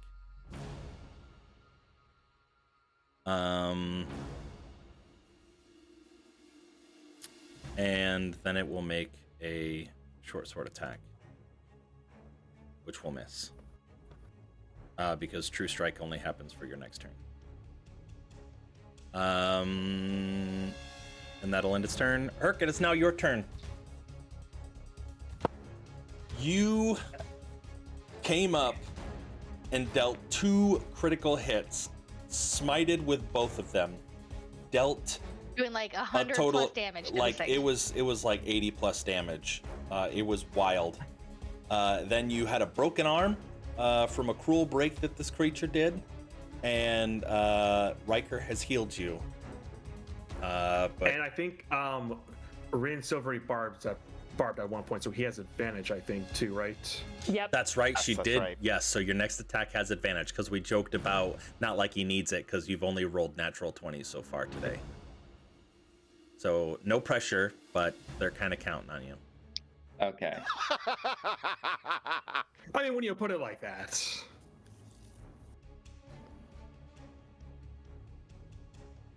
And then it will make a short sword attack, which will miss. Because True Strike only happens for your next turn. And that'll end its turn. Urk, it is now your turn. You came up and dealt 2 critical hits, smited with both of them, dealt Doing like a 100 total plus damage. To like this thing. it was like 80 plus damage. It was wild. Then you had a broken arm from a cruel break that this creature did, and Riker has healed you. But And I think Rin Silvery barbed at one point, so he has advantage, I think, too, right? Yep. that's right, Yes, she that's did. right. Yes, so your next attack has advantage because we joked about not like he needs it because you've only rolled natural 20s so far today. So no pressure, but they're kind of counting on you. Okay. I mean, when you put it like that.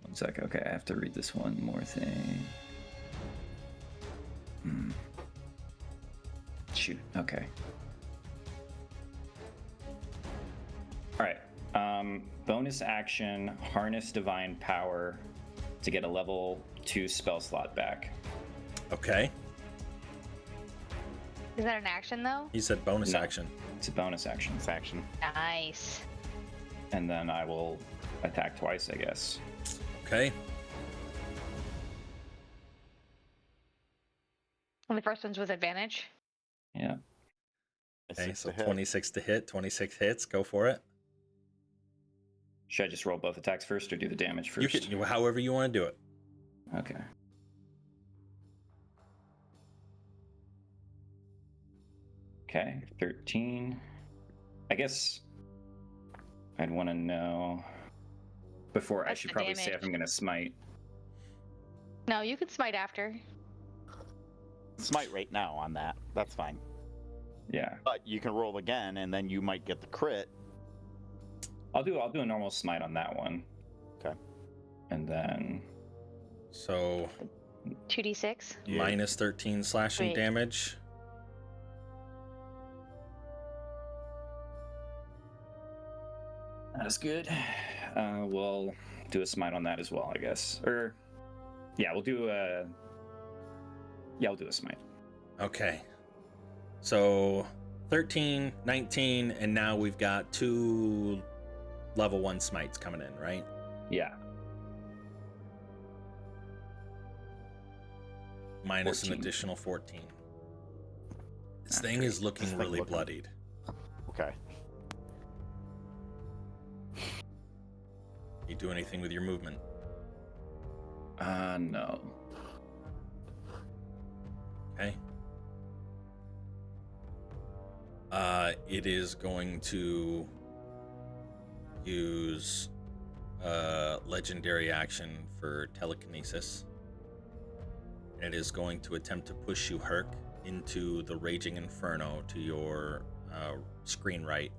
One sec. Okay, I have to read this one more thing. Shoot. Okay. All right. Bonus action: harness divine power to get a level 2 spell slot back. Okay. Is that an action though? He said bonus No. action. It's a bonus action, This action. Nice. and then I will attack twice, I guess. Okay. And the first one's with advantage. Yeah. Okay, Six so to hit. 26 to hit, 26 hits. Go for it. Should I just roll both attacks first, or do the damage You first? can, however you want to do it. Okay. Okay, 13. I guess I'd want to know before. I What's should the probably say if damage? I'm going to smite. No, you can smite after. Smite right now on that. That's fine. Yeah, But you can roll again, and then you might get the crit. I'll do a normal smite on that one, Okay. and then So 2d6. Yeah. minus 13 slashing Wait. damage. that is good. We'll do a smite on that as well, I guess. Or yeah, we'll do a. Yeah, I'll do a smite. Okay. So 13, 19, and now we've got 2 level 1 smites coming in, right? Yeah. Minus an 14. additional 14. This Not thing great. is looking This thing really looking- bloodied. Okay. You do anything with your movement? No. Okay. It is going to use legendary action for telekinesis. It is going to attempt to push you, Herc, into the Raging Inferno to your screen right.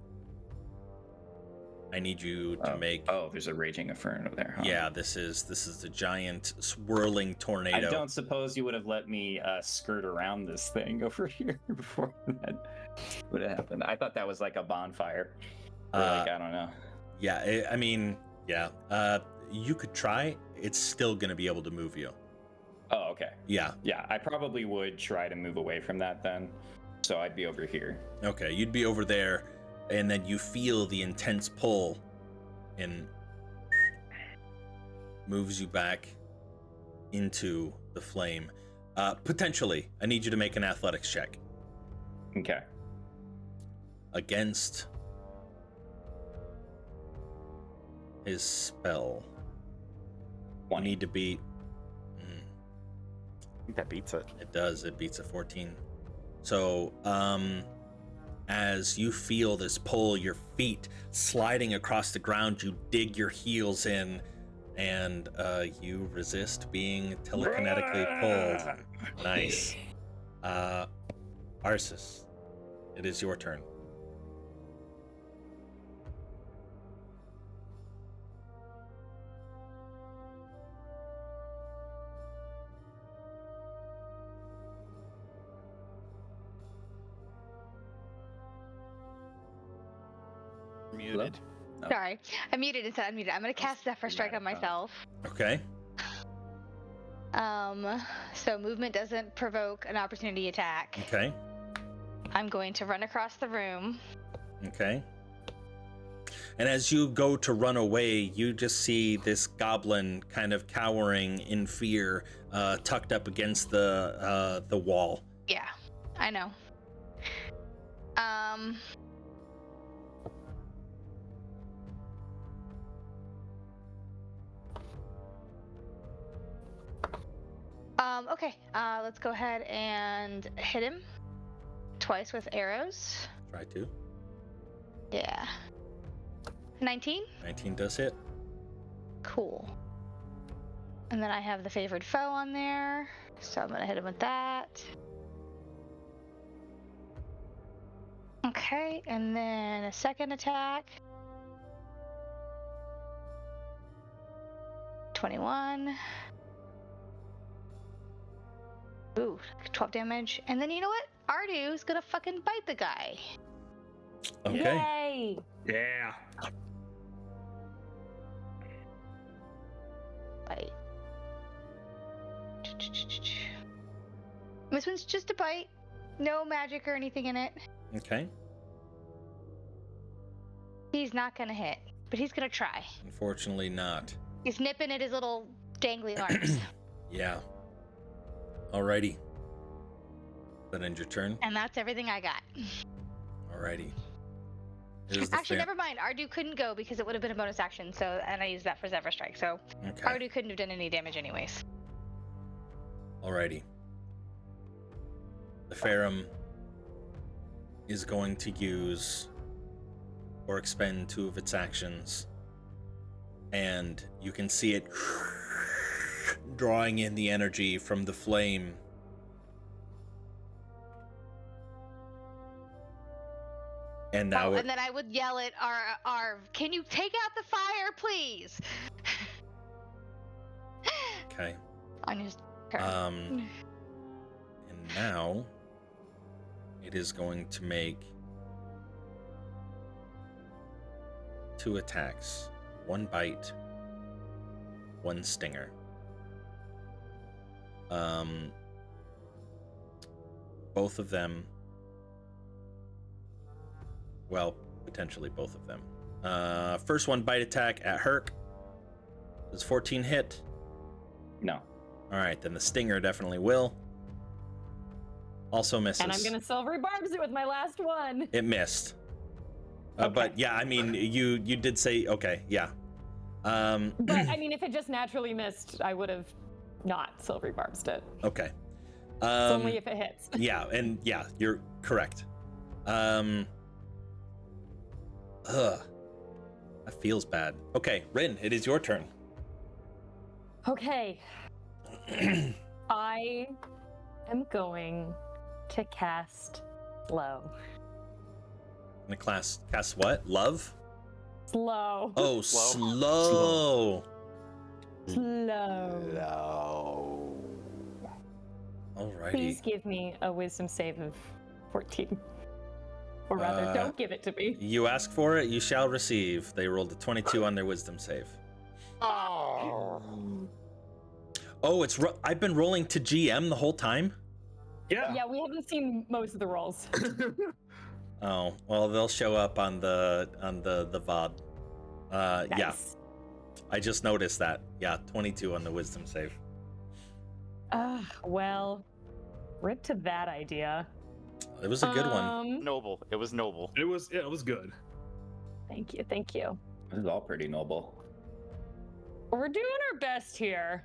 I need you to make. Oh, there's a raging inferno there. Huh? Yeah, this is the giant swirling tornado. I don't suppose you would have let me skirt around this thing over here before that would have happened. I thought that was like a bonfire. Or like, I don't know. Yeah, I mean, yeah. You could try. It's still gonna be able to move you. Oh, okay. Yeah. Yeah, I probably would try to move away from that then. So I'd be over here. Okay, you'd be over there, and then you feel the intense pull and moves you back into the flame. Potentially, I need you to make an athletics check Okay. against his spell. You need to beat. I think that beats it. It does. It beats a 14. So, as you feel this pull, your feet sliding across the ground, you dig your heels in, and you resist being telekinetically pulled. Nice. Arsis, it is your turn. Muted. Oh. Sorry, I muted and said unmuted. I'm gonna cast Zephyr Strike on myself. Okay. So movement doesn't provoke an opportunity attack. Okay. I'm going to run across the room. Okay. And as you go to run away, you just see this goblin kind of cowering in fear, tucked up against the wall. Yeah, I know. Okay, let's go ahead and hit him twice with arrows. Try to. Yeah. 19? 19 does hit. Cool. And then I have the favored foe on there, so I'm gonna hit him with that. Okay, and then a second attack. 21. Ooh, 12 damage. And then you know what? Ardu's gonna fucking bite the guy. Okay. Yay! Yeah. Bite. This one's just a bite. No magic or anything in it. Okay. He's not gonna hit, but he's gonna try. Unfortunately not. He's nipping at his little dangly arms. Yeah. Alrighty. That ends your turn. And that's everything I got. Alrighty. It is the Actually, fair- never mind. Ardu couldn't go because it would have been a bonus action, so and I used that for Zephyr Strike, so Okay. Ardu couldn't have done any damage anyways. Alrighty. The Ferrum is going to use or expend 2 of its actions, and you can see it drawing in the energy from the flame. And now and then I would yell at our can you take out the fire, please? okay. On his turn. And now it is going to make 2 attacks. 1 bite, 1 stinger. Both of them, well, potentially both of them. First one, bite attack at Herc. Does 14 hit? No. All right, then the stinger definitely will. Also misses. And I'm gonna silvery barbs it with my last one. It missed. Okay. But yeah, I mean, you did say okay, yeah. But I mean, if it just naturally missed, I would have not silvery barbs it. Okay. It's only if it hits. Yeah, and yeah, you're correct. That feels bad. Okay, Rin, it is your turn. Okay. I am going to cast slow. In the cast what? Love? Slow. Oh, slow. Slow. Alrighty. Please give me a wisdom save of 14. Or rather, don't give it to me. You ask for it, you shall receive. They rolled a 22 on their wisdom save. Oh. Oh, I've been rolling to GM the whole time? Yeah. Yeah, we haven't seen most of the rolls. Oh, well, they'll show up on the VOD. Yeah, Nice. I just noticed that. Yeah, 22 on the wisdom save. Well, rip to that idea. It was a good one. Noble. It was noble. It was good. Thank you, thank you. This is all pretty noble. We're doing our best here.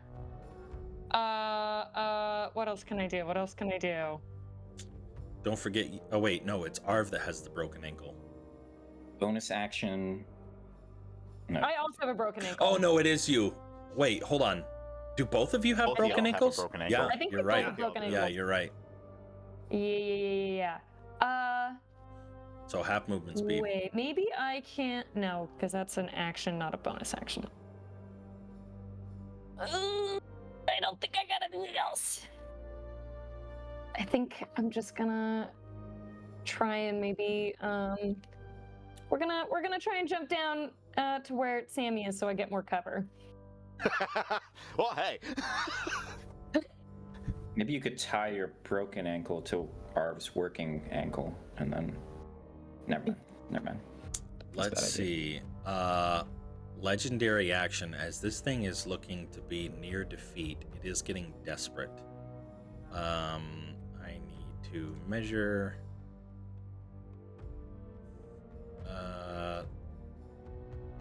What else can I do? What else can I do? Don't forget. Oh wait, no, it's Arv that has the broken ankle. Bonus action. No. I also have a broken ankle. Oh no, it is you. Wait, hold on. Do both of you have Both of broken y'all have a ankles? broken ankle. Yeah, I think you're we both right. have broken Yeah, ankles. you're right. Yeah. So half movement speed. Wait, maybe I can't. No, because that's an action, not a bonus action. I don't think I got anything else. I think I'm just gonna try and maybe we're gonna try and jump down to where Sammy is so I get more cover. Well, hey. Maybe you could tie your broken ankle to Arv's working ankle, and then. Never mind. Let's see. Legendary action. As this thing is looking to be near defeat, it is getting desperate. I need to measure.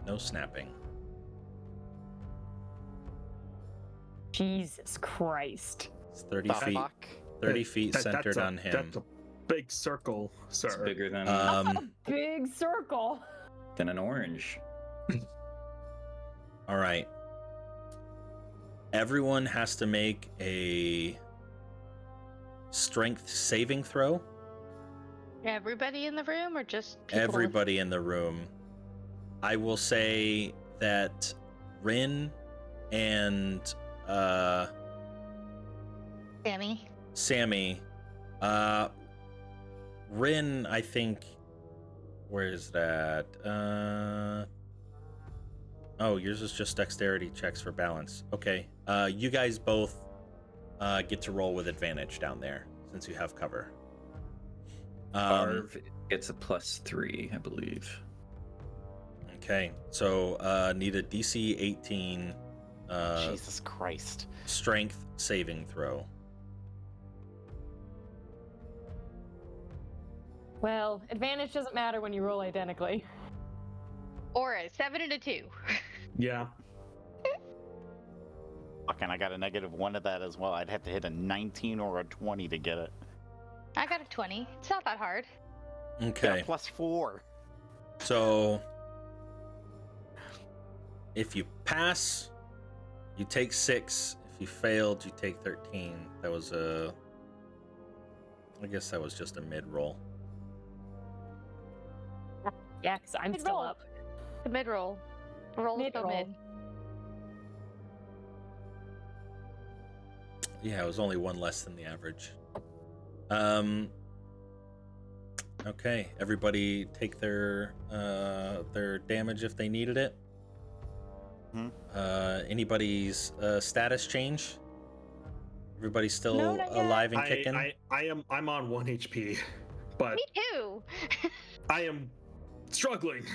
No snapping. Jesus Christ. It's 30 The feet. fuck? 30 feet centered that's on him. That's a big circle, sir. It's bigger than Big circle. an orange. All right. Everyone has to make a strength saving throw. Everybody in the room, or just people? Everybody in the room. I will say that Rin and Sammy. Rin, I think. Where is that? Oh, yours is just dexterity checks for balance. Okay. You guys both get to roll with advantage down there since you have cover. Arv gets a +3, I believe. Okay. So need a DC 18 Jesus Christ. strength saving throw. Well, advantage doesn't matter when you roll identically. Or a 7 and a 2. Yeah. Fucking, I got a -1 of that as well. I'd have to hit a 19 or a 20 to get it. I got a 20. It's not that hard. Okay. Yeah, +4. So if you pass, you take 6. If you failed, you take 13. That was I guess that was just a mid roll. Yeah, because I'm still Mid-roll. up. The mid roll. Roll is so Mid-roll. mid. Yeah, it was only one less than the average. Okay, everybody take their damage if they needed it. Anybody's status change? Everybody's still No, not yet. alive and kicking? I'm on 1 HP, but Me too. I am struggling.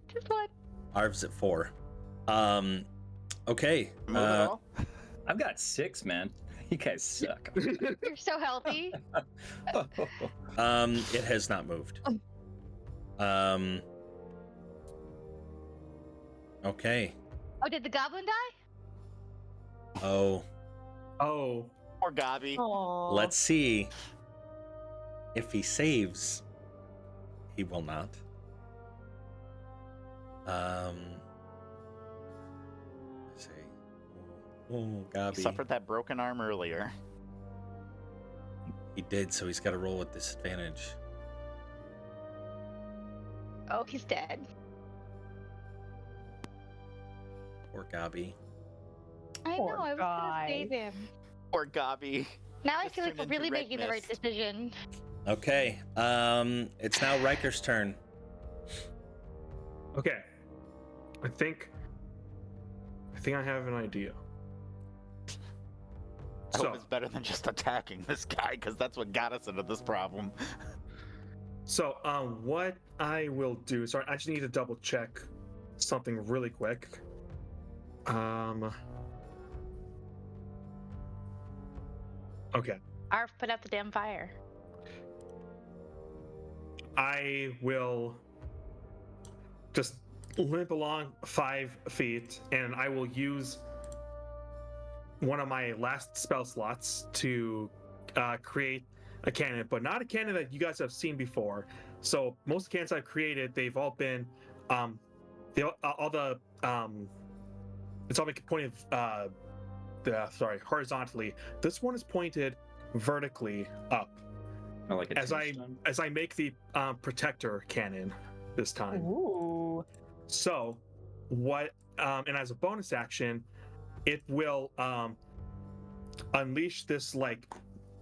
Just one. Arv's at 4. Okay. Move it all? I've got 6, man. You guys suck. You're so healthy. It has not moved. Okay. Oh, did the goblin die? Oh, Oh, Poor Gabi. Aww. let's see if he saves. He will not. Let's see. Oh, Gabi. He suffered that broken arm earlier. He did, so he's got to roll with disadvantage. Oh, he's dead. Poor Gabi. I Poor know. I was guy. gonna save him. Poor Gabi. Now I Just feel like turned we're into really red making the right mist. decision. Okay. It's now Riker's turn. okay. I think I have an idea. I hope So- it's better than just attacking this guy, because that's what got us into this problem. So, what I will do. Sorry, I just need to double check something really quick. Okay. Arf, put out the damn fire. I will just limp along 5 feet, and I will use one of my last spell slots to create a cannon, but not a cannon that you guys have seen before. So most cannons I've created, they've all been, all the, it's all been pointed, horizontally. This one is pointed vertically up. Oh, like a As tombstone? I make the protector cannon this time. Ooh. So, what? And as a bonus action, it will unleash this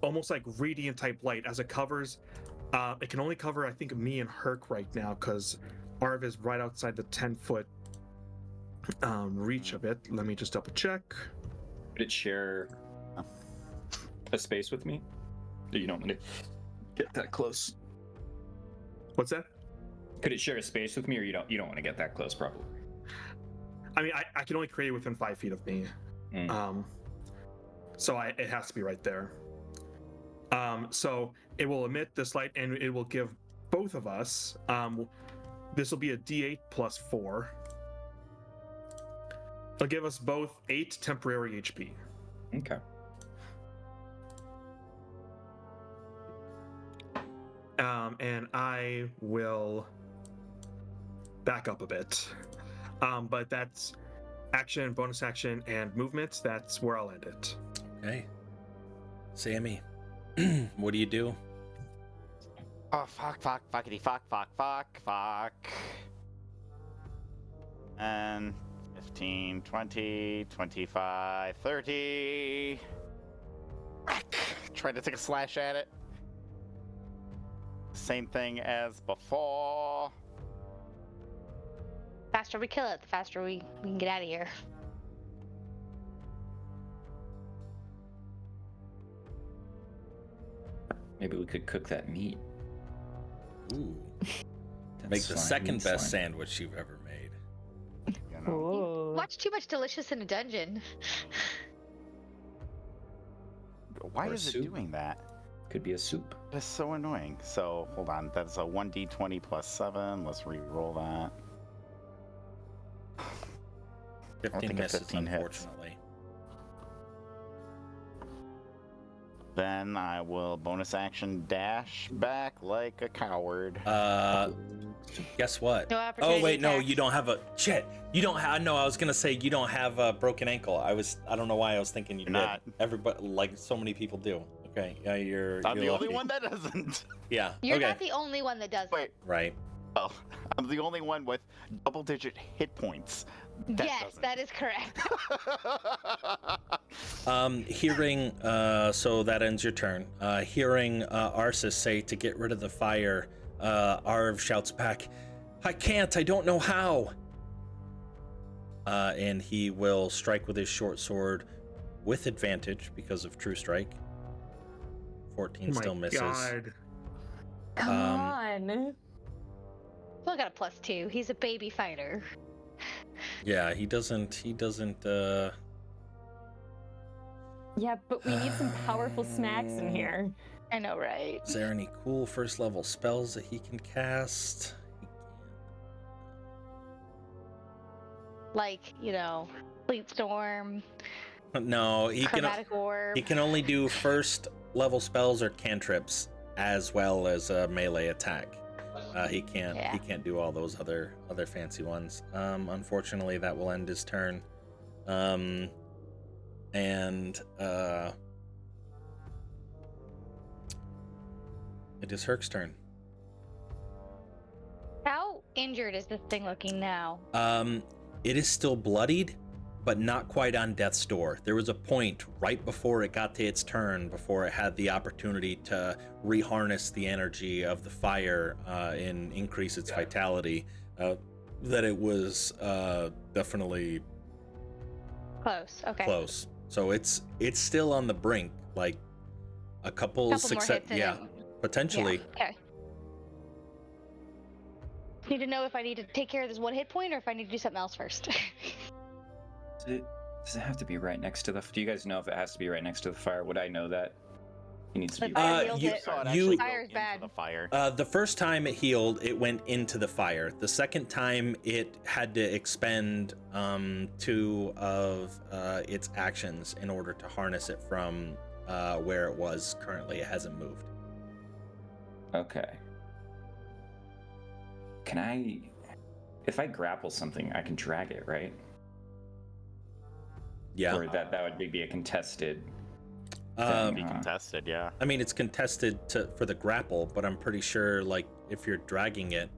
almost like radiant type light as it covers. It can only cover, I think, me and Herc right now because Arv is right outside the 10-foot reach of it. Let me just double check. Could it share a space with me? Or you don't want to get that close? What's that? Could it share a space with me, or you don't want to get that close? Probably. I mean, I can only create it within 5 feet of me. So it has to be right there. So it will emit this light, and it will give both of us. This will be a D8 plus 4. It'll give us both 8 temporary HP. Okay. And I will back up a bit. But that's action, bonus action, and movement. That's where I'll end it. Okay. Sammy, what do you do? Oh, fuckity, fuck. And 15, 20, 25, 30. Try to take a slash at it. Same thing as before. Faster we kill it, the faster we can get out of here. Maybe we could cook that meat. Ooh. That Make the slime, second meat best slime. sandwich you've ever made. You know? Ooh. Watch too much Delicious in a Dungeon. Why Or is soup. it doing that? Could be a soup. That's so annoying. So hold on, that's a 1d20 plus 7. Let's re-roll that. 15 think a misses, 15 hits. unfortunately. Then I will bonus action dash back like a coward. Guess what? No opportunity Oh wait, no, attacks. you don't have a shit. You don't have. No, I was gonna say you don't have a broken ankle. I don't know why I was thinking you You're did. not. Everybody, like so many people do. Okay, yeah, you're. I'm the lucky. only one that doesn't. Yeah. You're okay. not the only one that does Wait, Right. oh, I'm the only one with double-digit hit points. it. Yes, that is correct. Hearing. So that ends your turn. Hearing Arsis say to get rid of the fire, Arv shouts back, "I can't. I don't know how." And he will strike with his short sword with advantage because of True Strike. 14 Oh my still misses. God. Come on. Still got a +2. He's a baby fighter. Yeah, he doesn't. Yeah, but we need some powerful smacks in here. I know, right? Is there any cool first level spells that he can cast? Like, Fleet Storm, No, he can. Chromatic Orb. He can only do first level spells or cantrips as well as a melee attack. He can't. Yeah. He can't do all those other fancy ones. Unfortunately, that will end his turn. It is Herc's turn. How injured is this thing looking now? It is still bloodied, but not quite on death's door. There was a point right before it got to its turn, before it had the opportunity to reharness the energy of the fire and increase its vitality, that it was definitely Close. Okay. close. So it's still on the brink, like a couple More success. hits and Yeah, then- potentially. Yeah. Okay. Need to know if I need to take care of this one hit point or if I need to do something else first. Does it have to be right next to the? Do you guys know if it has to be right next to the fire? Would I know that? It needs to The be. fire heals you- it. Saw it You- actually Fire's go bad. into the fire. The first time it healed, it went into the fire. The second time, it had to expend 2 of its actions in order to harness it from where it was currently. It hasn't moved. Okay. Can I? If I grapple something, I can drag it, right? Yeah. Or that would be a contested. Um, Be contested, yeah. I mean, it's contested for the grapple, but I'm pretty sure, like, if you're dragging it,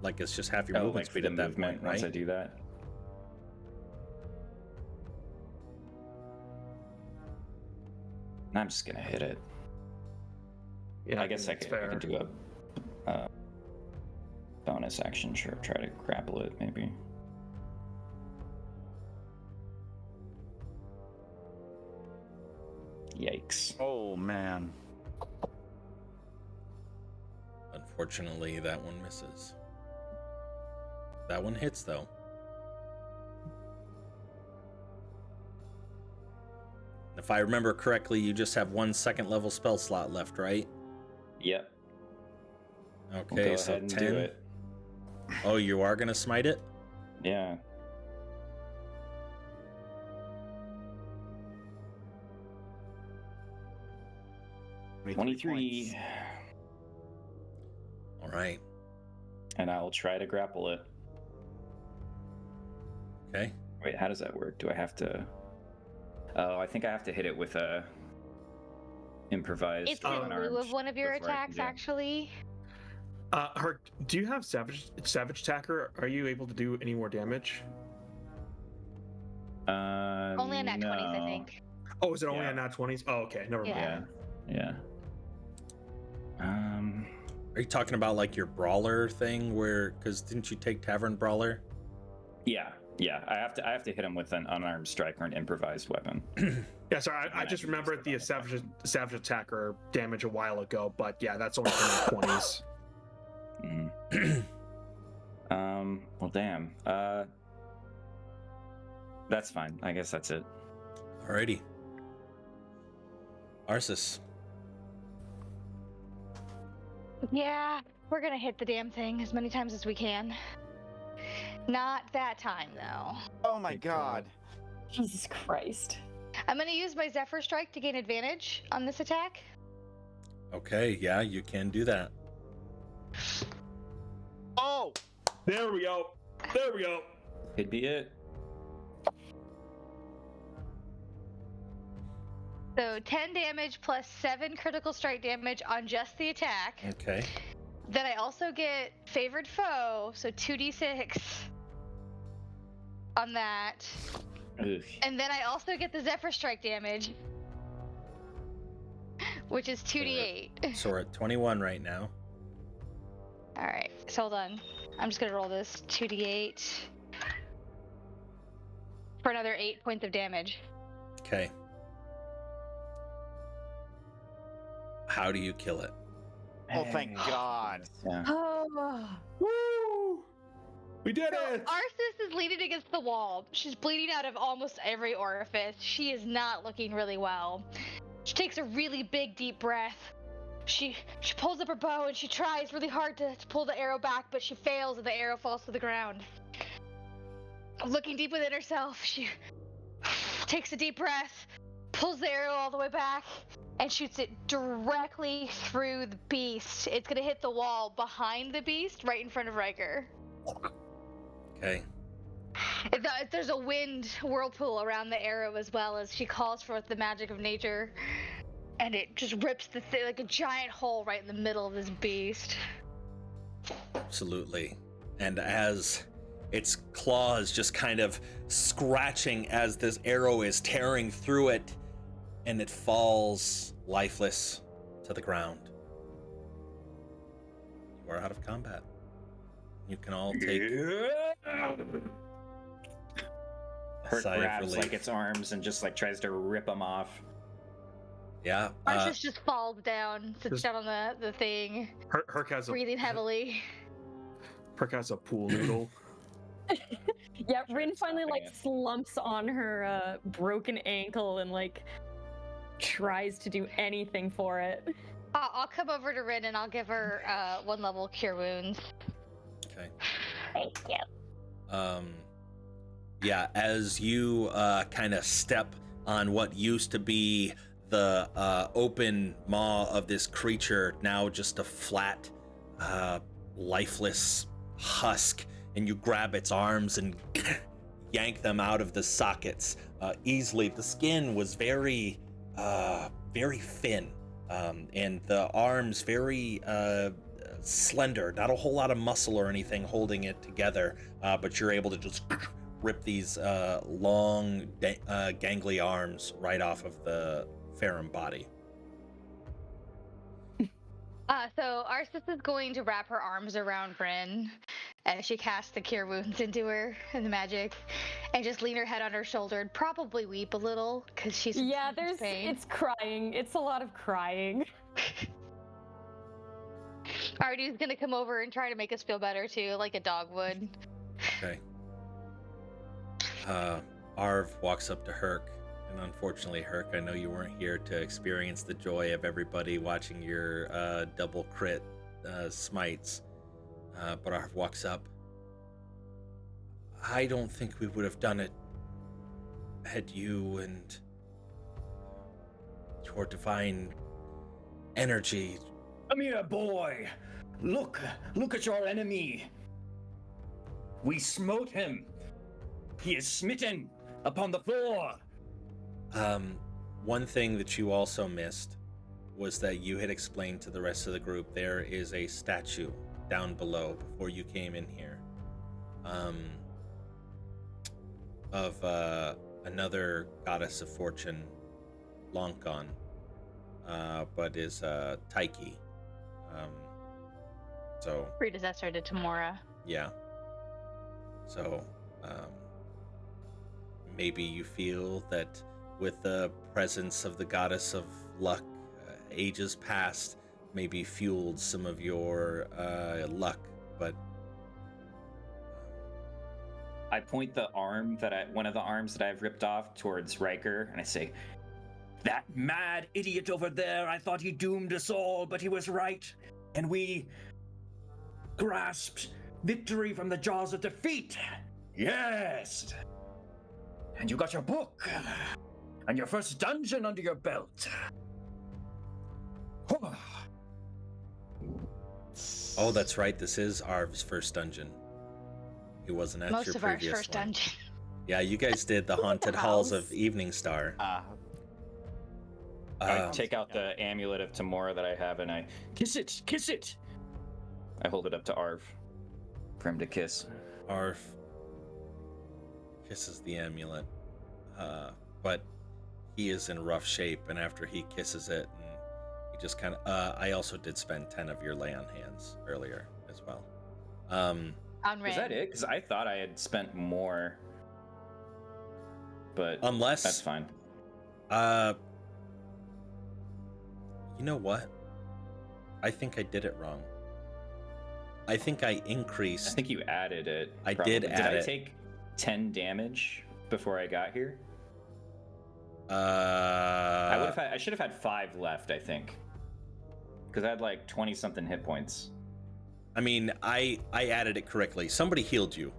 like, it's just half your movement like for speed the at that movement point, right? once I do that. I'm just gonna hit it. Yeah, I guess I think it's could do a bonus action. Sure, try to grapple it, maybe. Yikes. Oh man. Unfortunately, that one misses. That one hits, though. If I remember correctly, you just have 1 second level spell slot left, right? Yep. Okay, We'll go so ahead and 10. do it. Oh, you are gonna smite it? Yeah. Points. 23. All right. And I will try to grapple it. Okay. Wait, how does that work? Do I have to? Oh, I think I have to hit it with a improvised. It's in unarmed lieu of one of your before I can attacks, do it. actually. Hart, do you have Savage Attacker? Are you able to do any more damage? Only on nat 20s, I no. think. Oh, is it only Yeah. on nat 20s? Oh, okay, never mind. Yeah. Yeah. Are you talking about like your brawler thing where, because didn't you take Tavern Brawler? Yeah. I have to hit him with an unarmed strike or an improvised weapon. Yeah, sorry, I Yeah, just I remembered the used it. Savage Attacker damage a while ago, but yeah, that's only for nat 20s. Mhm. Well, damn. That's fine. I guess that's it. Alrighty. Arsis. Yeah, we're gonna hit the damn thing as many times as we can. Not that time, though. Oh my god. Jesus Christ. I'm gonna use my Zephyr Strike to gain advantage on this attack. Okay, yeah, you can do that. Oh! There we go. There we go. Could be it. So 10 damage plus 7 critical strike damage on just the attack. Okay. Then I also get favored foe, so 2d6 on that. Ugh. And then I also get the Zephyr Strike damage, which is 2d8. So we're at 21 right now. Alright, so hold on. I'm just gonna roll this 2d8 for another 8 points of damage. Okay. How do you kill it? Oh, thank God. Yeah. Oh. Woo! We did So it! Arsis is leaning against the wall. She's bleeding out of almost every orifice. She is not looking really well. She takes a really big, deep breath. She pulls up her bow and she tries really hard to pull the arrow back, but she fails and the arrow falls to the ground. Looking deep within herself, she takes a deep breath, pulls the arrow all the way back, and shoots it directly through the beast. It's gonna hit the wall behind the beast, right in front of Riker. Okay. There's a wind whirlpool around the arrow as well as she calls forth the magic of nature, and it just rips like a giant hole right in the middle of this beast. Absolutely. And as its claws just kind of scratching as this arrow is tearing through it, and it falls lifeless to the ground. You are out of combat. You can all take Hurt Sigh of grabs relief. like its arms and just like tries to rip them off. Yeah. Arceus just falls down, sits Just- down on the thing, Herc has breathing heavily. Herc has a pool noodle. Yeah, Sure, Rin it's finally stopping like it. slumps on her broken ankle and like tries to do anything for it. I'll come over to Rin and I'll give her 1 level cure wounds. Okay. Thank you. Yeah, as you kind of step on what used to be the open maw of this creature, now just a flat, lifeless husk, and you grab its arms and yank them out of the sockets easily. The skin was very, very thin, and the arms very slender, not a whole lot of muscle or anything holding it together, but you're able to just rip these long, gangly arms right off of the Ferrum body. So Arceus is going to wrap her arms around Rin as she casts the cure wounds into her and the magic, and just lean her head on her shoulder and probably weep a little because she's in Yeah, so much pain. it's crying. It's a lot of crying. Artie's gonna come over and try to make us feel better too, like a dog would. Okay. Arv walks up to Herc, and unfortunately, Herc, I know you weren't here to experience the joy of everybody watching your double crit smites, but Arv walks up. I don't think we would have done it had you and your divine energy. Come here, boy. Look at your enemy. We smote him. He is smitten upon the floor. One thing that you also missed was that you had explained to the rest of the group there is a statue down below before you came in here, of another goddess of fortune, long gone, but is Taiki. So Predecessor to Tamora. yeah. So maybe you feel that with the presence of the goddess of luck, ages past maybe fueled some of your luck, but I point the arm one of the arms that I've ripped off towards Riker, and I say, "That mad idiot over there, I thought he doomed us all, but he was right. And we grasped victory from the jaws of defeat. Yes! And you got your book, and your first dungeon under your belt." oh, that's right, this is Arv's first dungeon. He wasn't at Most your of our previous first one. dungeon. Yeah, you guys did the haunted halls of Evening Star. I take out the amulet of Tamora that I have, and I kiss it. I hold it up to Arv for him to kiss. Arv kisses the amulet, but he is in rough shape, and after he kisses it, and he just kind of I also did spend 10 of your lay on hands earlier as well. On Rin. Was that it? Because I thought I had spent more, but Unless that's fine. You know what? I think I did it wrong. I think I increased. I think you added it. I probably. did add I it. take 10 damage before I got here? I should have had 5 left, I think. Because I had like 20 something hit points. I mean, I added it correctly. Somebody healed you.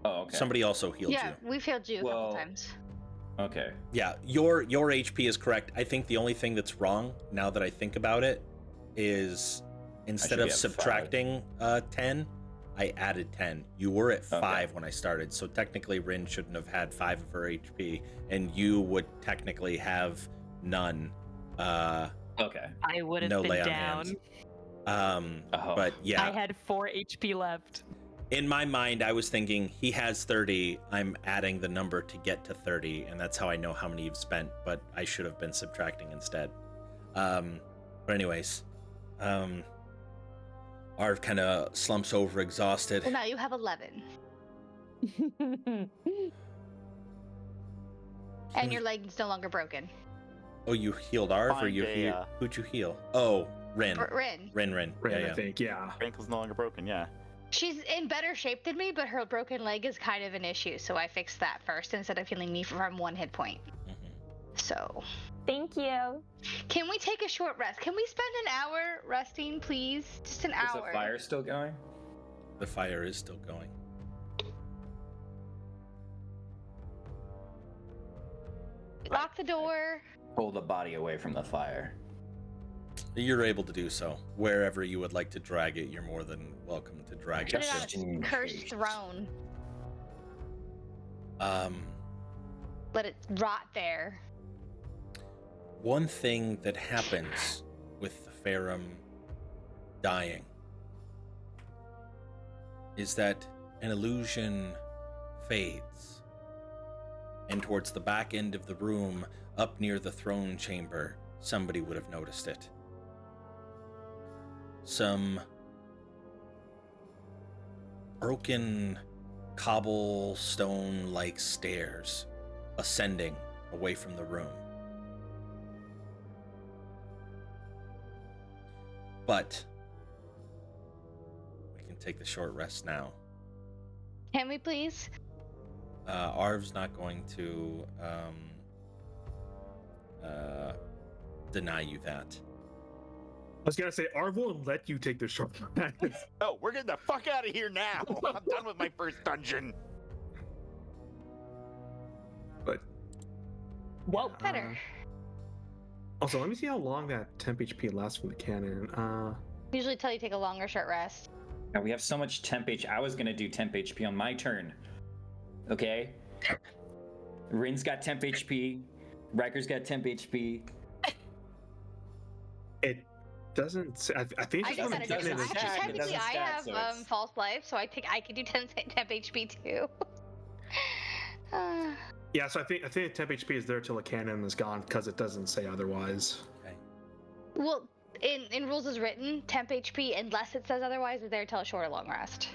Oh, okay. Somebody also healed Yeah, you. we've healed you a Well, couple times. Okay. Yeah, your HP is correct. I think the only thing that's wrong, now that I think about it, is instead should of be at 5. subtracting 10, I added 10. You were at 5 Okay. when I started, so technically Rin shouldn't have had 5 of her HP, and you would technically have none. Okay. I would have No been lay on down. hands. Oh. But yeah, I had 4 HP left. in my mind, I was thinking he has 30. I'm adding the number to get to 30, and that's how I know how many you've spent. But I should have been subtracting instead. But anyways, Arv kind of slumps over, exhausted. Well, now you have 11. And your leg's no longer broken. Oh, you healed Arv, or Find you a, who'd you heal? Oh, Rin. Rin. Rin. Right, Yeah. I think, yeah. ankle's no longer broken, yeah. She's in better shape than me, but her broken leg is kind of an issue, so I fixed that first instead of healing me from 1 hit point. So, Thank you. can we take a short rest? Can we spend an hour resting, please? Just an Is hour. the fire still going? The fire is still going. Lock the door. Pull the body away from the fire. You're able to do so. Wherever you would like to drag it, you're more than welcome to drag Put it. it on Just to. in its cursed case. throne. Let it rot there. One thing that happens with the Farum dying is that an illusion fades, and towards the back end of the room, up near the throne chamber, somebody would have noticed it. Some broken cobblestone-like stairs ascending away from the room. But we can take the short rest now. Can we please? Arv's not going to deny you that. I was gonna say, Arv won't let you take the short rest. Oh, we're getting the fuck out of here now! I'm done with my first dungeon. But Whoa. Better. Also, let me see how long that temp HP lasts from the cannon. Usually tell you to take a longer short rest. God, we have so much temp HP. I was gonna do temp HP on my turn. Okay? Rin's got temp HP. Riker's got temp HP. it doesn't. I think I it's just just had when a the doesn't cannon is different. stack, it Technically, doesn't I stack, have so it's- false life, so I could do 10 temp HP too. Yeah, so I think the temp HP is there till the cannon is gone because it doesn't say otherwise. Okay. Well, in rules as written, temp HP, unless it says otherwise, is there till a short or long rest.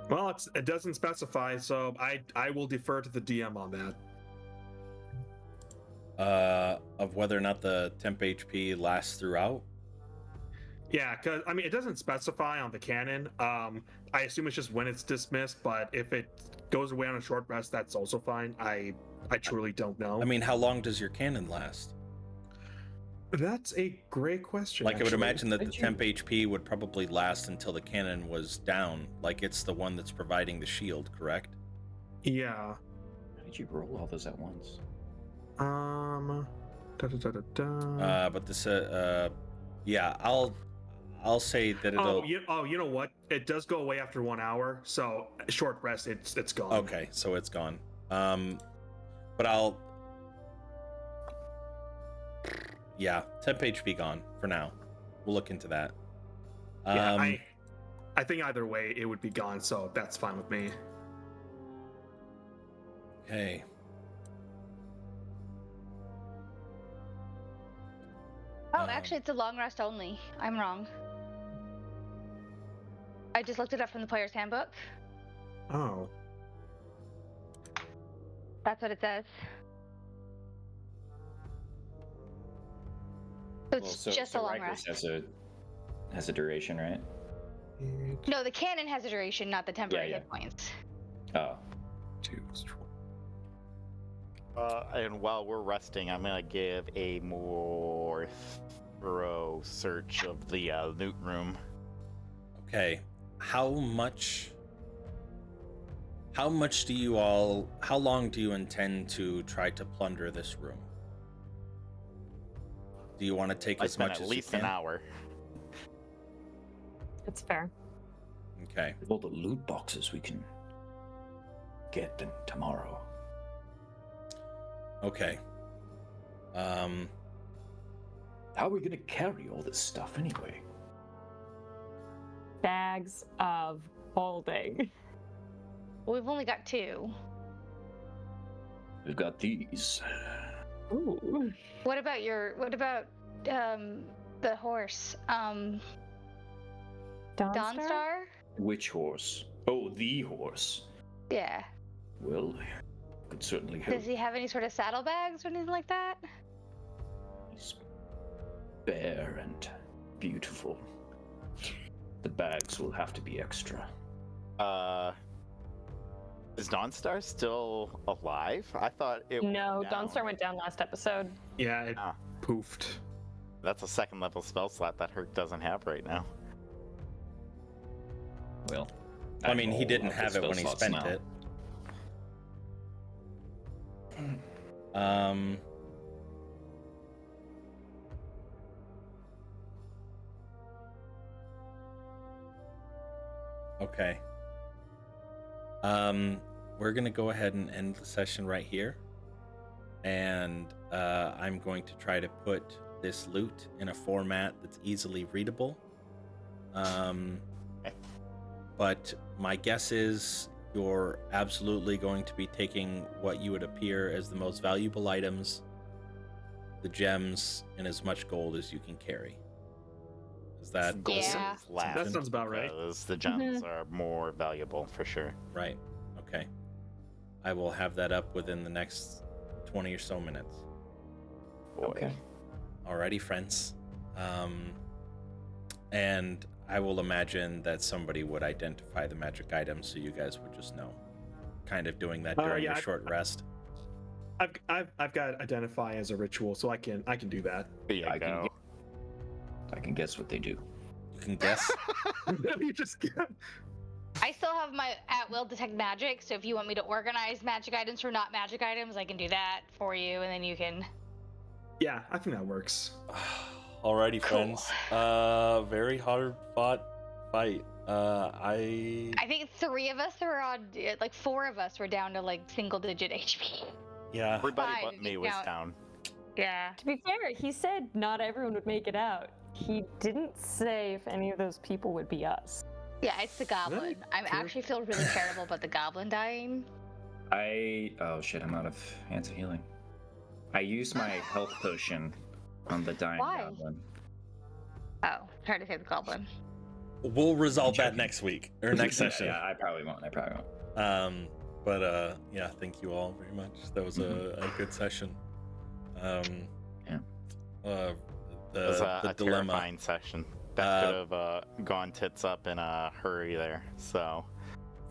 Well, it doesn't specify, so I will defer to the DM on that. Of whether or not the temp HP lasts throughout. Yeah, because I mean it doesn't specify on the cannon. I assume it's just when it's dismissed, but if it goes away on a short rest, that's also fine. I truly don't know. I mean, how long does your cannon last? That's a great question. Like, I would actually. imagine that the temp HP would probably last until the cannon was down. Like, it's the one that's providing the shield, correct? Yeah. How did you roll all those at once? But this, yeah, I'll say that it'll. You know what? It does go away after 1 hour, so short rest, it's gone. Okay, so it's gone. But I'll. Yeah, temp HP gone for now. We'll look into that. Yeah, I think either way it would be gone, so that's fine with me. Okay. Oh, actually, it's a long rest only. I'm wrong. I just looked it up from the player's handbook. Oh. That's what it says. So it's just a long Riker's rest. has a duration, right? No, the cannon has a duration, not the temporary Yeah. hit points. Oh. And while we're resting, I'm gonna give a more thorough search of the loot room. Okay. How long do you intend to try to plunder this room? Do you want to take I as spent much at as least you an can? hour. That's fair. Okay. With all the loot boxes we can get them tomorrow. Okay. How are we gonna carry all this stuff anyway? Bags of holding. We've only got 2. We've got these. Ooh. What about the horse? Dawnstar? Dawnstar? Which horse? Oh, the horse. Yeah. Well, Could certainly help. Does he have any sort of saddlebags or anything like that? He's fair and beautiful. The bags will have to be extra. Is Dawnstar still alive? I thought it No, went down. Dawnstar went down last episode. Yeah, it Ah. poofed. That's a second level spell slot that Herc doesn't have right now. Well, I mean, he have didn't all of have the it when he spell spent slots it. Okay. We're gonna go ahead and end the session right here, and I'm going to try to put this loot in a format that's easily readable. But my guess is you're absolutely going to be taking what you would appear as the most valuable items, the gems, and as much gold as you can carry. Is that Gold Yeah. is last That sounds about right. because the gems are more valuable for sure. right? Okay. I will have that up within the next 20 or so minutes. Boy. Okay. Alrighty, friends. And I will imagine that somebody would identify the magic items, so you guys would just know. Kind of doing that during yeah, your short rest. I've got identify as a ritual, so I can do that. There you I can go. I can guess what they do. You can guess. You just I still have my at will detect magic, so if you want me to organize magic items for not magic items, I can do that for you, and then you can. yeah, I think that works. Alrighty, Cool. friends. Very hard fought fight. I think 3 of us are on, like 4 of us were down to like single digit HP. Yeah. Everybody Five, but if me you was count. down. Yeah. To be fair, he said not everyone would make it out. He didn't say if any of those people would be us. Yeah, it's the goblin. I True. actually feel really terrible about the goblin dying. Oh shit, I'm out of hands of healing. I used my health potion on the dying Why? goblin. Oh, trying to save the goblin. We'll resolve that Checking. next week or next session. Yeah, I probably won't. But yeah, thank you all very much. That was a good session. Yeah. The It was a dilemma. terrifying session. That could have gone tits up in a hurry there. So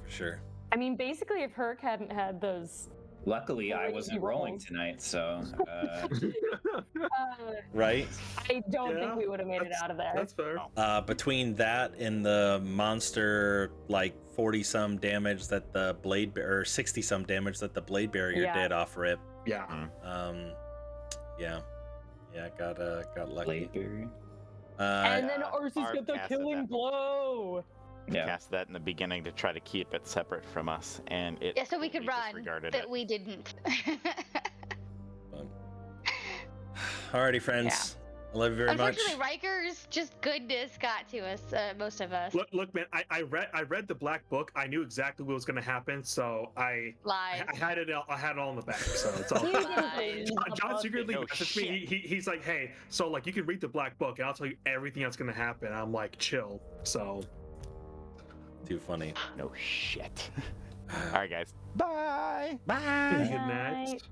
For sure. I mean, basically, if Herc hadn't had those, Luckily, I Crazy wasn't rolling rolls. tonight, so Right? I don't Yeah, think we would have made it out of there. That's fair. Between that and the monster, like 40-some damage that the blade or 60-some damage that the blade barrier Yeah. did off rip. Yeah. Yeah, got lucky. blade barrier. And then Yeah, Arcee's Arv got the casted killing that. blow. Yeah. cast that in the beginning to try to keep it separate from us, and it Yeah, so we could totally run, disregarded but it. we didn't. Alrighty, friends. I love you very much. Unfortunately, Riker's just goodness got to us, most of us. Look, man. I read the black book. I knew exactly what was going to happen, so I Lies. had it. I had it all in the back. So it's all. He good. didn't read the John book. secretly No messaged me. shit. He's like, "Hey, so like you can read the black book, and I'll tell you everything that's going to happen." I'm like, "Chill." So Too funny. No shit. All right, guys. Bye. Bye. good night.